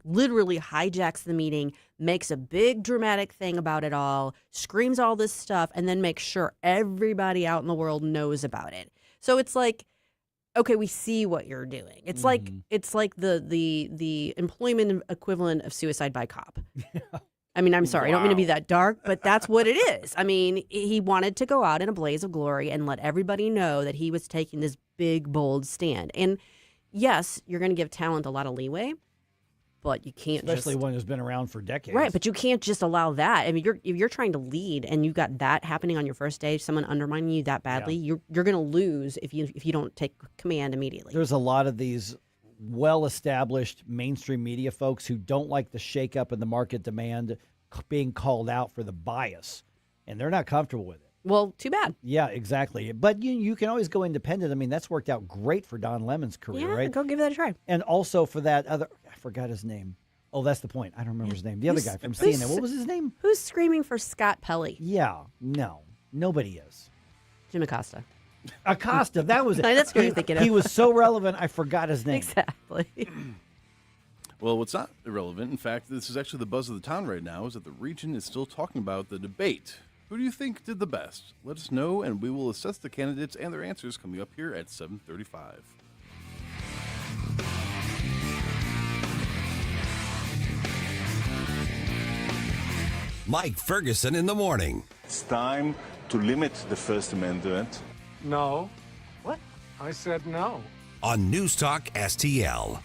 [SPEAKER 10] literally hijacks the meeting, makes a big dramatic thing about it all, screams all this stuff, and then makes sure everybody out in the world knows about it. So it's like, okay, we see what you're doing. It's like the employment equivalent of suicide by cop. I mean, I'm sorry, I don't mean to be that dark, but that's what it is. I mean, he wanted to go out in a blaze of glory and let everybody know that he was taking this big, bold stand. And yes, you're going to give talent a lot of leeway, but you can't
[SPEAKER 3] especially one who's been around for decades.
[SPEAKER 10] Right, but you can't just allow that. I mean, if you're trying to lead and you got that happening on your first stage, someone undermining you that badly, you're going to lose if you don't take command immediately.
[SPEAKER 3] There's a lot of these well-established mainstream media folks who don't like the shakeup in the market demand being called out for the bias, and they're not comfortable with it.
[SPEAKER 10] Well, too bad.
[SPEAKER 3] Yeah, exactly. But you can always go independent. I mean, that's worked out great for Don Lemon's career, right?
[SPEAKER 10] Go give that a try.
[SPEAKER 3] And also for that other, I forgot his name. Oh, that's the point. I don't remember his name. The other guy from CNN. What was his name?
[SPEAKER 10] Who's screaming for Scott Pelley?
[SPEAKER 3] Yeah, no, nobody is.
[SPEAKER 10] Jim Acosta.
[SPEAKER 3] Acosta, that was it.
[SPEAKER 10] That's who you're thinking of.
[SPEAKER 3] He was so relevant, I forgot his name.
[SPEAKER 10] Exactly.
[SPEAKER 5] Well, it's not irrelevant. In fact, this is actually the buzz of the town right now, is that the region is still talking about the debate. Who do you think did the best? Let us know, and we will assess the candidates and their answers coming up here at 7:35.
[SPEAKER 2] Mike Ferguson in the morning.
[SPEAKER 6] It's time to limit the First Amendment.
[SPEAKER 15] No. What? I said no.
[SPEAKER 2] On NewsTalk STL.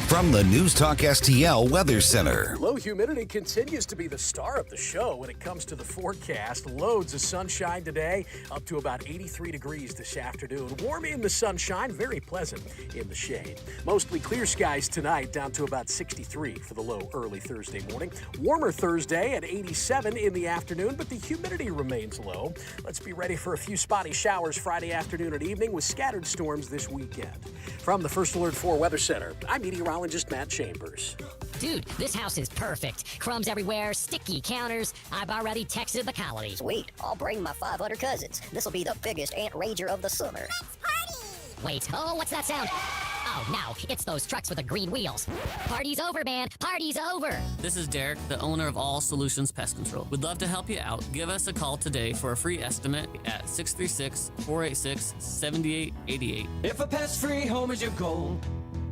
[SPEAKER 2] From the NewsTalk STL Weather Center.
[SPEAKER 17] Low humidity continues to be the star of the show when it comes to the forecast. Loads of sunshine today, up to about 83 degrees this afternoon. Warm in the sunshine, very pleasant in the shade. Mostly clear skies tonight, down to about 63 for the low early Thursday morning. Warmer Thursday at 87 in the afternoon, but the humidity remains low. Let's be ready for a few spotty showers Friday afternoon and evening with scattered storms this weekend. From the First Alert 4 Weather Center, I'm meteorologist Matt Chambers.
[SPEAKER 23] Dude, this house is perfect. Crumbs everywhere, sticky counters. I've already texted the colony.
[SPEAKER 24] Sweet, I'll bring my 500 cousins. This'll be the biggest ant rager of the summer.
[SPEAKER 23] Let's party! Wait, what's that sound? Oh, no, it's those trucks with the green wheels. Party's over, man. Party's over.
[SPEAKER 25] This is Derek, the owner of All Solutions Pest Control. We'd love to help you out. Give us a call today for a free estimate at 636-486-7888.
[SPEAKER 7] If a pest-free home is your goal,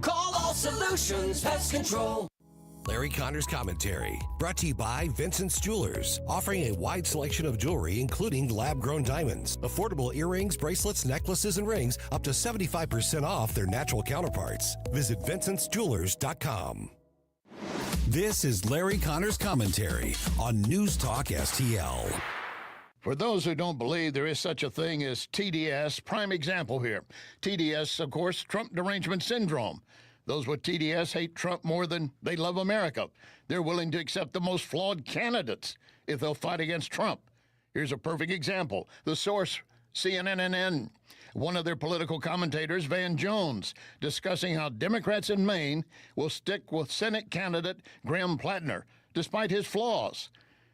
[SPEAKER 7] call All Solutions Pest Control.
[SPEAKER 2] Larry Connor's commentary, brought to you by Vincent's Jewelers, offering a wide selection of jewelry, including lab-grown diamonds, affordable earrings, bracelets, necklaces, and rings, up to 75% off their natural counterparts. Visit VincentsJewelers.com. This is Larry Connor's commentary on News Talk STL.
[SPEAKER 26] For those who don't believe there is such a thing as TDS, prime example here. TDS, of course, Trump derangement syndrome. Those with TDS hate Trump more than they love America. They're willing to accept the most flawed candidates if they'll fight against Trump. Here's a perfect example. The source, CNN. One of their political commentators, Van Jones, discussing how Democrats in Maine will stick with Senate candidate Graham Plattner, despite his flaws.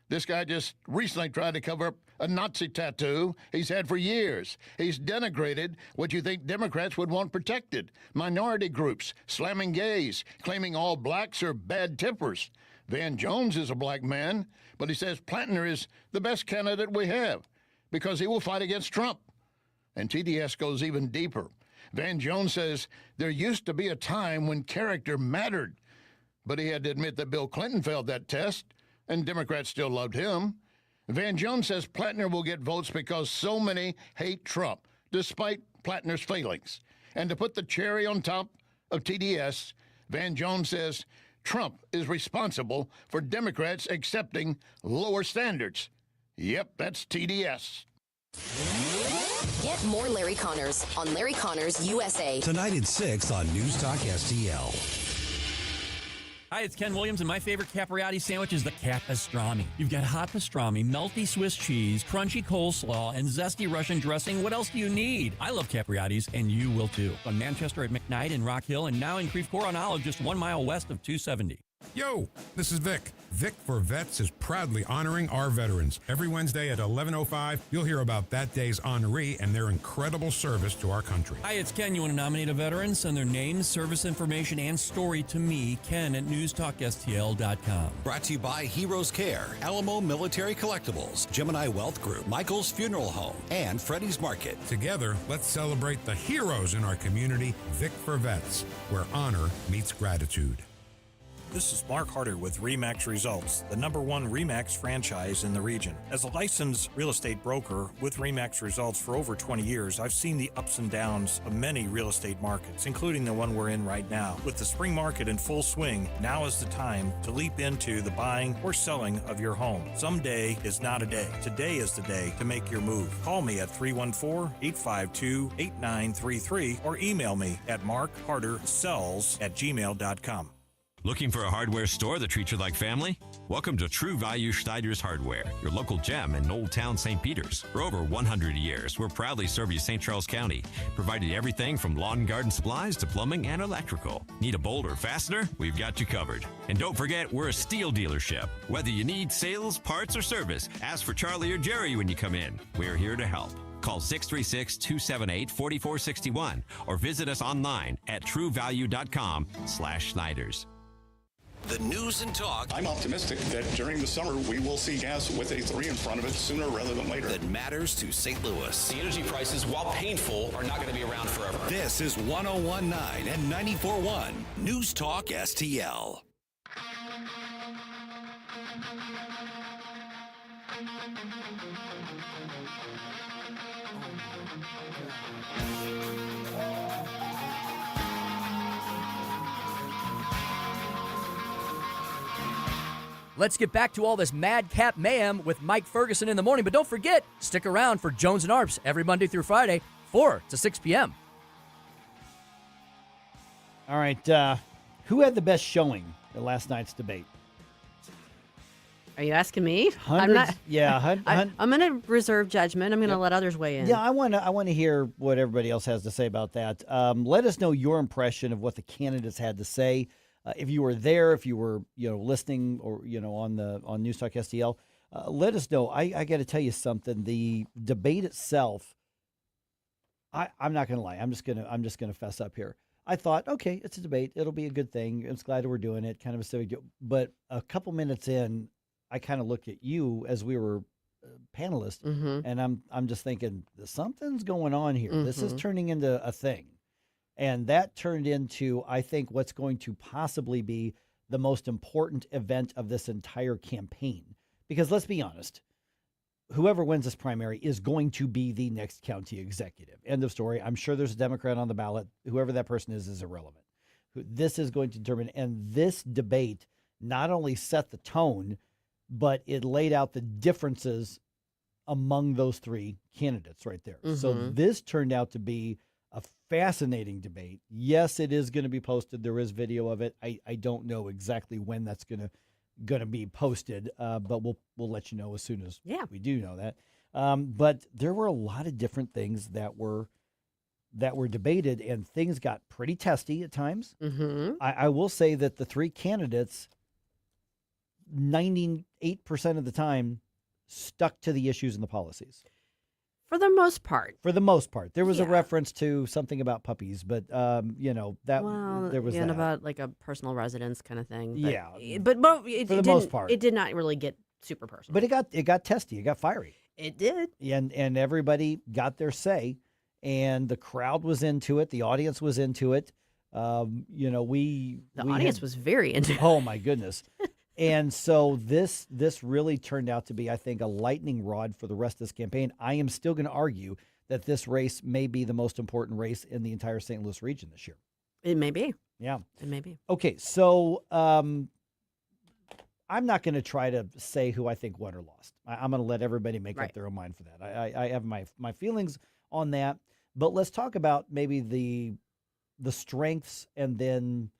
[SPEAKER 26] This guy just recently tried to cover up a Nazi tattoo he's had for years. He's denigrated what you think Democrats would want protected. Minority groups, slamming gays, claiming all blacks are bad tempers. Van Jones is a black man, but he says Plattner is the best candidate we have because he will fight against Trump. And TDS goes even deeper. Van Jones says there used to be a time when character mattered, but he had to admit that Bill Clinton failed that test, and Democrats still loved him. Van Jones says Plattner will get votes because so many hate Trump, despite Plattner's failings. And to put the cherry on top of TDS, Van Jones says Trump is responsible for Democrats accepting lower standards. Yep, that's TDS.
[SPEAKER 27] Get more Larry Connors on Larry Connors USA.
[SPEAKER 2] Tonight at 6 on News Talk STL.
[SPEAKER 29] Hi, it's Ken Williams, and my favorite Capriati sandwich is the Capistrami. You've got hot pastrami, melty Swiss cheese, crunchy coleslaw, and zesty Russian dressing. What else do you need? I love Capriati's, and you will too. On Manchester at McKnight and Rock Hill, and now in Creve Coeur on Olive, just 1 mile west of 270.
[SPEAKER 8] Yo, this is Vic. Vic for Vets is proudly honoring our veterans. Every Wednesday at 11:05, you'll hear about that day's honoree and their incredible service to our country.
[SPEAKER 29] Hi, it's Ken. You want to nominate a veteran? Send their name, service information, and story to me, Ken, at NewsTalkSTL.com.
[SPEAKER 2] Brought to you by Heroes Care, Alamo Military Collectibles, Gemini Wealth Group, Michael's Funeral Home, and Freddie's Market.
[SPEAKER 8] Together, let's celebrate the heroes in our community. Vic for Vets, where honor meets gratitude.
[SPEAKER 9] This is Mark Harder with RE/MAX Results, the #1 RE/MAX franchise in the region. As a licensed real estate broker with RE/MAX Results for over 20 years, I've seen the ups and downs of many real estate markets, including the one we're in right now. With the spring market in full swing, now is the time to leap into the buying or selling of your home. Someday is not a day. Today is the day to make your move. Call me at 314-852-8933 or email me at markhardersells@gmail.com.
[SPEAKER 11] Looking for a hardware store that treats you like family? Welcome to True Value Schneider's Hardware, your local gem in Old Town St. Peters. For over 100 years, we're proudly serve you St. Charles County, providing everything from lawn and garden supplies to plumbing and electrical. Need a bolt or fastener? We've got you covered. And don't forget, we're a steel dealership. Whether you need sales, parts, or service, ask for Charlie or Jerry when you come in. We're here to help. Call 636-278-4461 or visit us online at truevalue.com/Schneiders.
[SPEAKER 2] The news and talk.
[SPEAKER 12] I'm optimistic that during the summer we will see gas with a 3 in front of it sooner rather than later.
[SPEAKER 2] That matters to St. Louis.
[SPEAKER 16] The energy prices, while painful, are not going to be around forever.
[SPEAKER 2] This is 101.9 and 94.1 News Talk STL.
[SPEAKER 14] Let's get back to all this madcap mayhem with Mike Ferguson in the morning. But don't forget, stick around for Jones and Arps every Monday through Friday, 4 to 6 p.m.
[SPEAKER 3] All right. Who had the best showing at last night's debate?
[SPEAKER 10] Are you asking me?
[SPEAKER 3] Hundreds?
[SPEAKER 10] I'm not.
[SPEAKER 3] Yeah.
[SPEAKER 10] I'm going to reserve judgment. I'm going to let others weigh in.
[SPEAKER 3] Yeah, I want to hear what everybody else has to say about that. Let us know your impression of what the candidates had to say. If you were there, if you were listening or on News Talk STL, let us know. I got to tell you something. The debate itself, I'm not going to lie. I'm just gonna fess up here. I thought, okay, it's a debate. It'll be a good thing. I'm glad we're doing it. Kind of a civic deal. But a couple minutes in, I kind of looked at you as we were panelists, and I'm just thinking something's going on here. This is turning into a thing. And that turned into, I think, what's going to possibly be the most important event of this entire campaign. Because let's be honest, whoever wins this primary is going to be the next county executive. End of story. I'm sure there's a Democrat on the ballot. Whoever that person is irrelevant. This is going to determine. And this debate not only set the tone, but it laid out the differences among those three candidates right there. So this turned out to be a fascinating debate. Yes, it is going to be posted. There is video of it. I don't know exactly when that's going to be posted, but we'll let you know as soon as we do know that. But there were a lot of different things that were debated, and things got pretty testy at times. I will say that the three candidates, 98% of the time, stuck to the issues and the policies.
[SPEAKER 10] For the most part. Yeah.
[SPEAKER 3] There was a reference to something about puppies, but there was that.
[SPEAKER 10] About like a personal residence kind of thing.
[SPEAKER 3] But,
[SPEAKER 10] but it,
[SPEAKER 3] for the
[SPEAKER 10] it
[SPEAKER 3] most
[SPEAKER 10] didn't-
[SPEAKER 3] part.
[SPEAKER 10] it did not really get super personal.
[SPEAKER 3] But it got testy. It got fiery.
[SPEAKER 10] It did.
[SPEAKER 3] And everybody got their say, and the crowd was into it. The audience was into it. The
[SPEAKER 10] audience was very into it.
[SPEAKER 3] Oh my goodness. And so this really turned out to be, I think, a lightning rod for the rest of this campaign. I am still going to argue that this race may be the most important race in the entire St. Louis region this year.
[SPEAKER 10] It may be.
[SPEAKER 3] Yeah.
[SPEAKER 10] It may be.
[SPEAKER 3] Okay, so I'm not going to try to say who I think won or lost. I'm going to let everybody make up their own mind for that. I have my feelings on that, but let's talk about maybe the strengths and then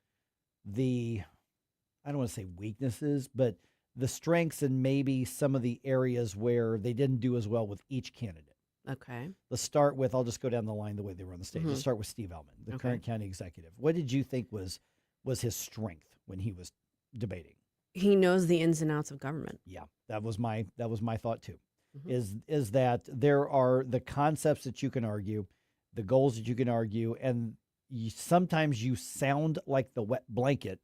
[SPEAKER 3] I don't want to say weaknesses, but the strengths and maybe some of the areas where they didn't do as well with each candidate.
[SPEAKER 10] Okay.
[SPEAKER 3] Let's start with, I'll just go down the line the way they were on the stage. Let's start with Steve Ellman, the current county executive. What did you think was his strength when he was debating.
[SPEAKER 10] He knows the ins and outs of government.
[SPEAKER 3] Yeah, that was my thought too.
[SPEAKER 10] Mhm.
[SPEAKER 3] Is that there are the concepts that you can argue, the goals that you can argue, and sometimes you sound like the wet blanket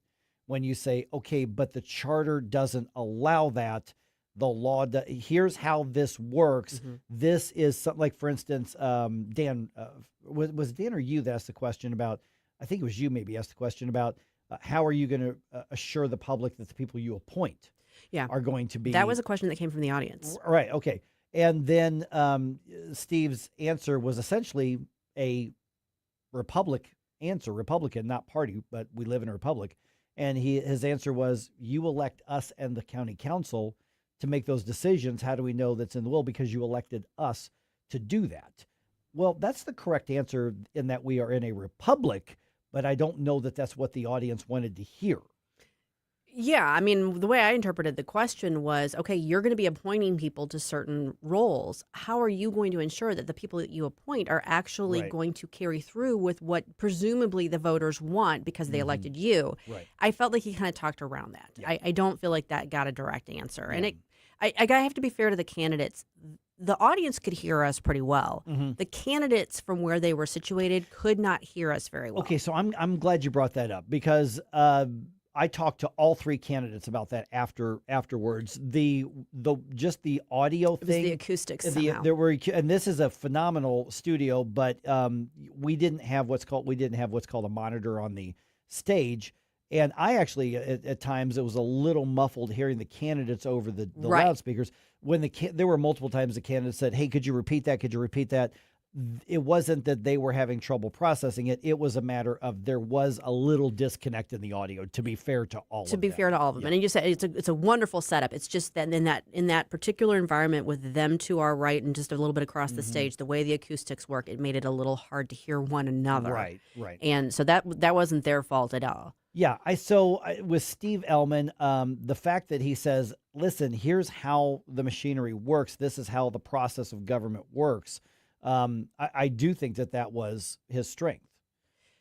[SPEAKER 3] when you say, okay, but the charter doesn't allow that. The law, here's how this works. This is something like, for instance, Dan, was Dan or you that asked the question about, I think it was you maybe asked the question about how are you going to assure the public that the people you appoint are going to be.
[SPEAKER 10] That was a question that came from the audience.
[SPEAKER 3] Right. Okay. And then Steve's answer was essentially a Republican, not party, but we live in a republic. And his answer was, you elect us and the county council to make those decisions. How do we know that's in the will? Because you elected us to do that. Well, that's the correct answer in that we are in a republic, but I don't know that that's what the audience wanted to hear.
[SPEAKER 10] Yeah, I mean, the way I interpreted the question was, okay, you're going to be appointing people to certain roles. How are you going to ensure that the people that you appoint are actually going to carry through with what presumably the voters want because they elected you?
[SPEAKER 3] Right.
[SPEAKER 10] I felt like he kind of talked around that. Yeah. I don't feel like that got a direct answer. And I have to be fair to the candidates. The audience could hear us pretty well. The candidates from where they were situated could not hear us very well.
[SPEAKER 3] Okay, so I'm glad you brought that up because I talked to all three candidates about that afterwards. The audio thing,
[SPEAKER 10] it was the acoustics. Somehow.
[SPEAKER 3] And this is a phenomenal studio, but we didn't have what's called a monitor on the stage. And I actually, at times, it was a little muffled hearing the candidates over the loudspeakers. When there were multiple times the candidates said, "Hey, could you repeat that? Could you repeat that?" It wasn't that they were having trouble processing it. It was a matter of there was a little disconnect in the audio, to be fair to all of them.
[SPEAKER 10] To be fair to all of them. And you said it's a wonderful setup. It's just that in that particular environment with them to our right and just a little bit across the stage, the way the acoustics work, it made it a little hard to hear one another.
[SPEAKER 3] Right.
[SPEAKER 10] And so that wasn't their fault at all.
[SPEAKER 3] Yeah, with Steve Ellman, the fact that he says, listen, here's how the machinery works. This is how the process of government works. I do think that was his strength.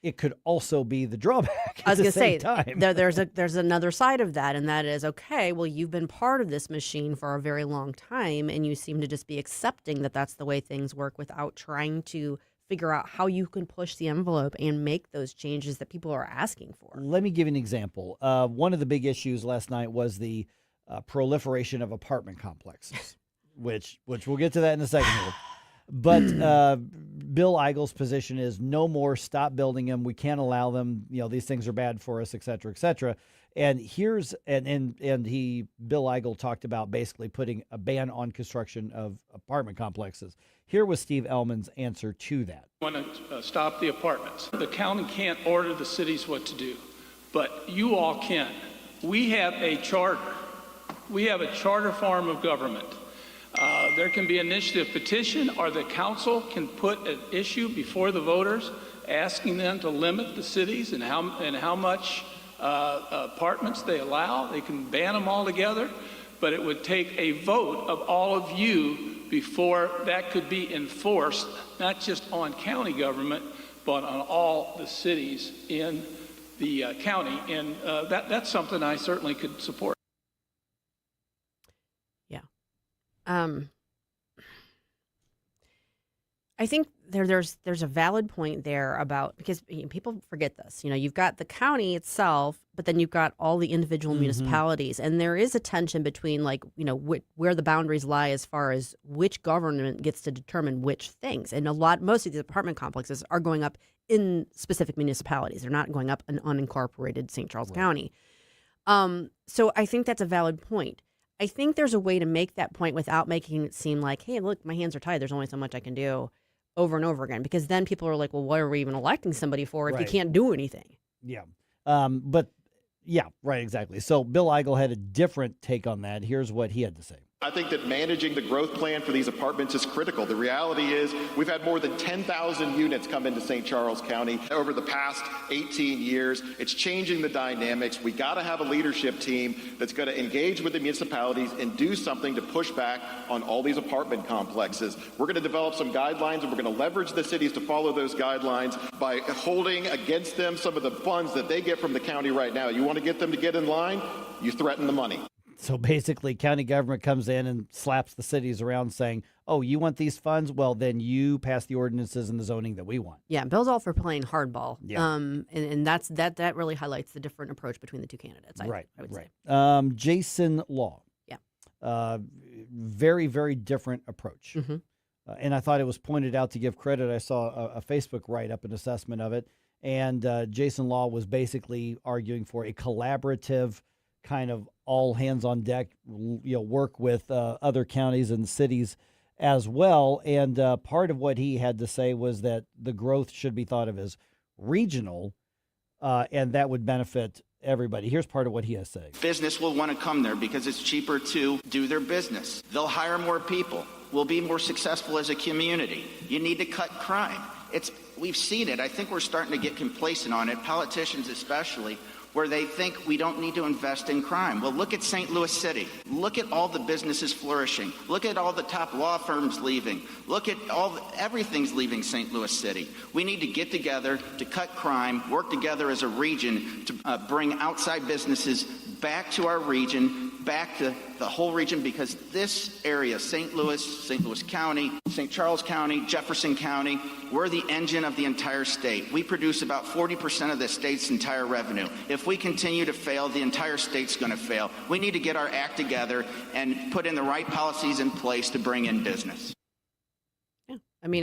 [SPEAKER 3] It could also be the drawback.
[SPEAKER 10] I was going to say,
[SPEAKER 3] time.
[SPEAKER 10] there's another side of that, and that is, okay, well, you've been part of this machine for a very long time, and you seem to just be accepting that that's the way things work without trying to figure out how you can push the envelope and make those changes that people are asking for.
[SPEAKER 3] Let me give you an example. One of the big issues last night was the proliferation of apartment complexes, which we'll get to that in a second here. But Bill Eigel's position is no more, stop building them. We can't allow them. These things are bad for us, et cetera, et cetera. And Bill Eigel talked about basically putting a ban on construction of apartment complexes. Here was Steve Ellman's answer to that.
[SPEAKER 1] We want to stop the apartments. The county can't order the cities what to do, but you all can. We have a charter. We have a charter form of government. There can be an initiative petition, or the council can put an issue before the voters asking them to limit the cities and how much apartments they allow. They can ban them altogether, but it would take a vote of all of you before that could be enforced, not just on county government, but on all the cities in the county. And that's something I certainly could support.
[SPEAKER 10] Yeah. I think there's a valid point there about, because people forget this. You've got the county itself, but then you've got all the individual municipalities, and there is a tension between where the boundaries lie as far as which government gets to determine which things. And most of these apartment complexes are going up in specific municipalities. They're not going up in unincorporated St. Charles County. So I think that's a valid point. I think there's a way to make that point without making it seem like, hey, look, my hands are tied. There's only so much I can do over and over again, because then people are like, well, what are we even electing somebody for if you can't do anything?
[SPEAKER 3] Yeah. But yeah, right, exactly. So Bill Eigel had a different take on that. Here's what he had to say.
[SPEAKER 4] I think that managing the growth plan for these apartments is critical. The reality is we've had more than 10,000 units come into St. Charles County over the past 18 years. It's changing the dynamics. We got to have a leadership team that's going to engage with the municipalities and do something to push back on all these apartment complexes. We're going to develop some guidelines, and we're going to leverage the cities to follow those guidelines by holding against them some of the funds that they get from the county right now. You want to get them to get in line? You threaten the money.
[SPEAKER 3] So basically, county government comes in and slaps the cities around saying, oh, you want these funds? Well, then you pass the ordinances and the zoning that we want.
[SPEAKER 10] Yeah, Bill's all for playing hardball.
[SPEAKER 3] Yeah.
[SPEAKER 10] And that really highlights the different approach between the two candidates, I would say.
[SPEAKER 3] Jason Law.
[SPEAKER 10] Yeah.
[SPEAKER 3] Very, very different approach.
[SPEAKER 10] Mm-hmm.
[SPEAKER 3] And I thought it was pointed out to give credit. I saw a Facebook write-up, an assessment of it. And Jason Law was basically arguing for a collaborative kind of all hands on deck, work with other counties and cities as well. And part of what he had to say was that the growth should be thought of as regional, and that would benefit everybody. Here's part of what he has to say.
[SPEAKER 5] Business will want to come there because it's cheaper to do their business. They'll hire more people. We'll be more successful as a community. You need to cut crime. We've seen it. I think we're starting to get complacent on it, politicians especially, where they think we don't need to invest in crime. Well, look at St. Louis City. Look at all the businesses flourishing. Look at all the top law firms leaving. Look at everything's leaving St. Louis City. We need to get together to cut crime, work together as a region to bring outside businesses back to our region, back to the whole region, because this area, St. Louis County, St. Charles County, Jefferson County, we're the engine of the entire state. We produce about 40% of the state's entire revenue. If we continue to fail, the entire state's going to fail. We need to get our act together and put in the right policies in place to bring in business.
[SPEAKER 10] Yeah, I mean,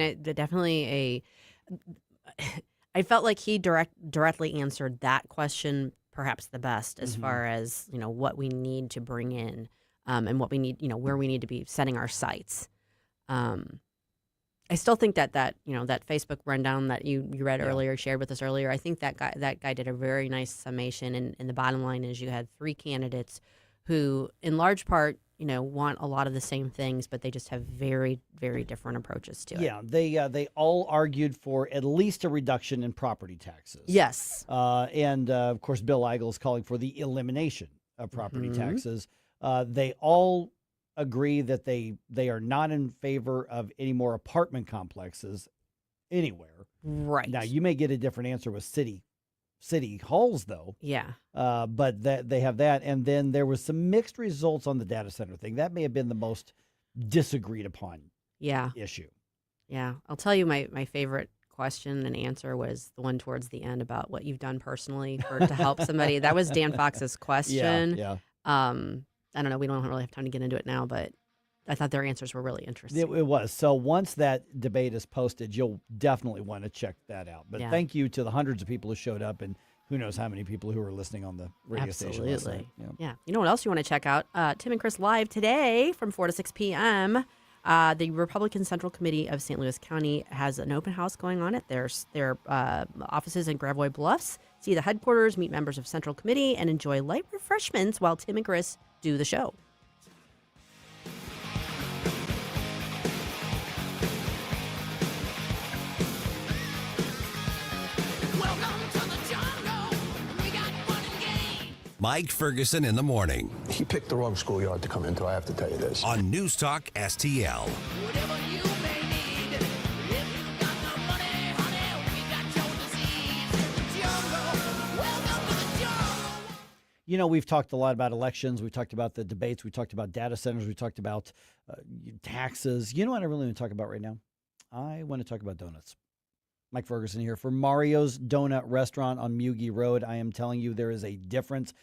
[SPEAKER 10] I felt like he directly answered that question perhaps the best as far as, what we need to bring in and what we need, where we need to be setting our sights. I still think that Facebook rundown that you read earlier, shared with us earlier, I think that guy did a very nice summation. And the bottom line is you had three candidates who, in large part, want a lot of the same things, but they just have very, very different approaches to it.
[SPEAKER 3] Yeah, they all argued for at least a reduction in property taxes.
[SPEAKER 10] Yes.
[SPEAKER 3] And of course, Bill Eigel is calling for the elimination of property taxes. They all agree that they are not in favor of any more apartment complexes anywhere.
[SPEAKER 10] Right.
[SPEAKER 3] Now, you may get a different answer with city halls, though.
[SPEAKER 10] Yeah.
[SPEAKER 3] But that they have that. And then there was some mixed results on the data center thing. That may have been the most disagreed upon issue.
[SPEAKER 10] Yeah. I'll tell you my favorite question and answer was the one towards the end about what you've done personally to help somebody. That was Dan Fox's question.
[SPEAKER 3] Yeah.
[SPEAKER 10] I don't know. We don't really have time to get into it now, but I thought their answers were really interesting.
[SPEAKER 3] It was. So once that debate is posted, you'll definitely want to check that out. But thank you to the hundreds of people who showed up, and who knows how many people who are listening on the radio station last night.
[SPEAKER 10] Yeah. You know what else you want to check out? Tim and Chris live today from 4 to 6 p.m. The Republican Central Committee of St. Louis County has an open house going on at their offices in Gravois Bluffs. See the headquarters, meet members of Central Committee, and enjoy light refreshments while Tim and Chris do the show.
[SPEAKER 2] Mike Ferguson in the morning.
[SPEAKER 13] He picked the wrong schoolyard to come into, I have to tell you this.
[SPEAKER 2] On News Talk STL.
[SPEAKER 3] We've talked a lot about elections. We talked about the debates. We talked about data centers. We talked about taxes. You know what I really want to talk about right now? I want to talk about donuts. Mike Ferguson here for Mario's Donut Restaurant on Mugie Road. I am telling you there is a difference.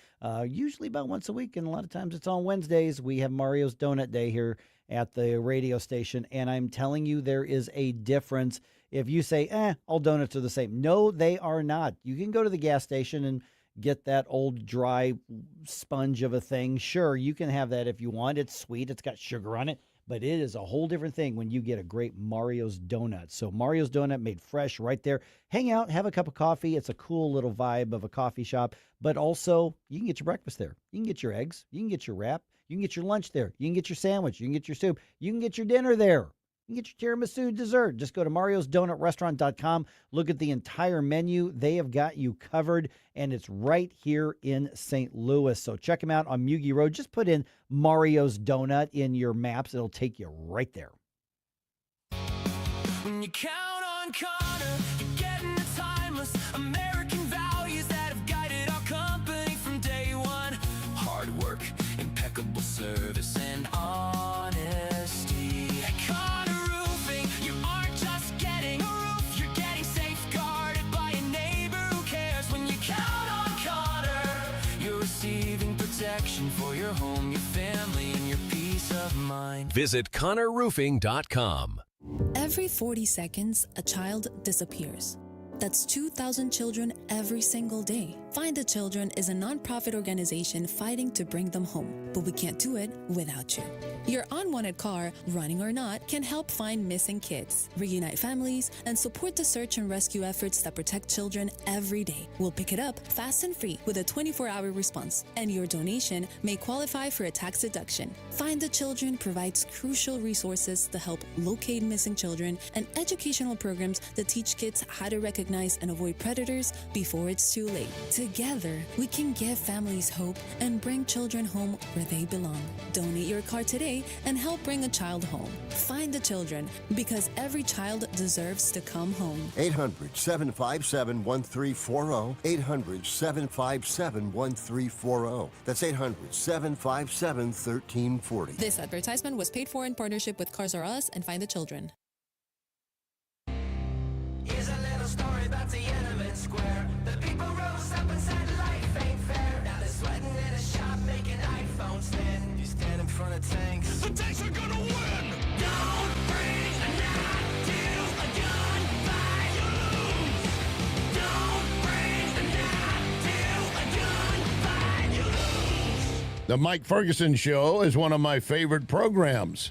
[SPEAKER 3] Usually about once a week, and a lot of times it's on Wednesdays. We have Mario's Donut Day here at the radio station, and I'm telling you there is a difference. If you say, all donuts are the same. No, they are not. You can go to the gas station and get that old dry sponge of a thing. Sure, you can have that if you want. It's sweet. It's got sugar on it. but it is a whole different thing when you get a great Mario's Donut. So Mario's Donut made fresh right there. Hang out, have a cup of coffee. It's a cool little vibe of a coffee shop, but also you can get your breakfast there. You can get your eggs. You can get your wrap. You can get your lunch there. You can get your sandwich. You can get your soup. You can get your dinner there. You can get your tiramisu dessert. Just go to mariosdonutrestaurant.com. Look at the entire menu. They have got you covered, and it's right here in St. Louis. So check them out on Mugi Road. Just put in Mario's Donut in your maps. It'll take you right there.
[SPEAKER 7] When you count on Connor, you're getting the timeless American values that have guided our company from day one. Hard work, impeccable service, and honesty. Connor Roofing, you aren't just getting a roof, you're getting safeguarded by a neighbor who cares. When you count on Connor, you're receiving protection for your home, your family, and your peace of mind.
[SPEAKER 6] Visit ConnorRoofing.com.
[SPEAKER 15] Every 40 seconds, a child disappears. That's 2,000 children every single day. Find the Children is a nonprofit organization fighting to bring them home, but we can't do it without you. Your unwanted car, running or not, can help find missing kids, reunite families, and support the search and rescue efforts that protect children every day. We'll pick it up fast and free with a 24-hour response, and your donation may qualify for a tax deduction. Find the Children provides crucial resources to help locate missing children and educational programs that teach kids how to recognize and avoid predators before it's too late. Together, we can give families hope and bring children home where they belong. Donate your car today and help bring a child home. Find the Children, because every child deserves to come home.
[SPEAKER 17] 800-757-1340. 800-757-1340. That's 800-757-1340.
[SPEAKER 15] This advertisement was paid for in partnership with Cars R Us and Find the Children.
[SPEAKER 7] Here's a little story about the Tiananmen Square. The people rose up and said life ain't fair. Now they're sweating in a shop making iPhones then. You stand in front of tanks. The tanks are gonna win! Don't bring a knife to a gunfight, you lose! Don't bring a knife to a gunfight, you lose!
[SPEAKER 26] The Mike Ferguson Show is one of my favorite programs.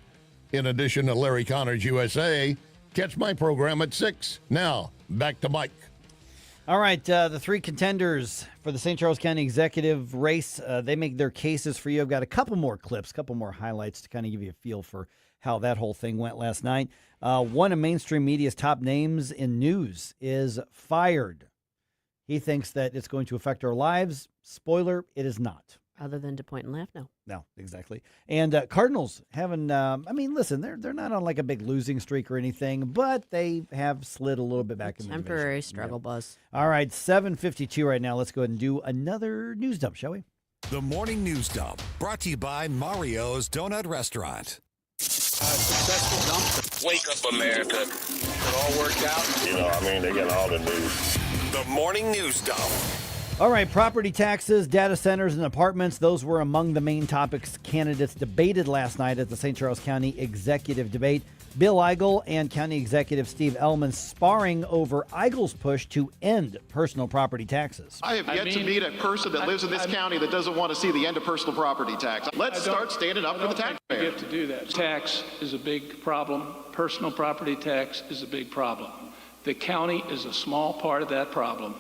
[SPEAKER 26] In addition to Larry Connor's USA, catch my program at 6. Now, back to Mike.
[SPEAKER 3] All right, the three contenders for the St. Charles County executive race, they make their cases for you. I've got a couple more clips, a couple more highlights to kind of give you a feel for how that whole thing went last night. One of mainstream media's top names in news is fired. He thinks that it's going to affect our lives. Spoiler, it is not.
[SPEAKER 10] Other than to point and laugh, no.
[SPEAKER 3] No, exactly. And Cardinals haven't, listen, they're not on like a big losing streak or anything, but they have slid a little bit back in the division.
[SPEAKER 10] Temporary struggle buzz.
[SPEAKER 3] All right, 7:52 right now. Let's go ahead and do another news dump, shall we?
[SPEAKER 2] The Morning News Dump, brought to you by Mario's Donut Restaurant.
[SPEAKER 18] Successful dump. Wake up, America. It all worked out.
[SPEAKER 19] They get all the news.
[SPEAKER 2] The Morning News Dump.
[SPEAKER 3] All right, property taxes, data centers, and apartments. Those were among the main topics candidates debated last night at the St. Charles County Executive Debate. Bill Eigel and County Executive Steve Ellman sparring over Eigel's push to end personal property taxes.
[SPEAKER 4] I have yet to meet a person that lives in this county that doesn't want to see the end of personal property tax. Let's start standing up for the taxpayer.
[SPEAKER 1] You have to do that. Tax is a big problem. Personal property tax is a big problem. The county is a small part of that problem.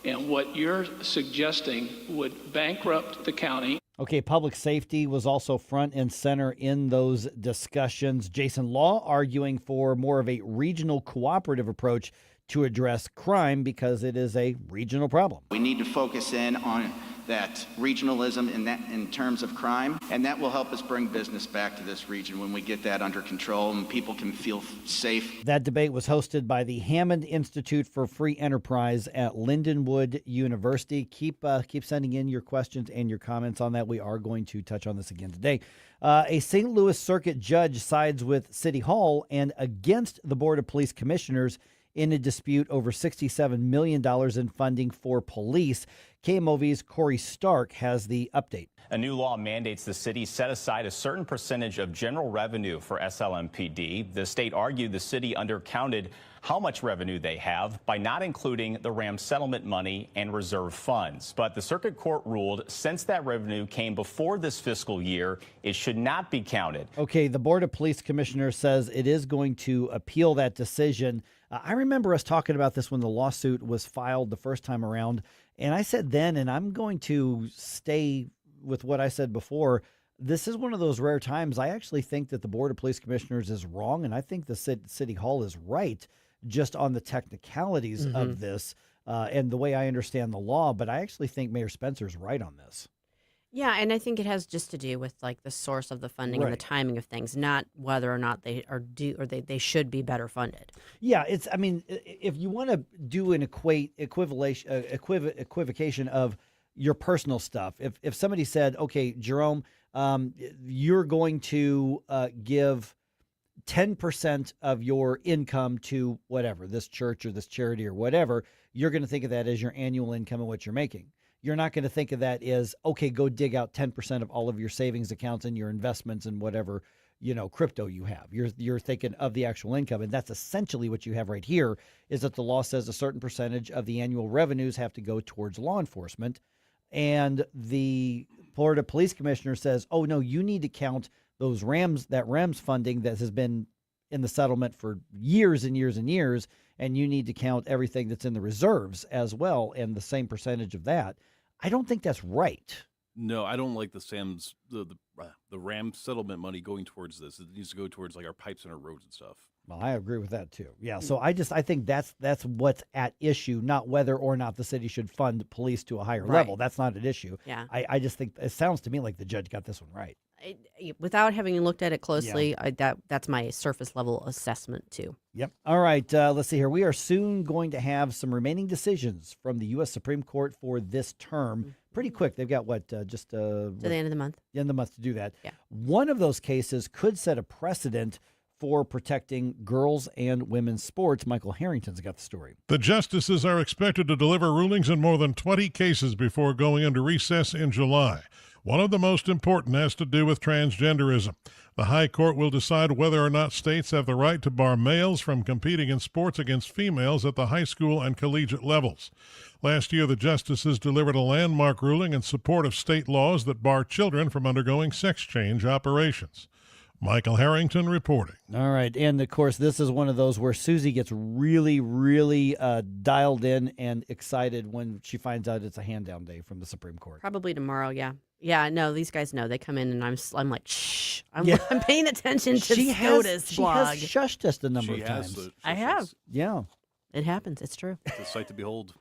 [SPEAKER 1] And what you're suggesting would bankrupt the county.
[SPEAKER 3] Okay, public safety was also front and center in those discussions. Jason Law arguing for more of a regional cooperative approach to address crime because it is a regional problem.
[SPEAKER 5] We need to focus in on that regionalism in terms of crime, and that will help us bring business back to this region when we get that under control and people can feel safe.
[SPEAKER 3] That debate was hosted by the Hammond Institute for Free Enterprise at Lindenwood University. Keep sending in your questions and your comments on that. We are going to touch on this again today. A St. Louis Circuit judge sides with City Hall and against the Board of Police Commissioners in a dispute over $67 million in funding for police. KMOV's Corey Stark has the update.
[SPEAKER 20] A new law mandates the city set aside a certain percentage of general revenue for SLMPD. The state argued the city undercounted how much revenue they have by not including the Ram settlement money and reserve funds. But the circuit court ruled since that revenue came before this fiscal year, it should not be counted.
[SPEAKER 3] Okay, the Board of Police Commissioners says it is going to appeal that decision. I remember us talking about this when the lawsuit was filed the first time around, and I said then, and I'm going to stay with what I said before, this is one of those rare times I actually think that the Board of Police Commissioners is wrong, and I think the City Hall is right just on the technicalities of this and the way I understand the law, but I actually think Mayor Spencer's right on this.
[SPEAKER 10] Yeah, and I think it has just to do with like the source of the funding and the timing of things, not whether or not they are due or they should be better funded.
[SPEAKER 3] Yeah, it's. I mean, if you want to do an equivocation of your personal stuff, if somebody said, okay, Jerome, you're going to give 10% of your income to whatever, this church or this charity or whatever, you're going to think of that as your annual income and what you're making. You're not going to think of that as, okay, go dig out 10% of all of your savings accounts and your investments and whatever, crypto you have. You're thinking of the actual income. And that's essentially what you have right here, is that the law says a certain percentage of the annual revenues have to go towards law enforcement. And the Florida Police Commissioner says, oh, no, you need to count those Rams funding that has been in the settlement for years and years and years, and you need to count everything that's in the reserves as well, and the same percentage of that. I don't think that's right.
[SPEAKER 21] No, I don't like the Ram settlement money going towards this. It needs to go towards like our pipes and our roads and stuff.
[SPEAKER 3] Well, I agree with that too. Yeah, so I think that's what's at issue, not whether or not the city should fund police to a higher level. That's not an issue.
[SPEAKER 10] Yeah.
[SPEAKER 3] I just think it sounds to me like the judge got this one right.
[SPEAKER 10] Without having looked at it closely, that's my surface level assessment too.
[SPEAKER 3] Yep. All right. Let's see here. We are soon going to have some remaining decisions from the U.S. Supreme Court for this term. Pretty quick. They've got just
[SPEAKER 10] to the end of the month.
[SPEAKER 3] The end of the month to do that.
[SPEAKER 10] Yeah.
[SPEAKER 3] One of those cases could set a precedent for protecting girls and women's sports. Michael Harrington's got the story.
[SPEAKER 22] The justices are expected to deliver rulings in more than 20 cases before going into recess in July. One of the most important has to do with transgenderism. The High Court will decide whether or not states have the right to bar males from competing in sports against females at the high school and collegiate levels. Last year, the justices delivered a landmark ruling in support of state laws that bar children from undergoing sex change operations. Michael Harrington reporting.
[SPEAKER 3] All right. And, of course, this is one of those where Susie gets really, really dialed in and excited when she finds out it's a hand-down day from the Supreme Court.
[SPEAKER 10] Probably tomorrow, yeah. Yeah, no, these guys know. They come in and I'm like, shh. I'm paying attention to SCOTUS blog.
[SPEAKER 3] She has shushed us a number of times.
[SPEAKER 10] I have.
[SPEAKER 3] Yeah.
[SPEAKER 10] It happens. It's true.
[SPEAKER 21] It's a sight to behold.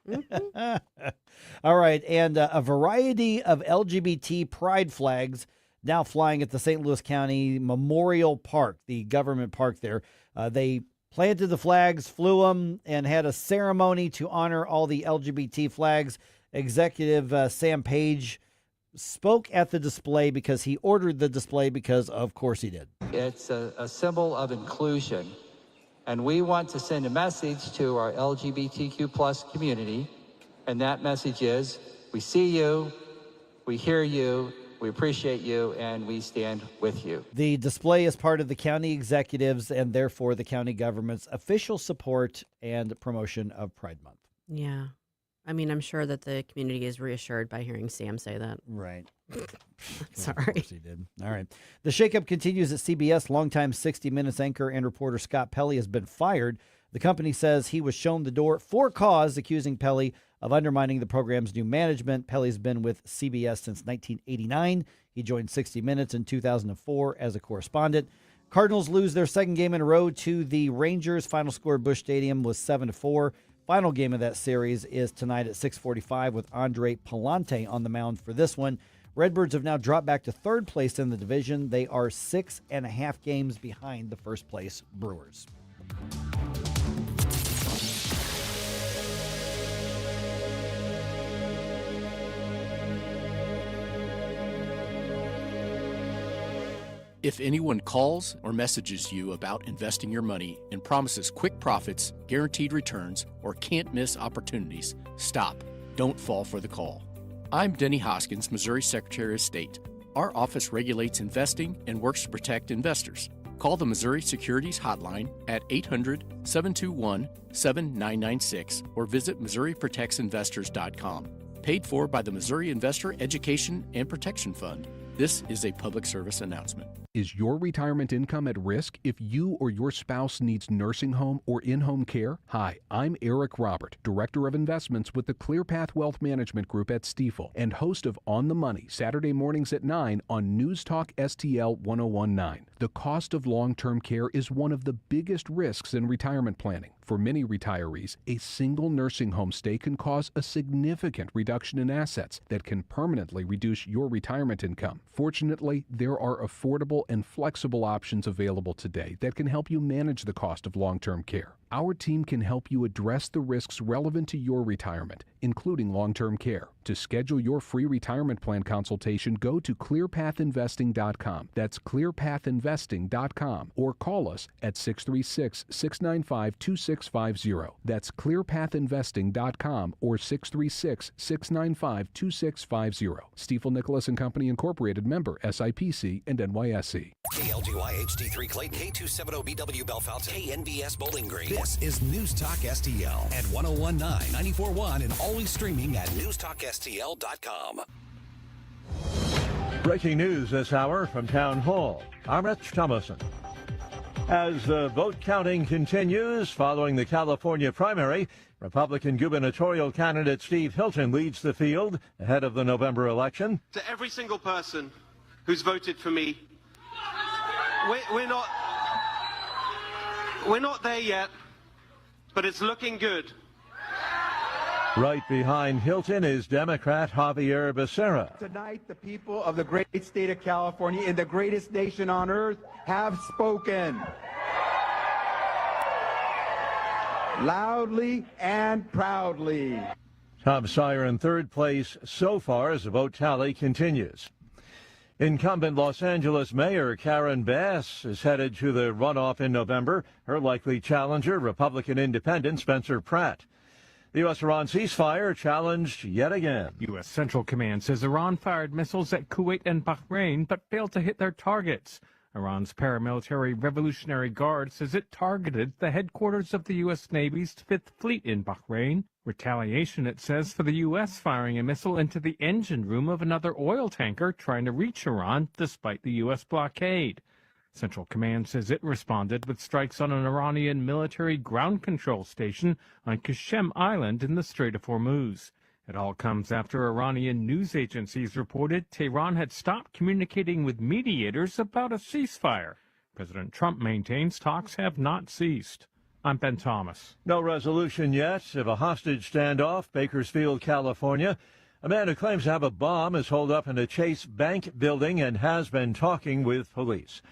[SPEAKER 3] All right. And a variety of LGBT pride flags now flying at the St. Louis County Memorial Park, the government park there. They planted the flags, flew them, and had a ceremony to honor all the LGBT flags. Executive Sam Page spoke at the display because he ordered the display because, of course, he did.
[SPEAKER 23] It's a symbol of inclusion, and we want to send a message to our LGBTQ plus community, and that message is, we see you, we hear you, we appreciate you, and we stand with you.
[SPEAKER 3] The display is part of the county executives and therefore the county government's official support and promotion of Pride Month.
[SPEAKER 10] Yeah. I mean, I'm sure that the community is reassured by hearing Sam say that.
[SPEAKER 3] Right.
[SPEAKER 10] Sorry.
[SPEAKER 3] Of course he did. All right. The shakeup continues at CBS. Longtime 60 Minutes anchor and reporter Scott Pelley has been fired. The company says he was shown the door for cause, accusing Pelley of undermining the program's new management. Pelley's been with CBS since 1989. He joined 60 Minutes in 2004 as a correspondent. Cardinals lose their second game in a row to the Rangers. Final score at Busch Stadium was 7-4. Final game of that series is tonight at 6:45 with Andre Palante on the mound for this one. Redbirds have now dropped back to third place in the division. They are 6.5 games behind the first place Brewers.
[SPEAKER 8] If anyone calls or messages you about investing your money and promises quick profits, guaranteed returns, or can't miss opportunities, stop. Don't fall for the call. I'm Denny Hoskins, Missouri Secretary of State. Our office regulates investing and works to protect investors. Call the Missouri Securities Hotline at 800-721-7996 or visit MissouriProtectsInvestors.com. Paid for by the Missouri Investor Education and Protection Fund. This is a public service announcement.
[SPEAKER 9] Is your retirement income at risk if you or your spouse needs nursing home or in-home care? Hi, I'm Eric Robert, Director of Investments with the ClearPath Wealth Management Group at Stifel and host of On the Money, Saturday mornings at 9 on NewsTalkSTL 1019. The cost of long-term care is one of the biggest risks in retirement planning. For many retirees, a single nursing home stay can cause a significant reduction in assets that can permanently reduce your retirement income. Fortunately, there are affordable and flexible options available today that can help you manage the cost of long-term care. Our team can help you address the risks relevant to your retirement, including long-term care. To schedule your free retirement plan consultation, go to clearpathinvesting.com. That's clearpathinvesting.com, or call us at 636-695-2650. That's clearpathinvesting.com or 636-695-2650. Stifel Nicholas and Company Incorporated, member SIPC and NYSE.
[SPEAKER 2] KLGY HD3 Clayton, K270BW Belfast, KNBS Bowling Green. This is News Talk STL at 1019, 94.1, and always streaming at NewsTalkSTL.com.
[SPEAKER 11] Breaking news this hour from Town Hall. I'm Rich Thomason. As the vote counting continues following the California primary, Republican gubernatorial candidate Steve Hilton leads the field ahead of the November election.
[SPEAKER 12] To every single person who's voted for me, we're not there yet, but it's looking good.
[SPEAKER 11] Right behind Hilton is Democrat Javier Becerra.
[SPEAKER 24] Tonight, the people of the great state of California, in the greatest nation on earth, have spoken. Loudly and proudly.
[SPEAKER 11] Tom Sire in third place so far as the vote tally continues. Incumbent Los Angeles Mayor Karen Bass is headed to the runoff in November. Her likely challenger, Republican independent Spencer Pratt. The U.S. Iran ceasefire challenged yet again.
[SPEAKER 25] U.S. Central Command says Iran fired missiles at Kuwait and Bahrain but failed to hit their targets. Iran's paramilitary Revolutionary Guard says it targeted the headquarters of the U.S. Navy's Fifth Fleet in Bahrain. Retaliation, it says, for the U.S. firing a missile into the engine room of another oil tanker trying to reach Iran despite the U.S. blockade. Central Command says it responded with strikes on an Iranian military ground control station on Qashem Island in the Strait of Hormuz. It all comes after Iranian news agencies reported Tehran had stopped communicating with mediators about a ceasefire. President Trump maintains talks have not ceased. I'm Ben Thomas.
[SPEAKER 11] No resolution yet of a hostage standoff, Bakersfield, California. A man who claims to have a bomb is holed up in a Chase Bank building and has been talking with police.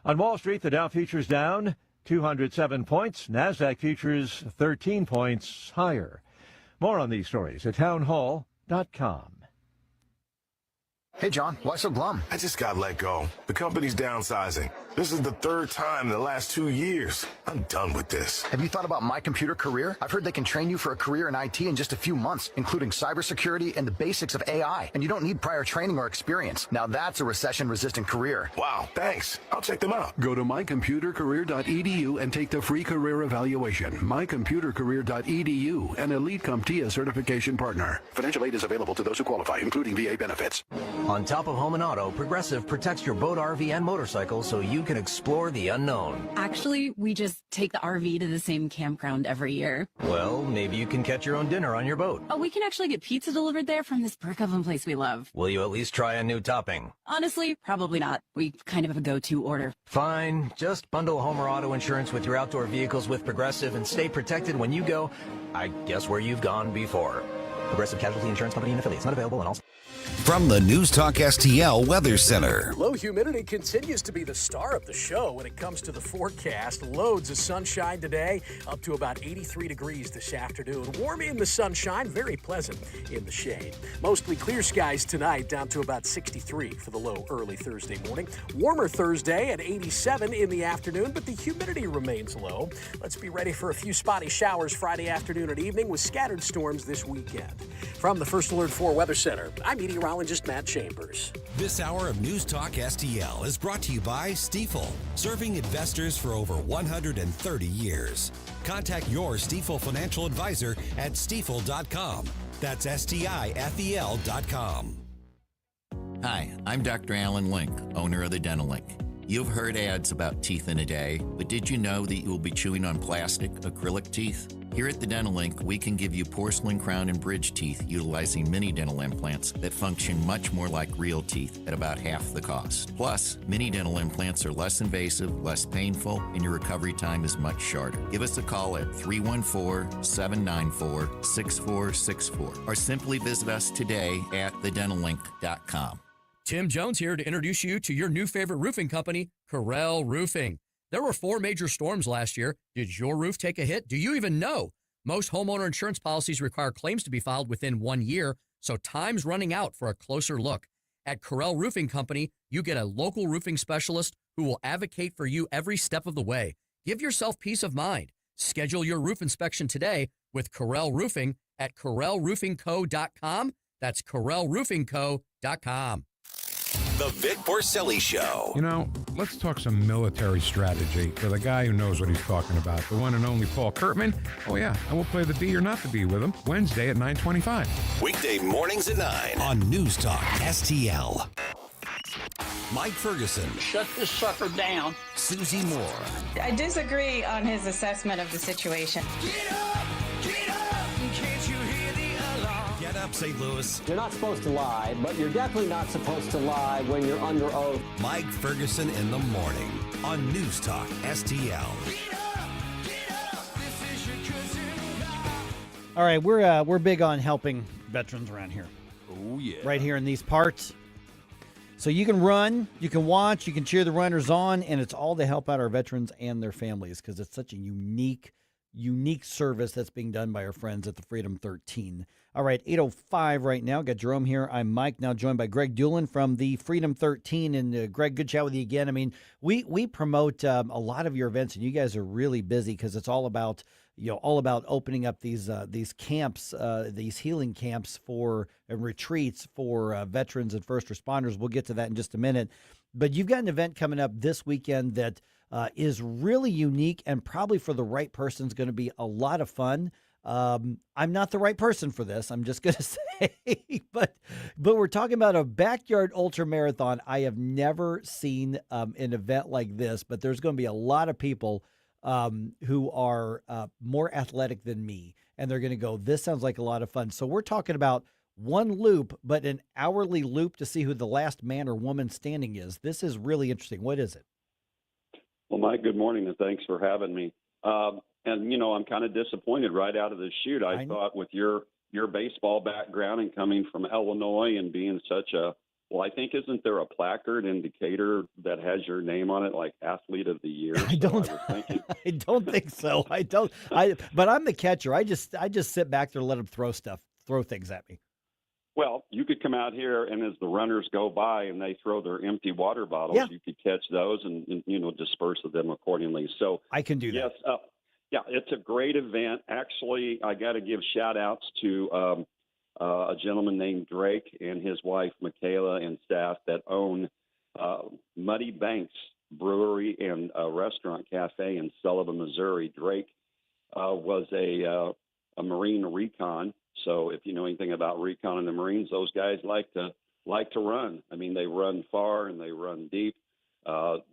[SPEAKER 11] On Wall Street, the Dow futures down 207 points. NASDAQ futures 13 points higher. More on these stories at townhall.com.
[SPEAKER 27] Hey, John, why so glum?
[SPEAKER 28] I just got let go. The company's downsizing. This is the third time in the last 2 years. I'm done with this.
[SPEAKER 27] Have you thought about My Computer Career? I've heard they can train you for a career in IT in just a few months, including cybersecurity and the basics of AI, and you don't need prior training or experience. Now that's a recession-resistant career.
[SPEAKER 28] Wow, thanks. I'll check them out.
[SPEAKER 29] Go to mycomputercareer.edu and take the free career evaluation. mycomputercareer.edu, an Elite CompTIA certification partner.
[SPEAKER 13] Financial aid is available to those who qualify, including VA benefits.
[SPEAKER 30] On top of home and auto, Progressive protects your boat, RV, and motorcycle so you can explore the unknown.
[SPEAKER 31] Actually, we just take the RV to the same campground every year.
[SPEAKER 30] Well, maybe you can catch your own dinner on your boat.
[SPEAKER 31] Oh, we can actually get pizza delivered there from this brick oven place we love.
[SPEAKER 30] Will you at least try a new topping?
[SPEAKER 31] Honestly, probably not. We kind of have a go-to order.
[SPEAKER 30] Fine. Just bundle home or auto insurance with your outdoor vehicles with Progressive and stay protected when you go, I guess, where you've gone before. Progressive Casualty Insurance Company and affiliates. Not available in all.
[SPEAKER 2] From the News Talk STL Weather Center.
[SPEAKER 1] Low humidity continues to be the star of the show when it comes to the forecast. Loads of sunshine today, up to about 83 degrees this afternoon. Warm in the sunshine, very pleasant in the shade. Mostly clear skies tonight, down to about 63 for the low early Thursday morning. Warmer Thursday at 87 in the afternoon, but the humidity remains low. Let's be ready for a few spotty showers Friday afternoon and evening with scattered storms this weekend. From the First Alert 4 Weather Center, I'm meteorologist Matt Chambers.
[SPEAKER 2] This hour of News Talk STL is brought to you by Stifel, serving investors for over 130 years. Contact your Stifel financial advisor at stifel.com. That's STIFEL.com.
[SPEAKER 4] Hi, I'm Dr. Alan Link, owner of the Dental Link. You've heard ads about teeth in a day, but did you know that you will be chewing on plastic, acrylic teeth? Here at the Dental Link, we can give you porcelain crown and bridge teeth utilizing mini dental implants that function much more like real teeth at about half the cost. Plus, mini dental implants are less invasive, less painful, and your recovery time is much shorter. Give us a call at 314-794-6464 or simply visit us today at thedentallink.com.
[SPEAKER 6] Tim Jones here to introduce you to your new favorite roofing company, Corel Roofing. There were 4 major storms last year. Did your roof take a hit? Do you even know? Most homeowner insurance policies require claims to be filed within 1 year, so time's running out for a closer look. At Corel Roofing Company, you get a local roofing specialist who will advocate for you every step of the way. Give yourself peace of mind. Schedule your roof inspection today with Corel Roofing at CorelRoofingCo.com. That's CorelRoofingCo.com.
[SPEAKER 2] The Vic Porcelli Show.
[SPEAKER 7] You know, let's talk some military strategy with a guy who knows what he's talking about. The one and only Paul Kurtman. Oh, yeah, and we'll play the be or not to be with him Wednesday at 9:25.
[SPEAKER 2] Weekday mornings at 9 on News Talk STL. Mike Ferguson.
[SPEAKER 14] Shut this sucker down.
[SPEAKER 2] Susie Moore.
[SPEAKER 15] I disagree on his assessment of the situation.
[SPEAKER 2] Get up, can't you hear the alarm? Get up, St. Louis.
[SPEAKER 16] You're not supposed to lie, but you're definitely not supposed to lie when you're under oath.
[SPEAKER 2] Mike Ferguson in the morning on News Talk STL.
[SPEAKER 3] All right, we're big on helping veterans around here.
[SPEAKER 21] Oh, yeah.
[SPEAKER 3] Right here in these parts. So you can run, you can watch, you can cheer the runners on, and it's all to help out our veterans and their families because it's such a unique service that's being done by our friends at the Freedom 13. All right, 8:05 right now. Got Jerome here. I'm Mike, now joined by Greg Doolin from the Freedom 13. And Greg, good chat with you again. I mean, we promote a lot of your events, and you guys are really busy because it's all about opening up these camps, these healing camps for retreats for veterans and first responders. We'll get to that in just a minute. But you've got an event coming up this weekend that is really unique and probably for the right person is going to be a lot of fun. I'm not the right person for this, I'm just going to say, but we're talking about a backyard ultra marathon. I have never seen an event like this, but there's going to be a lot of people who are more athletic than me, and they're going to go, this sounds like a lot of fun. So we're talking about one loop, but an hourly loop to see who the last man or woman standing is. This is really interesting. What is it?
[SPEAKER 17] Well, Mike, good morning, and thanks for having me. And, you know, I'm kind of disappointed right out of the chute. I thought with your baseball background and coming from Illinois and being such a, well, I think isn't there a placard in Decatur that has your name on it, like Athlete of the Year?
[SPEAKER 3] I don't think so. But I'm the catcher. I just sit back there and let them throw things at me.
[SPEAKER 17] Well, you could come out here, and as the runners go by and they throw their empty water bottles, you could catch those and disperse them accordingly. So
[SPEAKER 3] I can do that.
[SPEAKER 17] Yes, yeah, it's a great event. Actually, I got to give shout-outs to a gentleman named Drake and his wife, Michaela, and staff that own Muddy Banks Brewery and Restaurant Cafe in Sullivan, Missouri. Drake was a Marine recon. So if you know anything about recon and the Marines, those guys like to run. I mean, they run far and they run deep,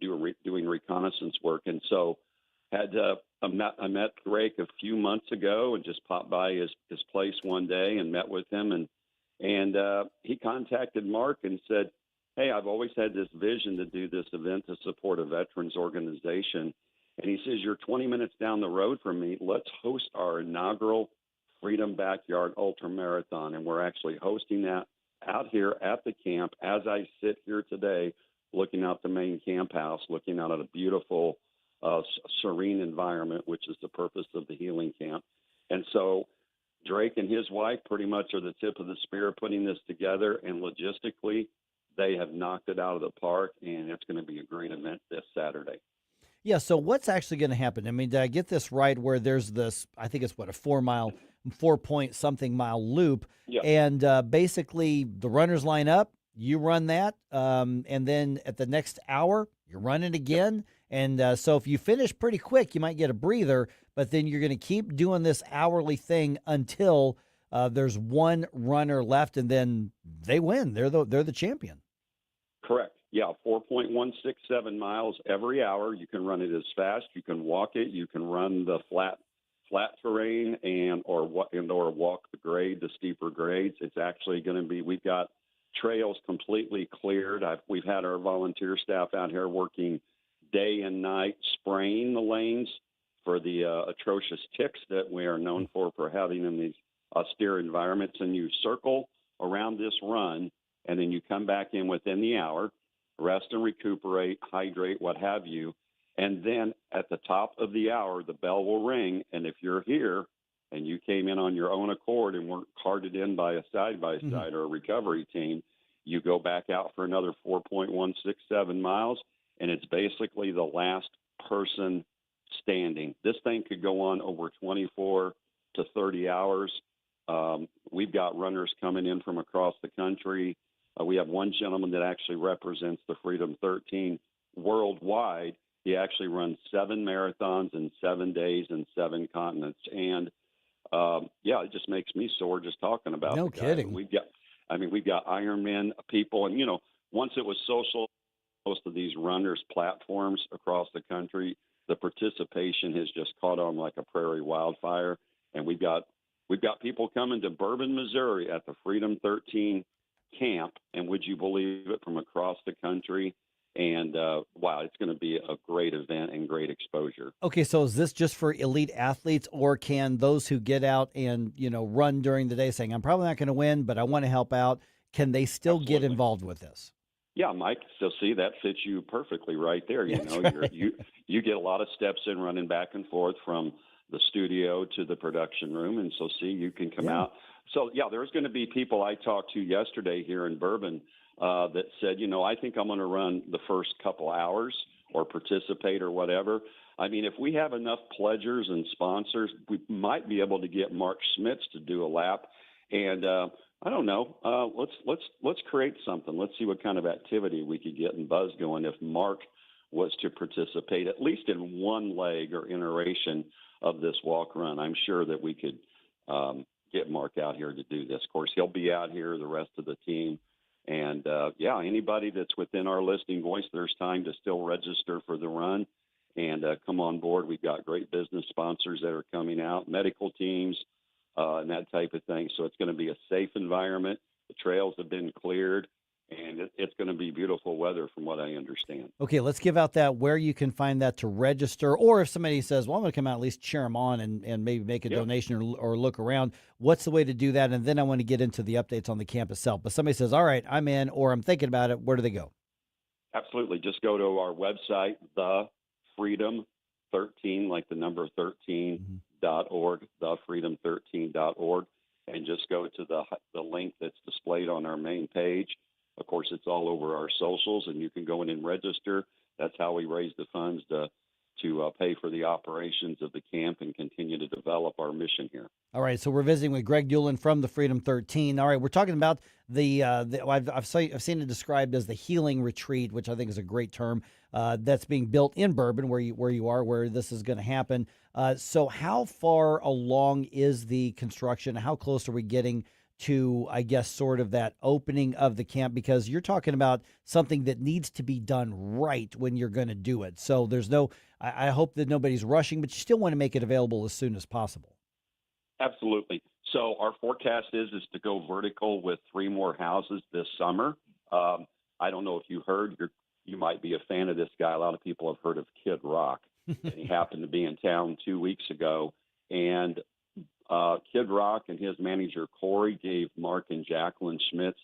[SPEAKER 17] doing reconnaissance work. And so I met Drake a few months ago and just popped by his place one day and met with him. And he contacted Mark and said, hey, I've always had this vision to do this event to support a veterans organization. And he says, you're 20 minutes down the road from me. Let's host our inaugural Freedom Backyard Ultra Marathon. And we're actually hosting that out here at the camp as I sit here today, looking out the main camp house, looking out at a beautiful, serene environment, which is the purpose of the healing camp. And so Drake and his wife pretty much are the tip of the spear putting this together, and logistically, they have knocked it out of the park, and it's going to be a great event this Saturday.
[SPEAKER 3] Yeah, so what's actually going to happen? I mean, did I get this right where there's this, I think it's what, a 4-point-something mile loop,
[SPEAKER 17] Yep.
[SPEAKER 3] and basically the runners line up, you run that, and then at the next hour, you're running again, and so if you finish pretty quick, you might get a breather, but then you're going to keep doing this hourly thing until there's one runner left, and then they win. They're the champion.
[SPEAKER 17] Correct. Yeah, 4.167 miles every hour. You can run it as fast. You can walk it. You can run the flat terrain or walk the grade, the steeper grades. It's actually going to be. We've got trails completely cleared. We've had our volunteer staff out here working day and night, spraying the lanes for the atrocious ticks that we are known for having in these austere environments. And you circle around this run, and then you come back in within the hour, rest and recuperate, hydrate, what have you. And then at the top of the hour, the bell will ring. And if you're here and you came in on your own accord and weren't carted in by a side-by-side or a recovery team, you go back out for another 4.167 miles, and it's basically the last person standing. This thing could go on over 24 to 30 hours. We've got runners coming in from across the country. We have one gentleman that actually represents the Freedom 13 worldwide. He actually runs 7 marathons in 7 days in 7 continents. And, it just makes me sore just talking about it.
[SPEAKER 3] No kidding.
[SPEAKER 17] We've got Ironman people. And, once it was social, most of these runners' platforms across the country, the participation has just caught on like a prairie wildfire. And we've got people coming to Bourbon, Missouri at the Freedom 13 camp, and would you believe it, from across the country. And it's going to be a great event and great exposure.
[SPEAKER 3] Okay, so is this just for elite athletes, or can those who get out and run during the day, saying I'm probably not going to win, but I want to help out, can they still get involved with this?
[SPEAKER 17] Yeah, Mike. So see, that fits you perfectly right there. You get a lot of steps in running back and forth from the studio to the production room, and so see, you can come out. So there's going to be people I talked to yesterday here in Bourbon that said, I think I'm going to run the first couple hours or participate or whatever. I mean, if we have enough pledgers and sponsors, we might be able to get Mark Schmitz to do a lap. And I don't know. Let's create something. Let's see what kind of activity we could get and buzz going if Mark was to participate at least in one leg or iteration of this walk run. I'm sure that we could get Mark out here to do this. Of course, he'll be out here, the rest of the team. And, anybody that's within our listing voice, there's time to still register for the run and come on board. We've got great business sponsors that are coming out, medical teams, and that type of thing. So it's going to be a safe environment. The trails have been cleared, and it's going to be beautiful weather from what I understand.
[SPEAKER 3] Okay, let's give out that where you can find that to register, or if somebody says, well, I'm going to come out, at least cheer them on and maybe make a donation or look around, what's the way to do that? And then I want to get into the updates on the camp itself. But somebody says, all right, I'm in, or I'm thinking about it, where do they go?
[SPEAKER 17] Absolutely. Just go to our website, the Freedom 13, like the number 13.org, thefreedom13.org, and just go to the link that's displayed on our main page. Of course, it's all over our socials, and you can go in and register. That's how we raise the funds to pay for the operations of the camp and continue to develop our mission here.
[SPEAKER 3] All right, so we're visiting with Greg Doolin from the Freedom 13. All right, we're talking about I've seen it described as the healing retreat, which I think is a great term. That's being built in Bourbon, where this is going to happen. So how far along is the construction? How close are we getting to, I guess, sort of that opening of the camp? Because you're talking about something that needs to be done right when you're going to do it. So I hope that nobody's rushing, but you still want to make it available as soon as possible.
[SPEAKER 17] Absolutely. So our forecast is to go vertical with 3 more houses this summer. I don't know if you heard, you might be a fan of this guy. A lot of people have heard of Kid Rock. And he happened to be in town 2 weeks ago. And Kid Rock and his manager, Corey, gave Mark and Jacqueline Schmitz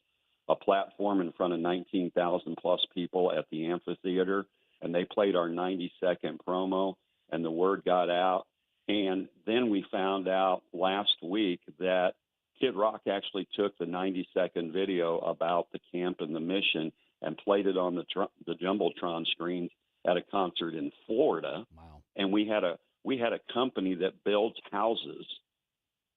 [SPEAKER 17] a platform in front of 19,000 plus people at the amphitheater, and they played our 90-second promo, and the word got out. And then we found out last week that Kid Rock actually took the 90-second video about the camp and the mission and played it on the Jumbotron screens at a concert in Florida.
[SPEAKER 3] Wow.
[SPEAKER 17] And we had a company that builds houses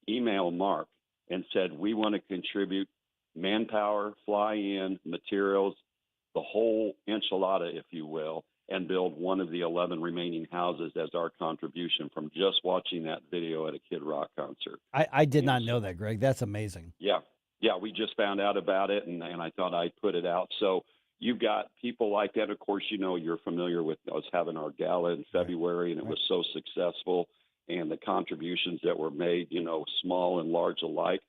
[SPEAKER 17] email Mark and said, we want to contribute manpower, fly in, materials, the whole enchilada, if you will, and build one of the 11 remaining houses as our contribution from just watching that video at a Kid Rock concert.
[SPEAKER 3] I did not know that, Greg. That's amazing.
[SPEAKER 17] Yeah, we just found out about it, and I thought I'd put it out. So you've got people like that. Of course, you're familiar with us having our gala in February, and it was so successful, and the contributions that were made, small and large alike,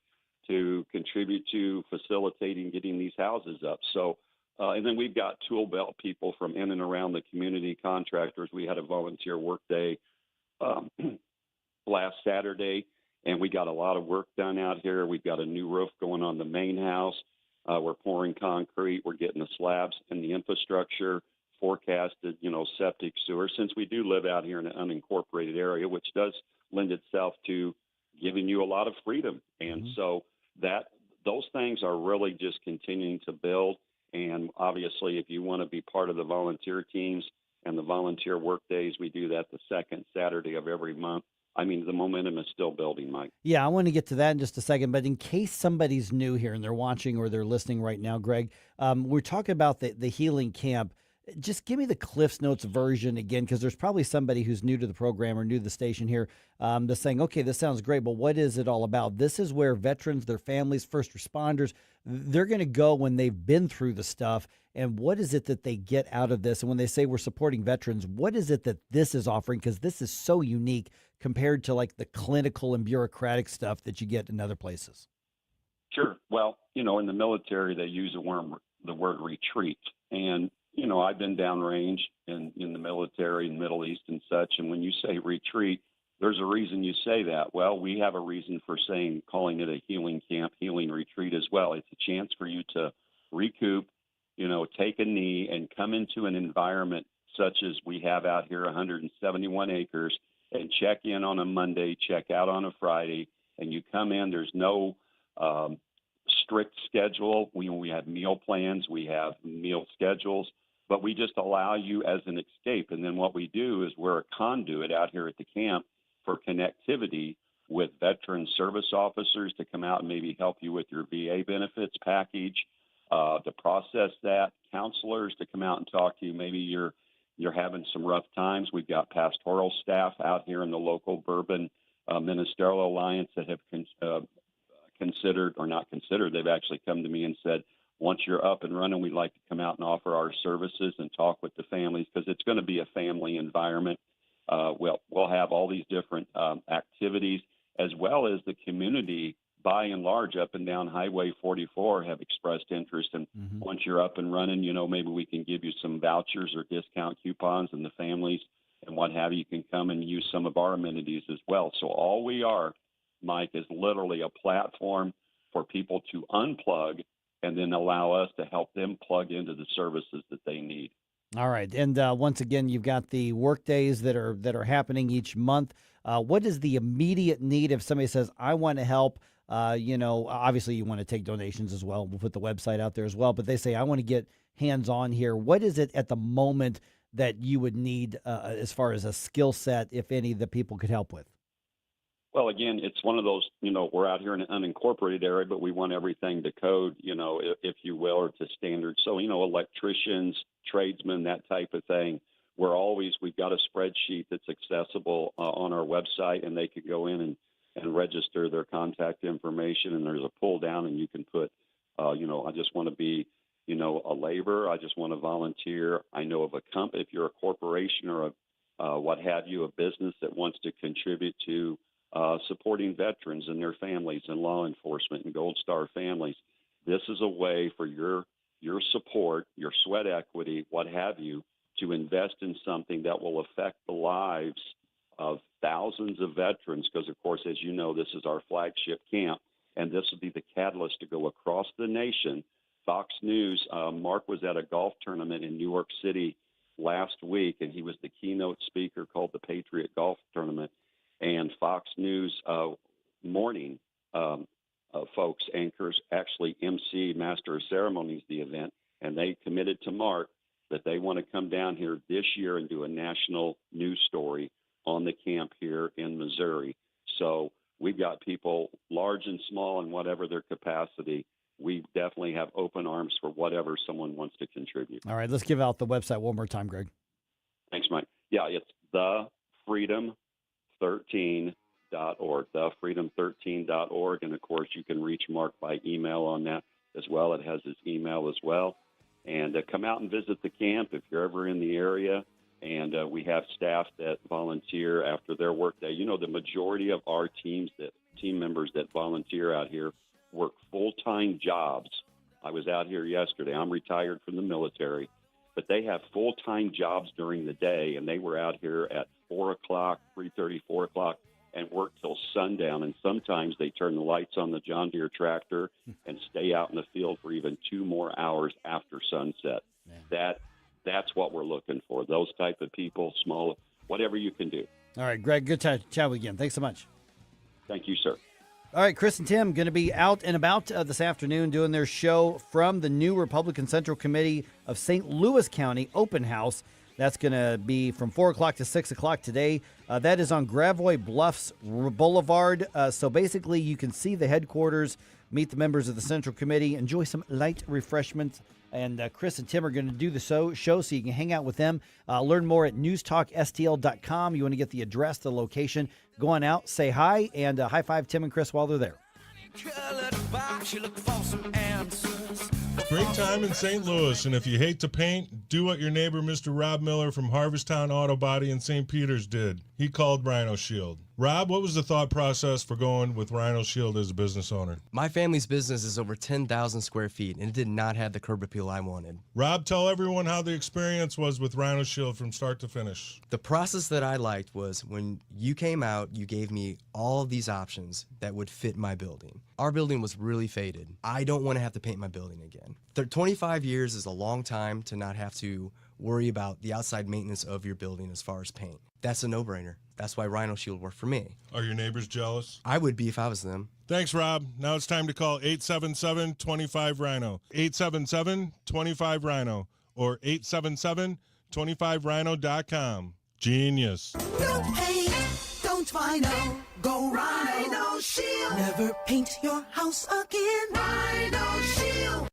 [SPEAKER 17] to contribute to facilitating getting these houses up. So, and then we've got tool belt people from in and around the community, contractors. We had a volunteer work day last Saturday, and we got a lot of work done out here. We've got a new roof going on the main house. We're pouring concrete. We're getting the slabs and the infrastructure forecasted, septic sewer, since we do live out here in an unincorporated area, which does lend itself to giving you a lot of freedom. And so those things are really just continuing to build. And obviously, if you want to be part of the volunteer teams and the volunteer work days, we do that the second Saturday of every month. I mean, the momentum is still building, Mike.
[SPEAKER 3] Yeah, I want to get to that in just a second. But in case somebody's new here and they're watching or they're listening right now, Greg, we're talking about the healing camp. Just give me the Cliff's Notes version again, because there's probably somebody who's new to the program or new to the station here that's saying, okay, this sounds great, but what is it all about? This is where veterans, their families, first responders, they're going to go when they've been through the stuff. And what is it that they get out of this? And when they say we're supporting veterans, what is it that this is offering? Because this is so unique compared to like the clinical and bureaucratic stuff that you get in other places.
[SPEAKER 17] Sure. Well, in the military, they use the word retreat. And I've been downrange in the military in the Middle East and such. And when you say retreat, there's a reason you say that. Well, we have a reason for calling it a healing camp, healing retreat as well. It's a chance for you to recoup, take a knee and come into an environment such as we have out here, 171 acres, and check in on a Monday, check out on a Friday, and you come in. There's no strict schedule. We have meal plans. We have meal schedules. But we just allow you as an escape. And then what we do is we're a conduit out here at the camp for connectivity with veteran service officers to come out and maybe help you with your VA benefits package, to process that, counselors to come out and talk to you. Maybe you're having some rough times. We've got pastoral staff out here in the local Bourbon Ministerial Alliance that have considered, or not considered, they've actually come to me and said, once you're up and running, we'd like to come out and offer our services and talk with the families, because it's going to be a family environment. We'll have all these different activities, as well as the community, by and large, up and down Highway 44 have expressed interest. And once you're up and running, maybe we can give you some vouchers or discount coupons, and the families and what have you can come and use some of our amenities as well. So all we are, Mike, is literally a platform for people to unplug and then allow us to help them plug into the services that they need.
[SPEAKER 3] All right. And once again, you've got the work days that are happening each month. What is the immediate need if somebody says, I want to help? Obviously you want to take donations as well. We'll put the website out there as well. But they say, I want to get hands-on here. What is it at the moment that you would need as far as a skill set, if any, that people could help with?
[SPEAKER 17] Well, again, it's one of those, we're out here in an unincorporated area, but we want everything to code, if you will, or to standard. So, electricians, tradesmen, that type of thing. We've got a spreadsheet that's accessible on our website, and they could go in and register their contact information, and there's a pull down, and you can put, I just want to be, a laborer. I just want to volunteer. I know of a company, if you're a corporation or what have you, a business that wants to contribute to supporting veterans and their families and law enforcement and Gold Star families. This is a way for your support, your sweat equity, what have you, to invest in something that will affect the lives of thousands of veterans, because, of course, as you know, this is our flagship camp, and this will be the catalyst to go across the nation, Fox News, Mark was at a golf tournament in New York City last week, and he was the keynote speaker called the Patriot Golf Tournament. And Fox News morning folks, anchors, actually MC, Master of Ceremonies, the event, and they committed to Mark that they want to come down here this year and do a national news story on the camp here in Missouri. So we've got people large and small and whatever their capacity. We definitely have open arms for whatever someone wants to contribute.
[SPEAKER 3] All right, let's give out the website one more time, Greg.
[SPEAKER 17] Thanks, Mike. Yeah, it's thefreedom13.org, thefreedom13.org. And, of course, you can reach Mark by email on that as well. It has his email as well. And come out and visit the camp if you're ever in the area. And we have staff that volunteer after their workday. You know, the majority of our team members that volunteer out here work full-time jobs. I was out here yesterday. I'm retired from the military, but they have full-time jobs during the day, and they were out here at 4 o'clock, 3:30, 4 o'clock, and work till sundown. And sometimes they turn the lights on the John Deere tractor and stay out in the field for even 2 more hours after sunset. That's what we're looking for, those type of people, small, whatever you can do.
[SPEAKER 3] All right, Greg, good to chat with you again. Thanks so much.
[SPEAKER 17] Thank you, sir.
[SPEAKER 3] All right, Chris and Tim going to be out and about this afternoon doing their show from the new Republican Central Committee of St. Louis County open house. That's going to be from 4 o'clock to 6 o'clock today. That is on Gravois Bluffs Boulevard. So basically you can see the headquarters, meet the members of the Central Committee, enjoy some light refreshments. And Chris and Tim are going to do the show so you can hang out with them. Learn more at NewsTalkSTL.com. You want to get the address, the location. Go on out, say hi, and high five Tim and Chris while they're there.
[SPEAKER 5] Great time in St. Louis, and if you hate to paint, do what your neighbor Mr. Rob Miller from Harvesttown Auto Body in St. Peter's did. He called Rhino Shield. Rob, what was the thought process for going with Rhino Shield as a business owner?
[SPEAKER 8] My family's business is over 10,000 square feet, and it did not have the curb appeal I wanted.
[SPEAKER 5] Rob, tell everyone how the experience was with Rhino Shield from start to finish.
[SPEAKER 8] The process that I liked was when you came out, you gave me all of these options that would fit my building. Our building was really faded. I don't want to have to paint my building again. 25 years is a long time to not have to worry about the outside maintenance of your building as far as paint. That's a no-brainer. That's why Rhino Shield worked for me.
[SPEAKER 5] Are your neighbors jealous?
[SPEAKER 8] I would be if I was them.
[SPEAKER 5] Thanks, Rob. Now it's time to call 877-25-RHINO. 877-25-RHINO or 877-25rhino.com. Genius.
[SPEAKER 9] No paint, don't Rhino. Go Rhino Shield. Never paint your house again. Rhino Shield.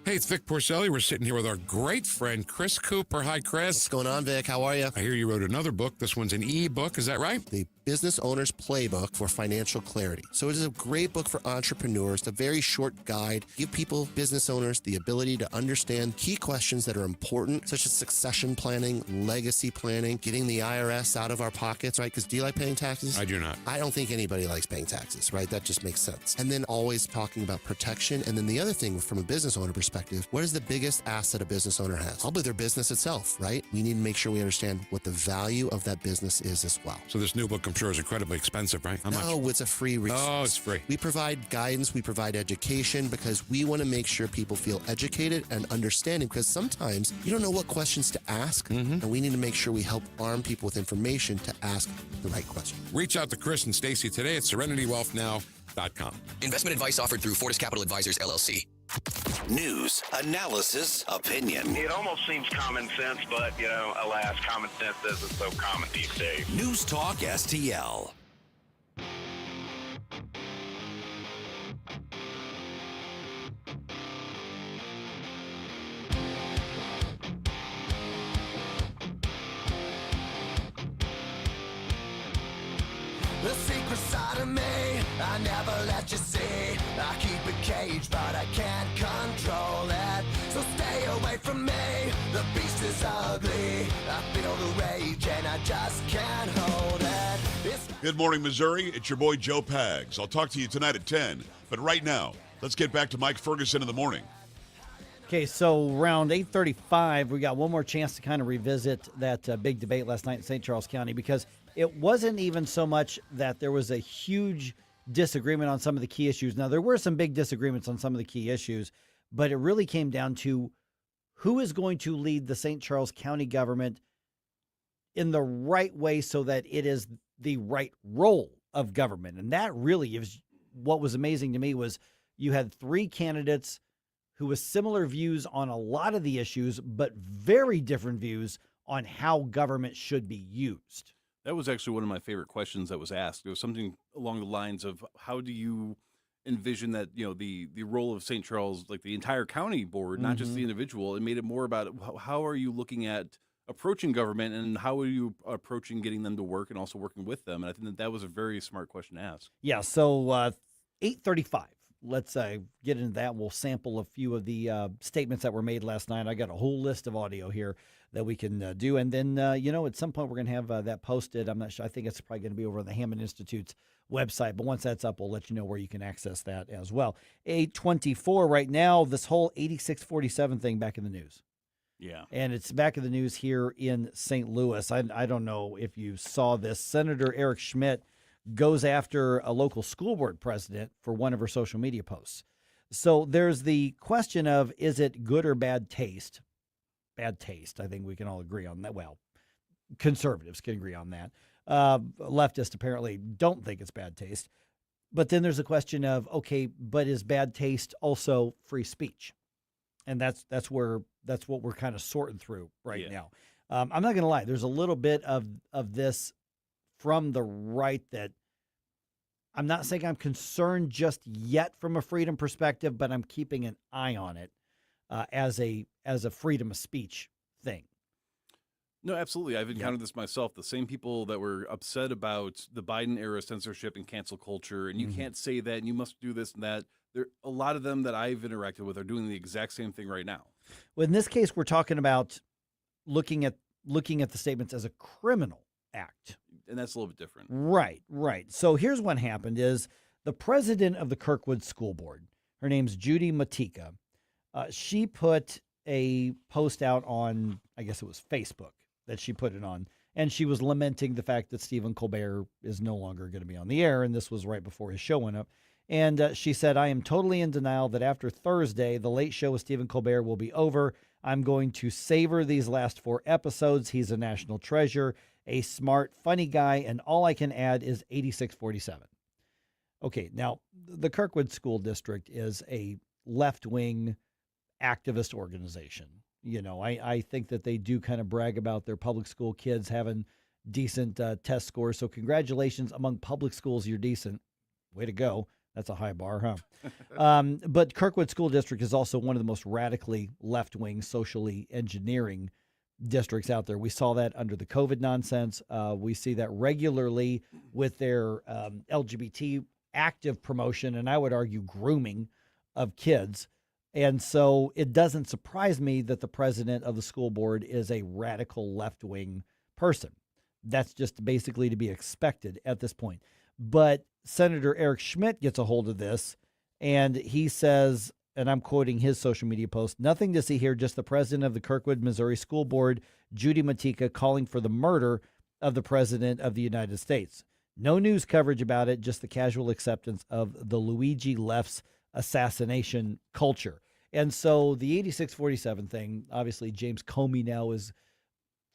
[SPEAKER 7] Hey, it's Vic Porcelli. We're sitting here with our great friend, Chris Cooper. Hi, Chris.
[SPEAKER 10] What's going on, Vic? How are you?
[SPEAKER 7] I hear you wrote another book. This one's an e-book. Is that right?
[SPEAKER 10] The Business Owner's Playbook for Financial Clarity. So it is a great book for entrepreneurs, a very short guide. Give people, business owners, the ability to understand key questions that are important, such as succession planning, legacy planning, getting the IRS out of our pockets, right? Because do you like paying taxes?
[SPEAKER 7] I do not.
[SPEAKER 10] I don't think anybody likes paying taxes, right? That just makes sense. And then always talking about protection. And then the other thing from a business owner perspective, what is the biggest asset a business owner has? Probably their business itself, right? We need to make sure we understand what the value of that business is as well.
[SPEAKER 7] So this new book, I'm sure, is incredibly expensive, right? How much?
[SPEAKER 10] No, it's a free resource.
[SPEAKER 7] Oh, it's free.
[SPEAKER 10] We provide guidance, we provide education because we want to make sure people feel educated and understanding because sometimes you don't know what questions to ask, and we need to make sure we help arm people with information to ask the right question.
[SPEAKER 7] Reach out to Chris and Stacy today at SerenityWealthNow.com.
[SPEAKER 12] Investment advice offered through Fortis Capital Advisors, LLC.
[SPEAKER 18] News, analysis, opinion.
[SPEAKER 19] It almost seems common sense, but, alas, common sense isn't so common these days.
[SPEAKER 18] News Talk STL.
[SPEAKER 9] The secret side of me, I never let you see. I keep it caged, but I can't control it. So stay away from me, the beast is ugly. I feel the rage and I just can't hold it.
[SPEAKER 20] Good morning, Missouri. It's your boy Joe Pags. I'll talk to you tonight at 10. But right now, let's get back to Mike Ferguson in the morning.
[SPEAKER 3] Okay, so around 8:35, we got one more chance to kind of revisit that big debate last night in St. Charles County because it wasn't even so much that there was a huge disagreement on some of the key issues. Now, there were some big disagreements on some of the key issues, but it really came down to who is going to lead the St. Charles County government in the right way so that it is the right role of government. And that really is what was amazing to me was you had three candidates who with similar views on a lot of the issues, but very different views on how government should be used.
[SPEAKER 21] That was actually one of my favorite questions that was asked. It was something along the lines of, how do you envision that, the role of St. Charles, like the entire county board, not just the individual? It made it more about how are you looking at approaching government, and how are you approaching getting them to work and also working with them? And I think that was a very smart question to ask.
[SPEAKER 3] Yeah, so 8:35. Let's get into that. We'll sample a few of the statements that were made last night. I got a whole list of audio here that we can do. And then, at some point we're going to have that posted. I'm not sure. I think it's probably going to be over on the Hammond Institute's website. But once that's up, we'll let you know where you can access that as well. 8:24 right now, this whole 8647 thing back in the news.
[SPEAKER 21] Yeah.
[SPEAKER 3] And it's back in the news here in St. Louis. I don't know if you saw this. Senator Eric Schmidt goes after a local school board president for one of her social media posts. So there's the question of, is it good or bad taste? Bad taste. I think we can all agree on that. Well, conservatives can agree on that. Leftists apparently don't think it's bad taste. But then there's a question of, okay, but is bad taste also free speech? And that's what we're kind of sorting through right now. I'm not going to lie. There's a little bit of this from the right that I'm not saying I'm concerned just yet from a freedom perspective, but I'm keeping an eye on it as a freedom of speech thing.
[SPEAKER 21] No, absolutely. I've encountered this myself. The same people that were upset about the Biden era censorship and cancel culture, and you can't say that, and you must do this and that. There, a lot of them that I've interacted with are doing the exact same thing right now.
[SPEAKER 3] Well, in this case, we're talking about looking at the statements as a criminal act.
[SPEAKER 21] And that's a little bit different.
[SPEAKER 3] Right. So here's what happened is the president of the Kirkwood School Board, her name's Judy Matika, she put a post out on, I guess it was Facebook that she put it on, and she was lamenting the fact that Stephen Colbert is no longer going to be on the air, and this was right before his show went up. And she said, I am totally in denial that after Thursday, the late show with Stephen Colbert will be over. I'm going to savor these last 4 episodes. He's a national treasure, a smart, funny guy, and all I can add is 8647. Okay, now, the Kirkwood School District is a left-wing activist organization. I think that they do kind of brag about their public school kids having decent test scores. So congratulations among public schools, you're decent. Way to go. That's a high bar, huh? But Kirkwood School District is also one of the most radically left-wing, socially engineering districts out there. We saw that under the COVID nonsense. We see that regularly with their LGBT active promotion, and I would argue grooming of kids. And so it doesn't surprise me that the president of the school board is a radical left-wing person. That's just basically to be expected at this point. But Senator Eric Schmidt gets a hold of this, and he says, and I'm quoting his social media post, nothing to see here, just the president of the Kirkwood, Missouri School Board, Judy Matika, calling for the murder of the president of the United States. No news coverage about it, just the casual acceptance of the Luigi left's assassination culture. And so the 8647 thing, obviously James Comey now is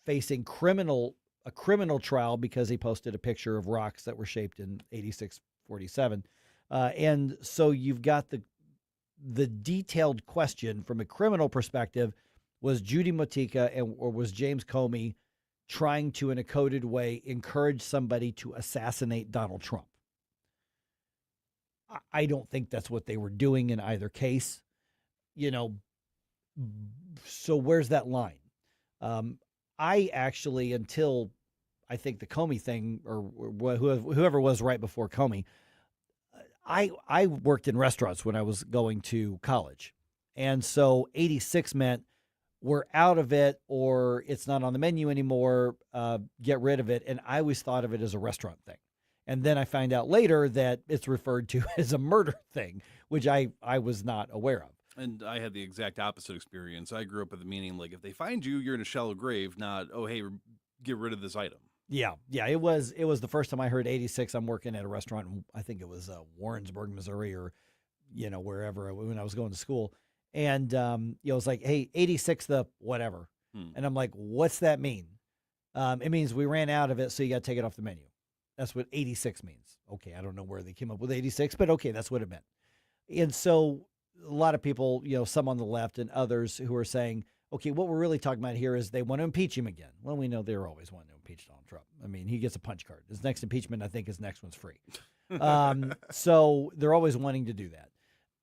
[SPEAKER 3] facing a criminal trial because he posted a picture of rocks that were shaped in 8647. And so you've got the detailed question from a criminal perspective, was Judy Matika or was James Comey trying to, in a coded way, encourage somebody to assassinate Donald Trump? I don't think that's what they were doing in either case. So where's that line? I actually, until I think the Comey thing or whoever was right before Comey, I worked in restaurants when I was going to college. And so 86 meant we're out of it or it's not on the menu anymore, get rid of it. And I always thought of it as a restaurant thing. And then I find out later that it's referred to as a murder thing, which I was not aware of.
[SPEAKER 21] And I had the exact opposite experience. I grew up with the meaning, like, if they find you, you're in a shallow grave, not, oh, hey, get rid of this item.
[SPEAKER 3] Yeah. It was the first time I heard 86. I'm working at a restaurant. I think it was Warrensburg, Missouri, or wherever when I was going to school. And, it's like, hey, 86 the whatever. And I'm like, what's that mean? It means we ran out of it, so you got to take it off the menu. That's what 86 means. Okay, I don't know where they came up with 86, but okay, that's what it meant. And so a lot of people, some on the left and others who are saying, okay, what we're really talking about here is they want to impeach him again. Well, we know they're always wanting to impeach Donald Trump. I mean, he gets a punch card. His next impeachment, I think his next one's free. So they're always wanting to do that.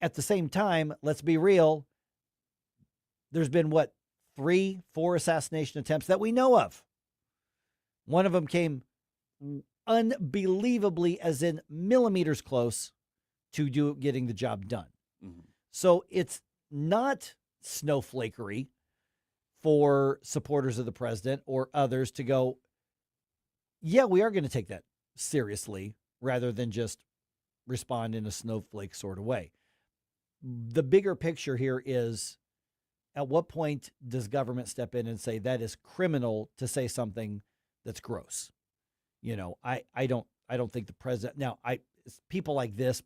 [SPEAKER 3] At the same time, let's be real. There's been, 3, 4 assassination attempts that we know of. One of them came unbelievably, as in millimeters close to getting the job done. Mm-hmm. So it's not snowflakery for supporters of the president or others to go, yeah, we are going to take that seriously rather than just respond in a snowflake sort of way. The bigger picture here is, at what point does government step in and say that is criminal to say something that's gross? I don't think the president, now people like this,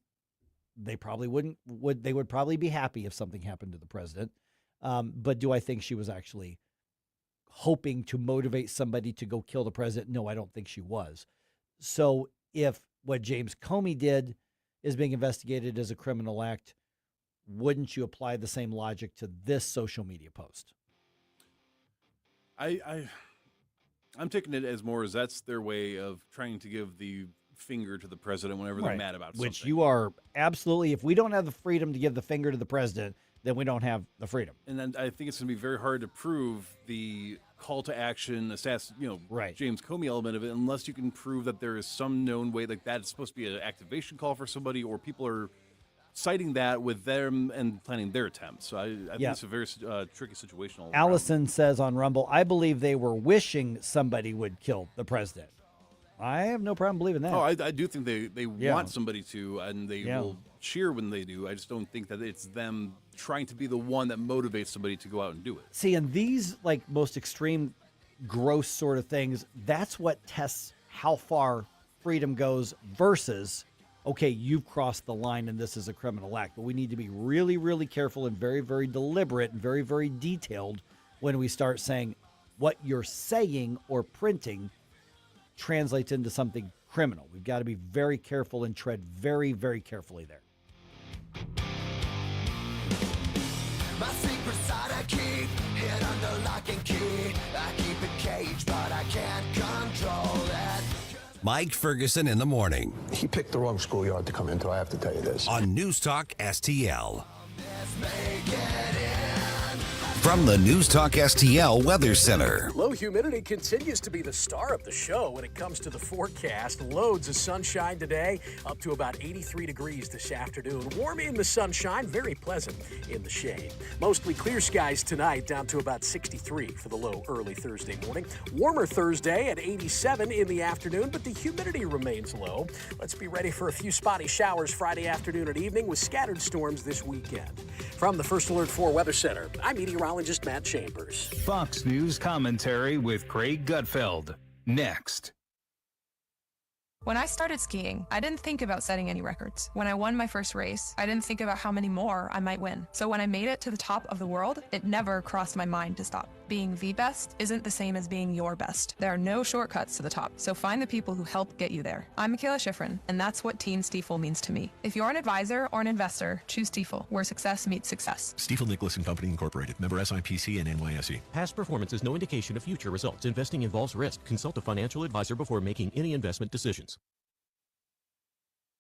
[SPEAKER 3] they probably they would probably be happy if something happened to the president. But do I think she was actually hoping to motivate somebody to go kill the president? No, I don't think she was. So if what James Comey did is being investigated as a criminal act, wouldn't you apply the same logic to this social media post?
[SPEAKER 21] I'm taking it as more as that's their way of trying to give the finger to the president whenever they're mad about something.
[SPEAKER 3] Which you are absolutely, if we don't have the freedom to give the finger to the president, then we don't have the freedom.
[SPEAKER 21] And then I think it's going to be very hard to prove the call to action, James Comey element of it, unless you can prove that there is some known way, like that's supposed to be an activation call for somebody, or people are citing that with them and planning their attempts. So I think it's a very tricky situation.
[SPEAKER 3] Allison says on Rumble, I believe they were wishing somebody would kill the president. I have no problem believing that.
[SPEAKER 21] Oh, I do think they want somebody to, and they will cheer when they do. I just don't think that it's them trying to be the one that motivates somebody to go out and do it.
[SPEAKER 3] See, in these most extreme, gross sort of things, that's what tests how far freedom goes versus, okay, you've crossed the line and this is a criminal act. But we need to be really, really careful and very, very deliberate and very, very detailed when we start saying what you're saying or printing translates into something criminal. We've got to be very careful and tread very, very carefully there.
[SPEAKER 9] My secret side I keep hid under lock and key. I keep it caged, but I can't control it.
[SPEAKER 2] Mike Ferguson in the morning.
[SPEAKER 11] He picked the wrong schoolyard to come into, I have to tell you this.
[SPEAKER 2] On News Talk STL. From the News Talk STL Weather Center.
[SPEAKER 1] Low humidity continues to be the star of the show when it comes to the forecast. Loads of sunshine today, up to about 83 degrees this afternoon. Warm in the sunshine, very pleasant in the shade. Mostly clear skies tonight, down to about 63 for the low early Thursday morning. Warmer Thursday at 87 in the afternoon, but the humidity remains low. Let's be ready for a few spotty showers Friday afternoon and evening with scattered storms this weekend. From the First Alert 4 Weather Center, I'm meteorologist Matt Chambers.
[SPEAKER 13] Fox News commentary with Craig Gutfeld. Next.
[SPEAKER 22] When I started skiing, I didn't think about setting any records. When I won my first race, I didn't think about how many more I might win. So when I made it to the top of the world, it never crossed my mind to stop. Being the best isn't the same as being your best. There are no shortcuts to the top, so find the people who help get you there. I'm Michaela Schifrin, and that's what Team Stiefel means to me. If you're an advisor or an investor, choose Stiefel, where success meets success.
[SPEAKER 23] Stiefel Nicholas and Company Incorporated, member SIPC and NYSE.
[SPEAKER 24] Past performance is no indication of future results. Investing involves risk. Consult a financial advisor before making any investment decisions.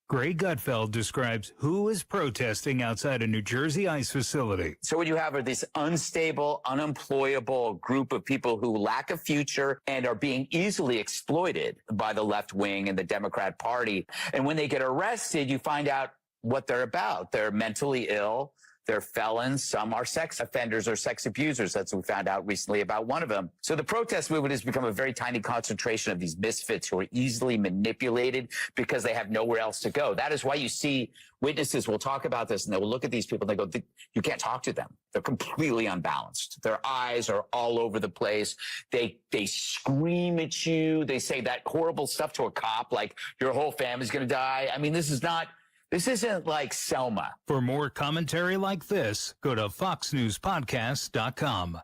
[SPEAKER 13] Craig Gutfeld describes who is protesting outside a New Jersey ICE facility.
[SPEAKER 25] So what you have are this unstable, unemployable group of people who lack a future and are being easily exploited by the left wing and the Democrat Party. And when they get arrested, you find out what they're about. They're mentally ill. They're felons. Some are sex offenders or sex abusers. That's what we found out recently about one of them. So the protest movement has become a very tiny concentration of these misfits who are easily manipulated because they have nowhere else to go. That is why you see witnesses will talk about this and they will look at these people and they go, you can't talk to them. They're completely unbalanced. Their eyes are all over the place. They scream at you. They say that horrible stuff to a cop, like your whole family's going to die. I mean, this is not This isn't like Selma.
[SPEAKER 13] For more commentary like this, go to foxnewspodcast.com.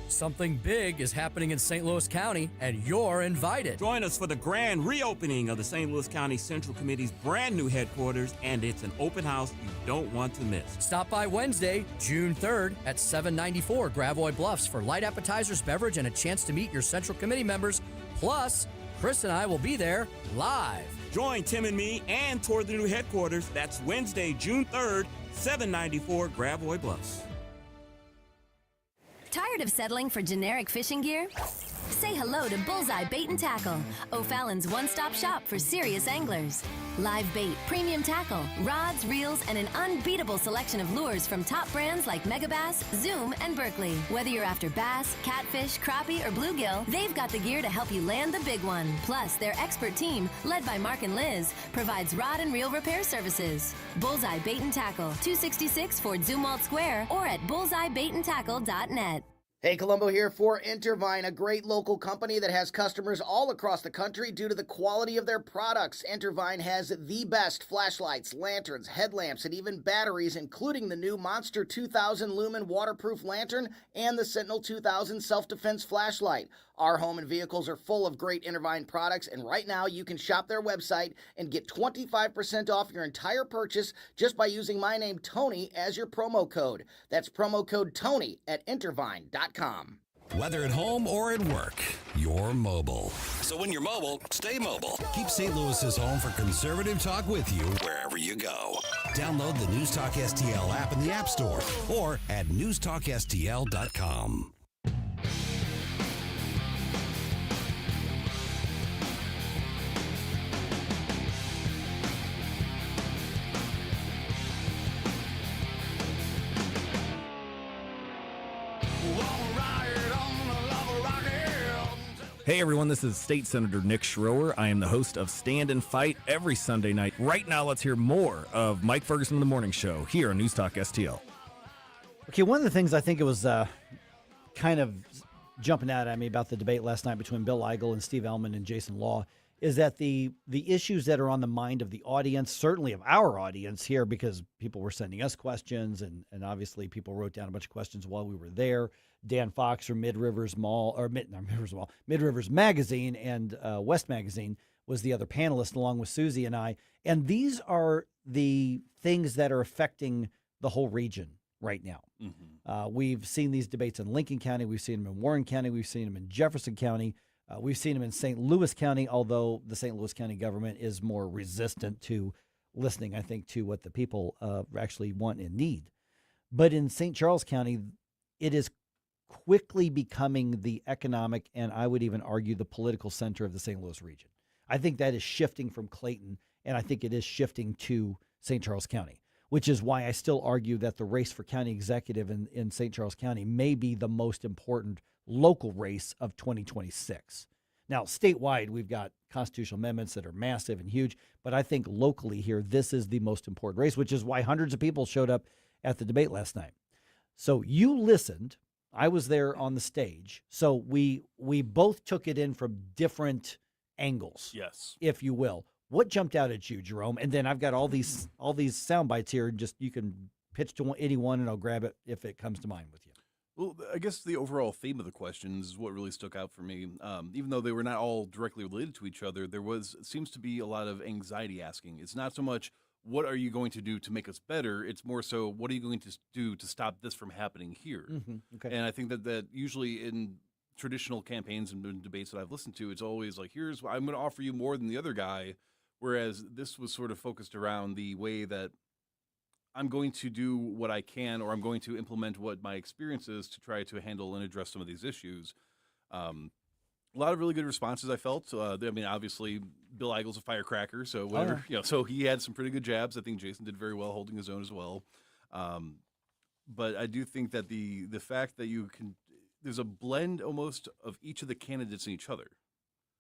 [SPEAKER 4] Something big is happening in St. Louis County, and you're invited.
[SPEAKER 6] Join us for the grand reopening of the St. Louis County Central Committee's brand new headquarters, and it's an open house you don't want to miss.
[SPEAKER 4] Stop by Wednesday, June 3rd at 794 Gravois Bluffs for light appetizers, beverage, and a chance to meet your Central Committee members. Plus, Chris and I will be there live.
[SPEAKER 6] Join Tim and me and tour the new headquarters. That's Wednesday, June 3rd, 794 Gravois Bluffs.
[SPEAKER 14] Tired of settling for generic fishing gear? Say hello to Bullseye Bait and Tackle, O'Fallon's one-stop shop for serious anglers. Live bait, premium tackle, rods, reels, and an unbeatable selection of lures from top brands like Megabass, Zoom, and Berkley. Whether you're after bass, catfish, crappie, or bluegill, they've got the gear to help you land the big one. Plus, their expert team, led by Mark and Liz, provides rod and reel repair services. Bullseye Bait and Tackle, 266 Fort Zumwalt Square, or at bullseyebaitandtackle.net.
[SPEAKER 15] Hey, Colombo here for Intervine, a great local company that has customers all across the country due to the quality of their products. Intervine has the best flashlights, lanterns, headlamps, and even batteries, including the new Monster 2000 Lumen waterproof lantern and the Sentinel 2000 self-defense flashlight. Our home and vehicles are full of great Intervine products, and right now you can shop their website and get 25% off your entire purchase just by using my name, Tony, as your promo code. That's promo code Tony at Intervine.com.
[SPEAKER 2] Whether at home or at work, you're mobile.
[SPEAKER 18] So when you're mobile, stay mobile.
[SPEAKER 2] Keep St. Louis's home for conservative talk with you wherever you go. Download the NewsTalk STL app in the App Store or at NewsTalkSTL.com.
[SPEAKER 16] Hey everyone, this is State Senator Nick Schroer. I am the host of Stand and Fight every Sunday night. Right now, let's hear more of Mike Ferguson in the Morning Show here on Newstalk STL.
[SPEAKER 3] Okay, one of the things I think it was kind of jumping out at me about the debate last night between Bill Eigel and Steve Ellman and Jason Law is that the issues that are on the mind of the audience, certainly of our audience here, because people were sending us questions, and obviously people wrote down a bunch of questions while we were there. Dan Fox from Mid Rivers Magazine and West Magazine was the other panelist, along with Susie and I. And these are the things that are affecting the whole region right now. Mm-hmm. We've seen these debates in Lincoln County. We've seen them in Warren County. We've seen them in Jefferson County. We've seen them in St. Louis County, although the St. Louis County government is more resistant to listening, I think, to what the people actually want and need. But in St. Charles County, it is quickly becoming the economic and I would even argue the political center of the St. Louis region. I think that is shifting from Clayton, and I think it is shifting to St. Charles County, which is why I still argue that the race for county executive in St. Charles County may be the most important local race of 2026. Now, statewide, we've got constitutional amendments that are massive and huge, but I think locally here, this is the most important race, which is why hundreds of people showed up at the debate last night. So you listened. I was there on the stage. So we both took it in from different angles,
[SPEAKER 21] yes,
[SPEAKER 3] if you will. What jumped out at you, Jerome? And then I've got all these sound bites here. Just you can pitch to anyone, and I'll grab it if it comes to mind with you.
[SPEAKER 21] Well, I guess the overall theme of the questions is what really stuck out for me. Even though they were not all directly related to each other, seems to be a lot of anxiety asking. It's not so much, what are you going to do to make us better? It's more so, what are you going to do to stop this from happening here?
[SPEAKER 3] Mm-hmm. Okay.
[SPEAKER 21] And I think that usually in traditional campaigns and debates that I've listened to, it's always like, I'm going to offer you more than the other guy. Whereas this was sort of focused around the way that I'm going to do what I can, or I'm going to implement what my experience is to try to handle and address some of these issues. A lot of really good responses, I felt. Obviously, Bill Eigel's a firecracker, so whatever. So he had some pretty good jabs. I think Jason did very well holding his own as well. But I do think that the fact that there's a blend almost of each of the candidates in each other,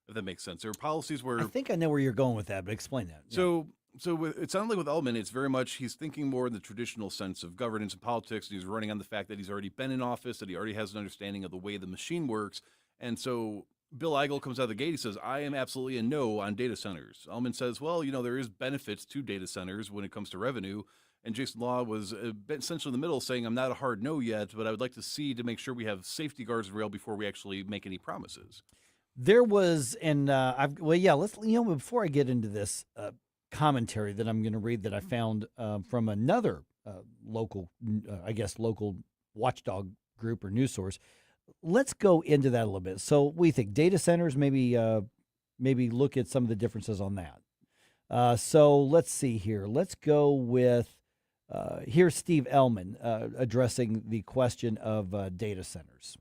[SPEAKER 21] if that makes sense. There are policies where...
[SPEAKER 3] I think I know where you're going with that, but explain that.
[SPEAKER 21] So it sounded like with Ellman, it's very much he's thinking more in the traditional sense of governance and politics, and he's running on the fact that he's already been in office, that he already has an understanding of the way the machine works. And so Bill Eigel comes out of the gate. He says, I am absolutely a no on data centers. Ellman says, well, there is benefits to data centers when it comes to revenue. And Jason Law was essentially in the middle saying, I'm not a hard no yet, but I would like to see to make sure we have safety guards rail before we actually make any promises.
[SPEAKER 3] There was, and let's, before I get into this commentary that I'm going to read that I found from another local watchdog group or news source, let's go into that a little bit. So we think data centers, maybe look at some of the differences on that. So let's see here. Let's go with, here's Steve Ellman addressing the question of data centers.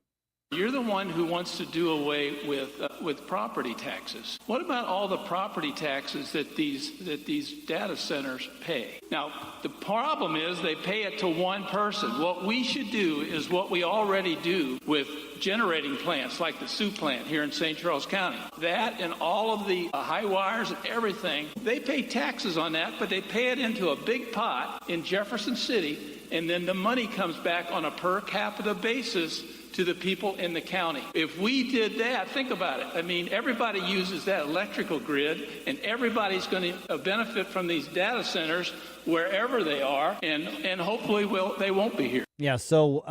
[SPEAKER 5] You're the one who wants to do away with property taxes. What about all the property taxes that these data centers pay? Now, the problem is they pay it to one person. What we should do is what we already do with generating plants like the Sioux plant here in St. Charles County. That and all of the high wires and everything, they pay taxes on that, but they pay it into a big pot in Jefferson City, and then the money comes back on a per capita basis to the people in the county. If we did that, think about it. I mean, everybody uses that electrical grid, and everybody's going to benefit from these data centers wherever they are, and hopefully they won't be here.
[SPEAKER 3] Yeah, so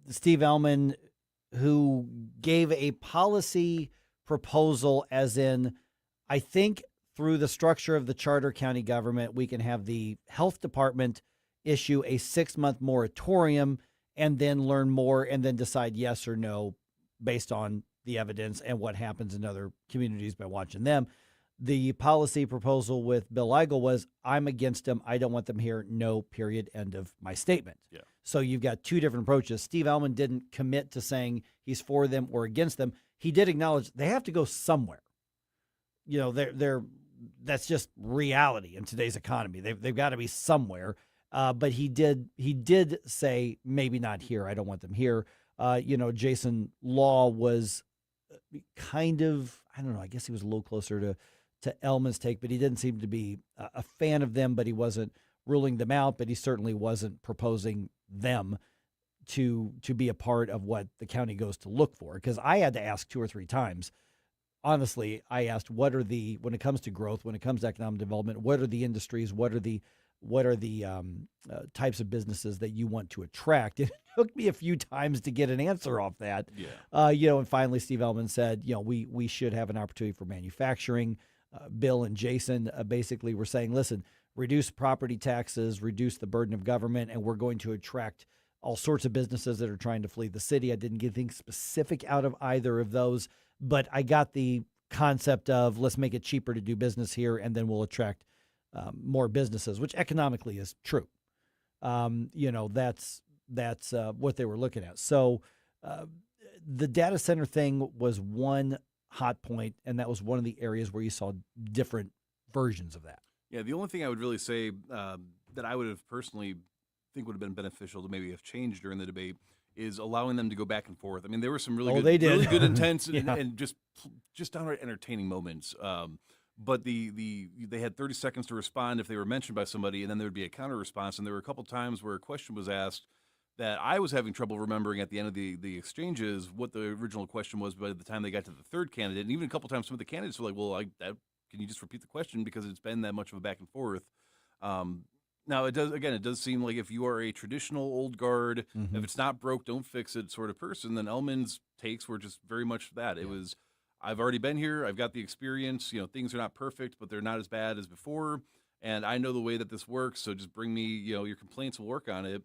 [SPEAKER 3] Steve Ellman, who gave a policy proposal as in, I think through the structure of the charter county government, we can have the health department issue a 6-month moratorium and then learn more and then decide yes or no based on the evidence and what happens in other communities by watching them. The policy proposal with Bill Eigel was, I'm against them. I don't want them here. No, period. End of my statement. Yeah. So you've got two different approaches. Steve Ellman didn't commit to saying he's for them or against them. He did acknowledge they have to go somewhere. That's just reality in today's economy. They've got to be somewhere. But he did say maybe not here. I don't want them here. Jason Law was kind of, I don't know, I guess he was a little closer to Ellman's take, but he didn't seem to be a fan of them, but he wasn't ruling them out, but he certainly wasn't proposing them to be a part of what the county goes to look for. Because I had to ask 2 or 3 times. Honestly, I asked, when it comes to growth, when it comes to economic development, what are the industries, what are the types of businesses that you want to attract? It took me a few times to get an answer off that. Yeah. And finally Steve Ellman said, we should have an opportunity for manufacturing. Bill and Jason basically were saying, listen, reduce property taxes, reduce the burden of government, and we're going to attract all sorts of businesses that are trying to flee the city. I didn't get anything specific out of either of those, but I got the concept of let's make it cheaper to do business here, and then we'll attract more businesses, which economically is true. That's what they were looking at. So the data center thing was one hot point, and that was one of the areas where you saw different versions of that.
[SPEAKER 21] Yeah, the only thing I would really say that I would have personally think would have been beneficial to maybe have changed during the debate is allowing them to go back and forth. I mean, there were some really really good, intense, and just downright entertaining moments. But they had 30 seconds to respond if they were mentioned by somebody, and then there would be a counter response. And there were a couple times where a question was asked that I was having trouble remembering at the end of the exchanges what the original question was by the time they got to the third candidate. And even a couple times some of the candidates were like, well, can you just repeat the question, because it's been that much of a back and forth. Now, it does seem like if you are a traditional old guard, if it's not broke, don't fix it sort of person, then Ellman's takes were just very much that. It was, I've already been here. I've got the experience. Things are not perfect, but they're not as bad as before. And I know the way that this works. So just bring me, your complaints, will work on it.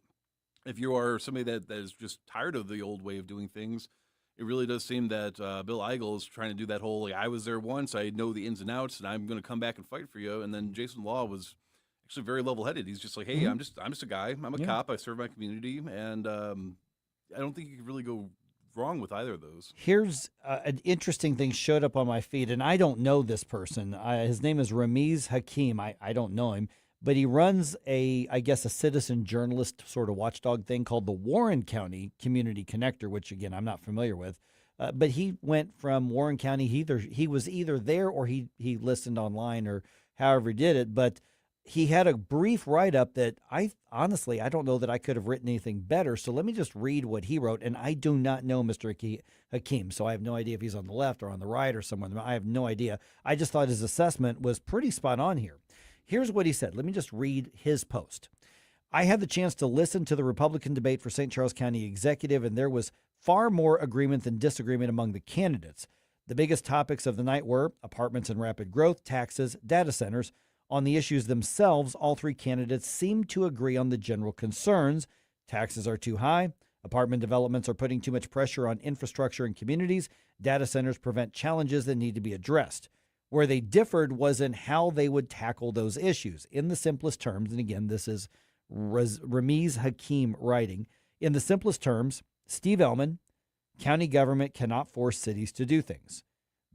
[SPEAKER 21] If you are somebody that is just tired of the old way of doing things, it really does seem that Bill Eigel is trying to do that whole, I was there once, I know the ins and outs, and I'm going to come back and fight for you. And then Jason Law was actually very level-headed. He's just like, hey, I'm just a guy. I'm a cop. I serve my community. And I don't think you could really go wrong with either of those. Here's
[SPEAKER 3] an interesting thing showed up on my feed, and I don't know this person. His name is Ramiz Hakim. I don't know him, but he runs a citizen journalist sort of watchdog thing called the Warren County Community Connector, which, again, I'm not familiar with. But he went from Warren County. He was either there or he listened online or however he did it. But he had a brief write-up that I don't know that I could have written anything better. So let me just read what he wrote. And I do not know Mr. Hakeem, so I have no idea if he's on the left or on the right or somewhere. I have no idea. I just thought his assessment was pretty spot on here. Here's what he said. Let me just read his post. I had the chance to listen to the Republican debate for St. Charles County Executive, and there was far more agreement than disagreement among the candidates. The biggest topics of the night were apartments and rapid growth, taxes, data centers. On the issues themselves, all three candidates seemed to agree on the general concerns. Taxes are too high. Apartment developments are putting too much pressure on infrastructure and communities. Data centers prevent challenges that need to be addressed. Where they differed was in how they would tackle those issues. In the simplest terms, and again, this is Ramiz Hakeem writing, in the simplest terms, Steve Ellman, county government cannot force cities to do things.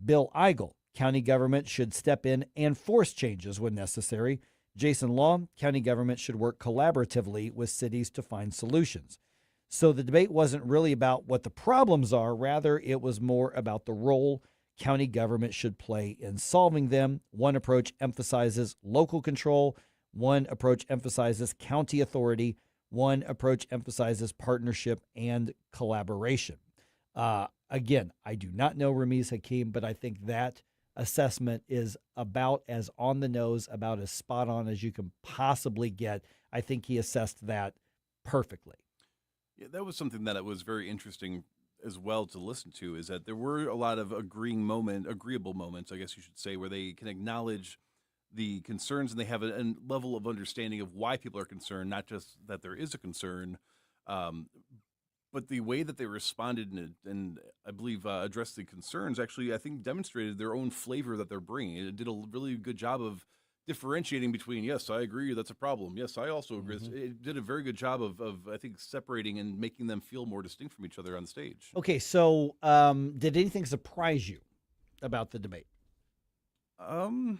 [SPEAKER 3] Bill Eigel, county government should step in and force changes when necessary. Jason Law, county government should work collaboratively with cities to find solutions. So the debate wasn't really about what the problems are. Rather, it was more about the role county government should play in solving them. One approach emphasizes local control. One approach emphasizes county authority. One approach emphasizes partnership and collaboration. Again, I do not know Ramiz Hakeem, but I think that assessment is about as on the nose, about as spot on as you can possibly get. I think he assessed that perfectly.
[SPEAKER 21] Yeah, that was something that it was very interesting as well to listen to, is that there were a lot of agreeable moments, I guess you should say, where they can acknowledge the concerns and they have a level of understanding of why people are concerned, not just that there is a concern. But the way that they responded and I believe addressed the concerns actually, I think, demonstrated their own flavor that they're bringing. It did a really good job of differentiating between, yes, I agree, that's a problem. Yes, I also agree. Mm-hmm. It did a very good job of, I think, separating and making them feel more distinct from each other on the stage.
[SPEAKER 3] Okay, so did anything surprise you about the debate?
[SPEAKER 21] I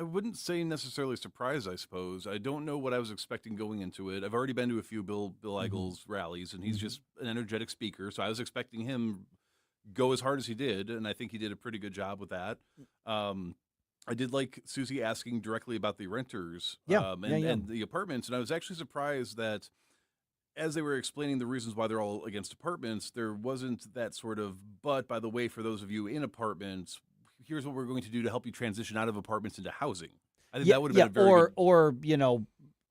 [SPEAKER 21] wouldn't say necessarily surprised, I suppose. I don't know what I was expecting going into it. I've already been to a few Bill Eigel's rallies, and he's just an energetic speaker, so I was expecting him go as hard as he did, and I think he did a pretty good job with that. I did like Susie asking directly about the renters and the apartments, and I was actually surprised that as they were explaining the reasons why they're all against apartments, there wasn't that sort of, but by the way, for those of you in apartments, here's what we're going to do to help you transition out of apartments into housing. I think that would have been a very
[SPEAKER 3] or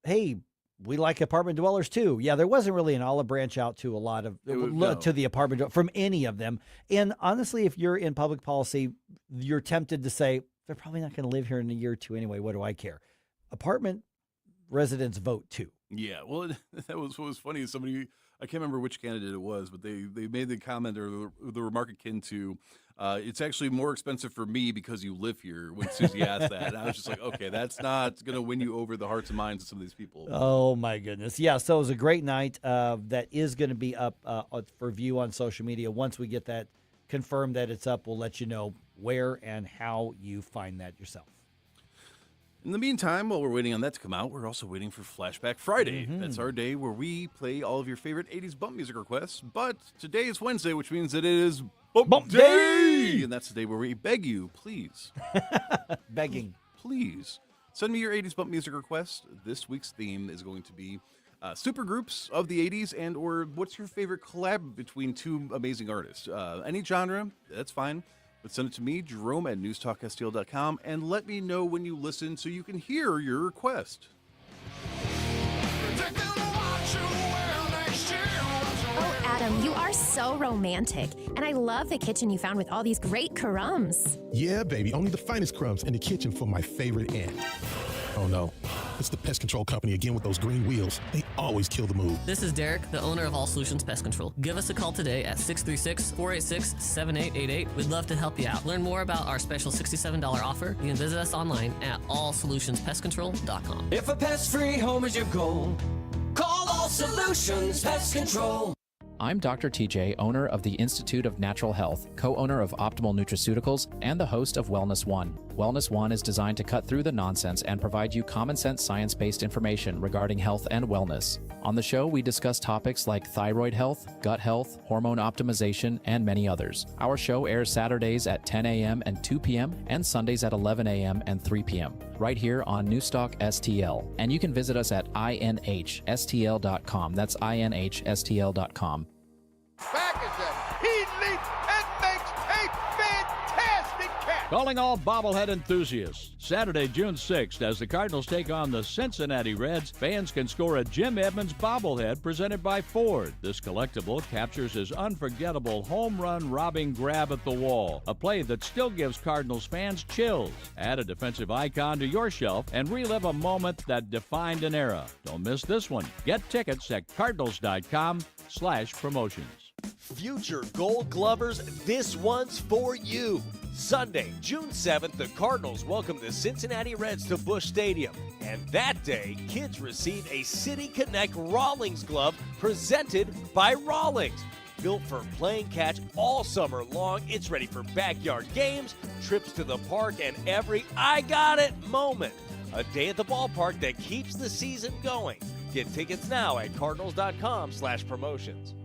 [SPEAKER 3] hey, we like apartment dwellers too. Yeah, there wasn't really an olive branch out to a lot of to the apartment from any of them. And honestly, if you're in public policy, you're tempted to say they're probably not going to live here in a year or two anyway. What do I care? Apartment residents vote too.
[SPEAKER 21] Yeah, well, that was what was funny. Is somebody, I can't remember which candidate it was, but they made the comment or the remark akin to, it's actually more expensive for me because you live here, when Susie asked that. And I was just like, okay, that's not going to win you over the hearts and minds of some of these people.
[SPEAKER 3] Oh, my goodness. Yeah, so it was a great night. That is going to be up for view on social media. Once we get that confirmed that it's up, we'll let you know where and how you find that yourself.
[SPEAKER 21] In the meantime, while we're waiting on that to come out, we're also waiting for Flashback Friday. Mm-hmm. That's our day where we play all of your favorite 80s bump music requests. But today is Wednesday, which means that it is Bump Day! And that's the day where we beg you, please.
[SPEAKER 3] Begging.
[SPEAKER 21] Please. Send me your 80s bump music request. This week's theme is going to be supergroups of the 80s and or what's your favorite collab between two amazing artists. Any genre, that's fine. But send it to me, Jerome at NewsTalkSTL.com, and let me know when you listen so you can hear your request.
[SPEAKER 7] Oh, Adam, you are so romantic. And I love the kitchen you found with all these great crumbs.
[SPEAKER 23] Yeah, baby, only the finest crumbs in the kitchen for my favorite aunt. Oh no, it's the pest control company again with those green wheels. They always kill the mood.
[SPEAKER 8] This is Derek, the owner of All Solutions Pest Control. Give us a call today at 636-486-7888. We'd love to help you out. Learn more about our special $67 offer. You can visit us online at allsolutionspestcontrol.com.
[SPEAKER 10] If a pest-free home is your goal, call All Solutions Pest Control. I'm Dr. TJ, owner of the Institute of Natural Health, co-owner of Optimal Nutraceuticals, and the host of Wellness One. Wellness One is designed to cut through the nonsense and provide you common sense science-based information regarding health and wellness. On the show, we discuss topics like thyroid health, gut health, hormone optimization, and many others. Our show airs Saturdays at 10 a.m. and 2 p.m. and Sundays at 11 a.m. and 3 p.m. right here on NewsTalkSTL. And you can visit us at inhstl.com. That's inhstl.com.
[SPEAKER 12] Ferguson, he leaps and makes a fantastic catch.
[SPEAKER 17] Calling all bobblehead enthusiasts. Saturday, June 6th, as the Cardinals take on the Cincinnati Reds, fans can score a Jim Edmonds bobblehead presented by Ford. This collectible captures his unforgettable home run robbing grab at the wall, a play that still gives Cardinals fans chills. Add a defensive icon to your shelf and relive a moment that defined an era. Don't miss this one. Get tickets at cardinals.com/promotions.
[SPEAKER 19] Future Gold Glovers, this one's for you. Sunday, June 7th, the Cardinals welcome the Cincinnati Reds to Busch Stadium. And that day, kids receive a City Connect Rawlings glove presented by Rawlings. Built for playing catch all summer long, it's ready for backyard games, trips to the park, and every I got it moment. A day at the ballpark that keeps the season going. Get tickets now at cardinals.com/promotions.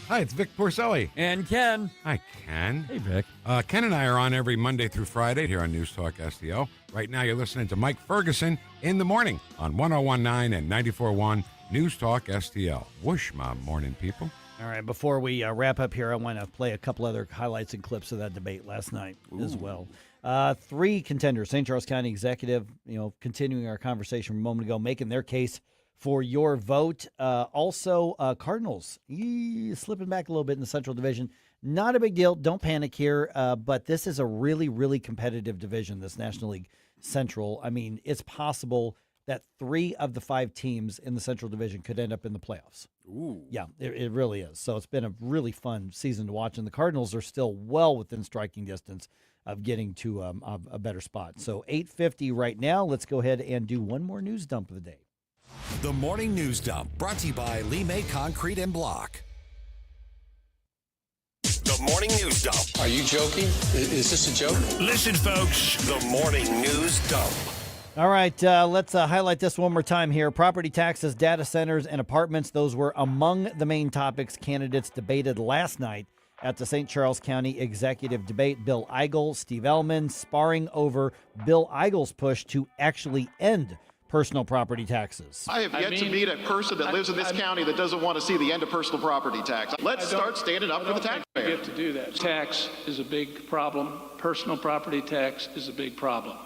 [SPEAKER 20] Hi, it's Vic Porcelli.
[SPEAKER 17] And Ken.
[SPEAKER 20] Hi, Ken.
[SPEAKER 17] Hey, Vic.
[SPEAKER 20] Ken and I are on every Monday through Friday here on News Talk STL. Right now, you're listening to Mike Ferguson in the morning on 101.9 and 94.1 News Talk STL. Whoosh, my morning people.
[SPEAKER 3] All right, before we wrap up here, I want to play a couple other highlights and clips of that debate last night as well. Three contenders, St. Charles County Executive, continuing our conversation from a moment ago, making their case for your vote. Also, Cardinals, slipping back a little bit in the Central Division. Not a big deal. Don't panic here. But this is a really, really competitive division, this National League Central. I mean, it's possible that 3 of the 5 teams in the Central Division could end up in the playoffs.
[SPEAKER 21] Ooh.
[SPEAKER 3] Yeah, it really is. So it's been a really fun season to watch. And the Cardinals are still well within striking distance of getting to a better spot. So 8:50 right now. Let's go ahead and do one more news dump of the day.
[SPEAKER 2] The Morning News Dump, brought to you by Lee May Concrete and Block.
[SPEAKER 18] The Morning News Dump.
[SPEAKER 11] Are you joking? Is this a joke?
[SPEAKER 18] Listen, folks. The Morning News Dump.
[SPEAKER 3] All right, let's highlight this one more time here. Property taxes, data centers, and apartments. Those were among the main topics candidates debated last night at the St. Charles County Executive Debate. Bill Eigel, Steve Ellman sparring over Bill Eigel's push to actually end personal property taxes.
[SPEAKER 26] I have yet to meet a person that lives in this county that doesn't want to see the end of personal property tax. Let's start standing up for the taxpayer.
[SPEAKER 5] I get to do that. Tax is a big problem. Personal property tax is a big problem.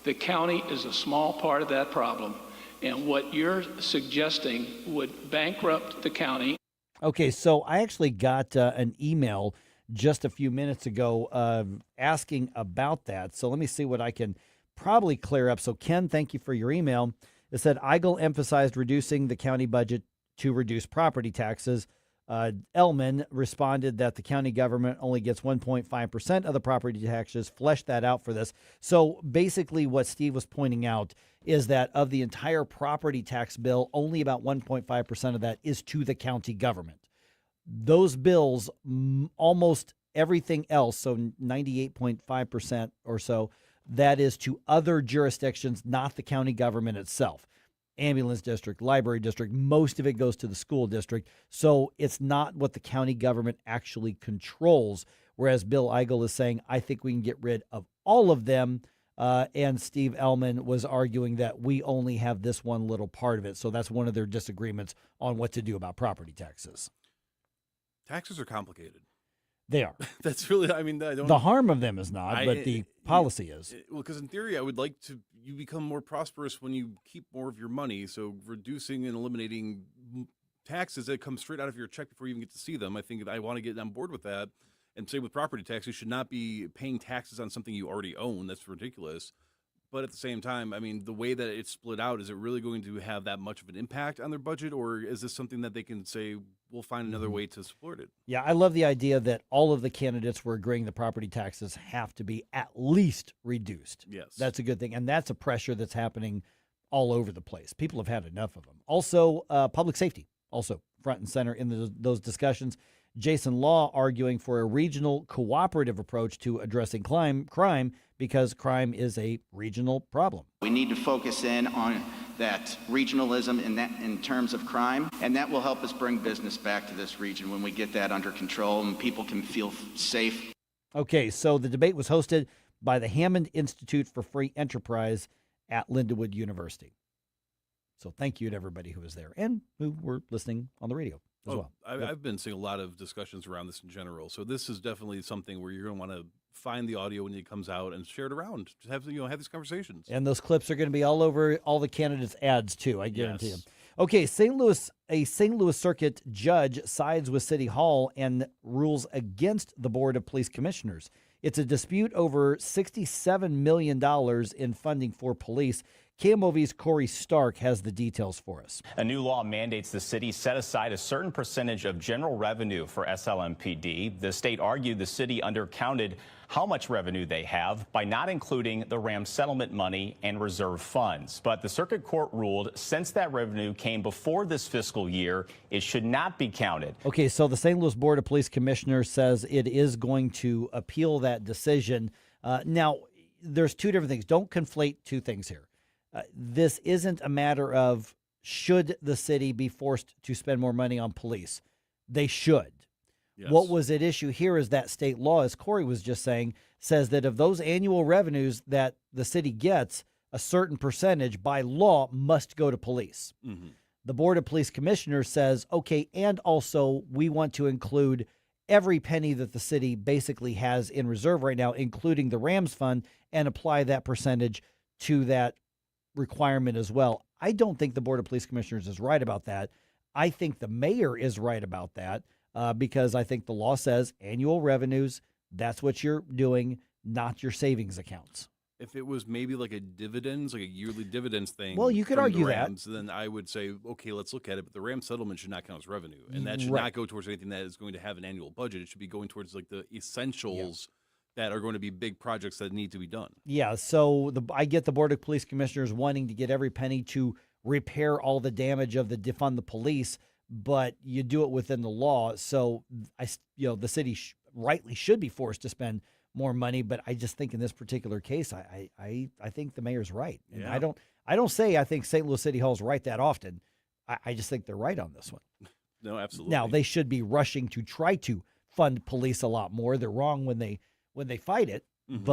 [SPEAKER 5] The county is a small part of that problem. And what you're suggesting would bankrupt the county.
[SPEAKER 3] Okay, so I actually got an email just a few minutes ago asking about that. So let me see what I can probably clear up. So, Ken, thank you for your email. It said Eigel emphasized reducing the county budget to reduce property taxes. Ellman responded that the county government only gets 1.5% of the property taxes, fleshed that out for this. So basically what Steve was pointing out is that of the entire property tax bill, only about 1.5% of that is to the county government. Those bills, almost everything else, so 98.5% or so, that is to other jurisdictions, not the county government itself. Ambulance district, library district, most of it goes to the school district. So it's not what the county government actually controls. Whereas Bill Eigel is saying, I think we can get rid of all of them. And Steve Ellman was arguing that we only have this one little part of it. So that's one of their disagreements on what to do about property taxes.
[SPEAKER 21] Taxes are complicated.
[SPEAKER 3] They are.
[SPEAKER 21] That's really, I mean, I don't.
[SPEAKER 3] The harm of them is not, but the policy is.
[SPEAKER 21] Well, because in theory, I would like you become more prosperous when you keep more of your money. So reducing and eliminating taxes that come straight out of your check before you even get to see them. I think I want to get on board with that. And same with property tax. You should not be paying taxes on something you already own. That's ridiculous. But at the same time, I mean, the way that it's split out, is it really going to have that much of an impact on their budget? Or is this something that they can say, we'll find another way to support it?
[SPEAKER 3] Yeah, I love the idea that all of the candidates were agreeing the property taxes have to be at least reduced.
[SPEAKER 21] Yes.
[SPEAKER 3] That's a good thing. And that's a pressure that's happening all over the place. People have had enough of them. Also, public safety, also front and center in those discussions. Jason Law arguing for a regional cooperative approach to addressing crime because crime is a regional problem.
[SPEAKER 1] We need to focus in on that regionalism in terms of crime, and that will help us bring business back to this region when we get that under control and people can feel safe.
[SPEAKER 3] Okay, so the debate was hosted by the Hammond Institute for Free Enterprise at Lindenwood University. So thank you to everybody who was there and who were listening on the radio as well.
[SPEAKER 21] I've been seeing a lot of discussions around this in general. So this is definitely something where you're going to want to find the audio when it comes out and share it around. Just have these conversations.
[SPEAKER 3] And those clips are going to be all over all the candidates' ads too, I guarantee
[SPEAKER 21] Yes.
[SPEAKER 3] them. Okay, a St. Louis Circuit judge sides with City Hall and rules against the Board of Police Commissioners. It's a dispute over $67 million in funding for police. KMOV's Corey Stark has the details for us.
[SPEAKER 9] A new law mandates the city set aside a certain percentage of general revenue for SLMPD. The state argued the city undercounted how much revenue they have by not including the RAM settlement money and reserve funds. But the circuit court ruled since that revenue came before this fiscal year, it should not be counted.
[SPEAKER 3] Okay, so the St. Louis Board of Police Commissioners says it is going to appeal that decision. Now, there's two different things. Don't conflate two things here. This isn't a matter of should the city be forced to spend more money on police. They should.
[SPEAKER 21] Yes.
[SPEAKER 3] What was at issue here is that state law, as Corey was just saying, says that of those annual revenues that the city gets, a certain percentage by law must go to police.
[SPEAKER 21] Mm-hmm.
[SPEAKER 3] The Board of Police Commissioners says, okay, and also we want to include every penny that the city basically has in reserve right now, including the Rams fund, and apply that percentage to that requirement as well. I don't think the Board of Police Commissioners is right about that. I think the mayor is right about that because I think the law says annual revenues, that's what you're doing, not your savings accounts.
[SPEAKER 21] If it was maybe like a dividends, like a yearly dividends thing,
[SPEAKER 3] Well, you could
[SPEAKER 21] from
[SPEAKER 3] argue
[SPEAKER 21] the
[SPEAKER 3] that.
[SPEAKER 21] Rams, then I would say, okay, let's look at it. But the Ram settlement should not count as revenue, and that should not go towards anything that is going to have an annual budget. It should be going towards like the essentials that are going to be big projects that need to be done.
[SPEAKER 3] Yeah, so I get the Board of Police Commissioners wanting to get every penny to repair all the damage of the defund the police, but you do it within the law. So the city rightly should be forced to spend more money, but I just think in this particular case, I think the mayor's right. And
[SPEAKER 21] Yeah.
[SPEAKER 3] I don't say I think St. Louis City Hall's right that often. I just think they're right on this one.
[SPEAKER 21] No, absolutely.
[SPEAKER 3] Now they should be rushing to try to fund police a lot more. They're wrong when they fight it,
[SPEAKER 21] Mhm.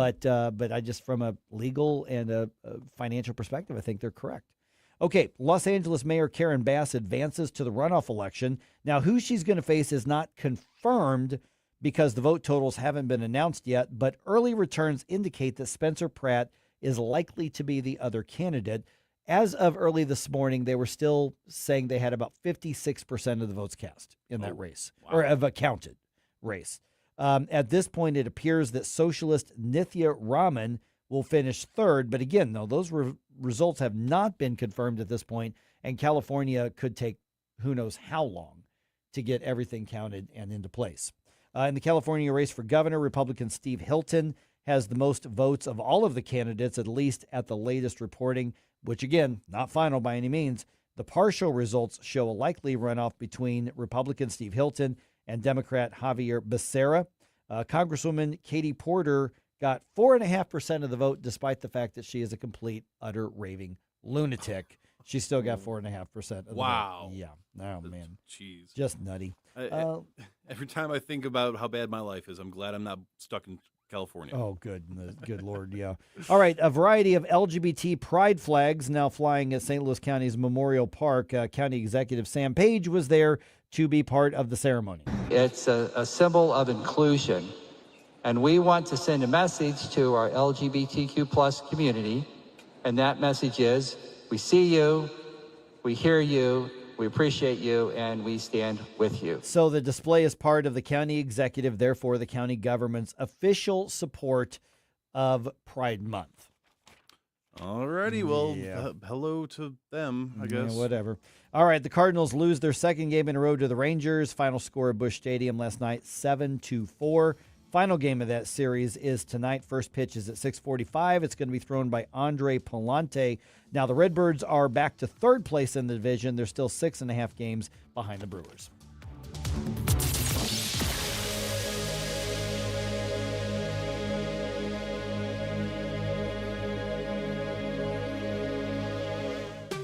[SPEAKER 3] but I just from a legal and a financial perspective, I think they're correct. Okay, Los Angeles Mayor Karen Bass advances to the runoff election. Now, who she's going to face is not confirmed because the vote totals haven't been announced yet, but early returns indicate that Spencer Pratt is likely to be the other candidate. As of early this morning, they were still saying they had about 56% of the votes cast in that race, or of a counted race. At this point, it appears that socialist Nithya Raman will finish third. But again, though, those results have not been confirmed at this point, and California could take who knows how long to get everything counted and into place. In the California race for governor, Republican Steve Hilton has the most votes of all of the candidates, at least at the latest reporting, which, again, not final by any means. The partial results show a likely runoff between Republican Steve Hilton and Democrat Javier Becerra. Congresswoman Katie Porter got 4.5% of the vote, despite the fact that she is a complete, utter raving lunatic. She still got 4.5% of the
[SPEAKER 21] Wow.
[SPEAKER 3] vote. Yeah. Oh, man.
[SPEAKER 21] Jeez.
[SPEAKER 3] Just nutty.
[SPEAKER 21] Every time I think about how bad my life is, I'm glad I'm not stuck in California.
[SPEAKER 3] Oh, good. Good Lord, yeah. All right, a variety of LGBT pride flags now flying at St. Louis County's Memorial Park. County Executive Sam Page was there to be part of the ceremony.
[SPEAKER 13] It's a symbol of inclusion, and we want to send a message to our LGBTQ plus community, and that message is, we see you, we hear you, We appreciate you, and we stand with you.
[SPEAKER 3] So the display is part of the county executive, therefore the county government's official support of Pride Month.
[SPEAKER 21] Alrighty, well, hello to them, I guess.
[SPEAKER 3] Yeah, whatever. All right, the Cardinals lose their second game in a row to the Rangers. Final score at Busch Stadium last night, 7-4. Final game of that series is tonight. First pitch is at 6:45. It's going to be thrown by Andre Palante. Now, the Redbirds are back to third place in the division. They're still 6.5 games behind the Brewers.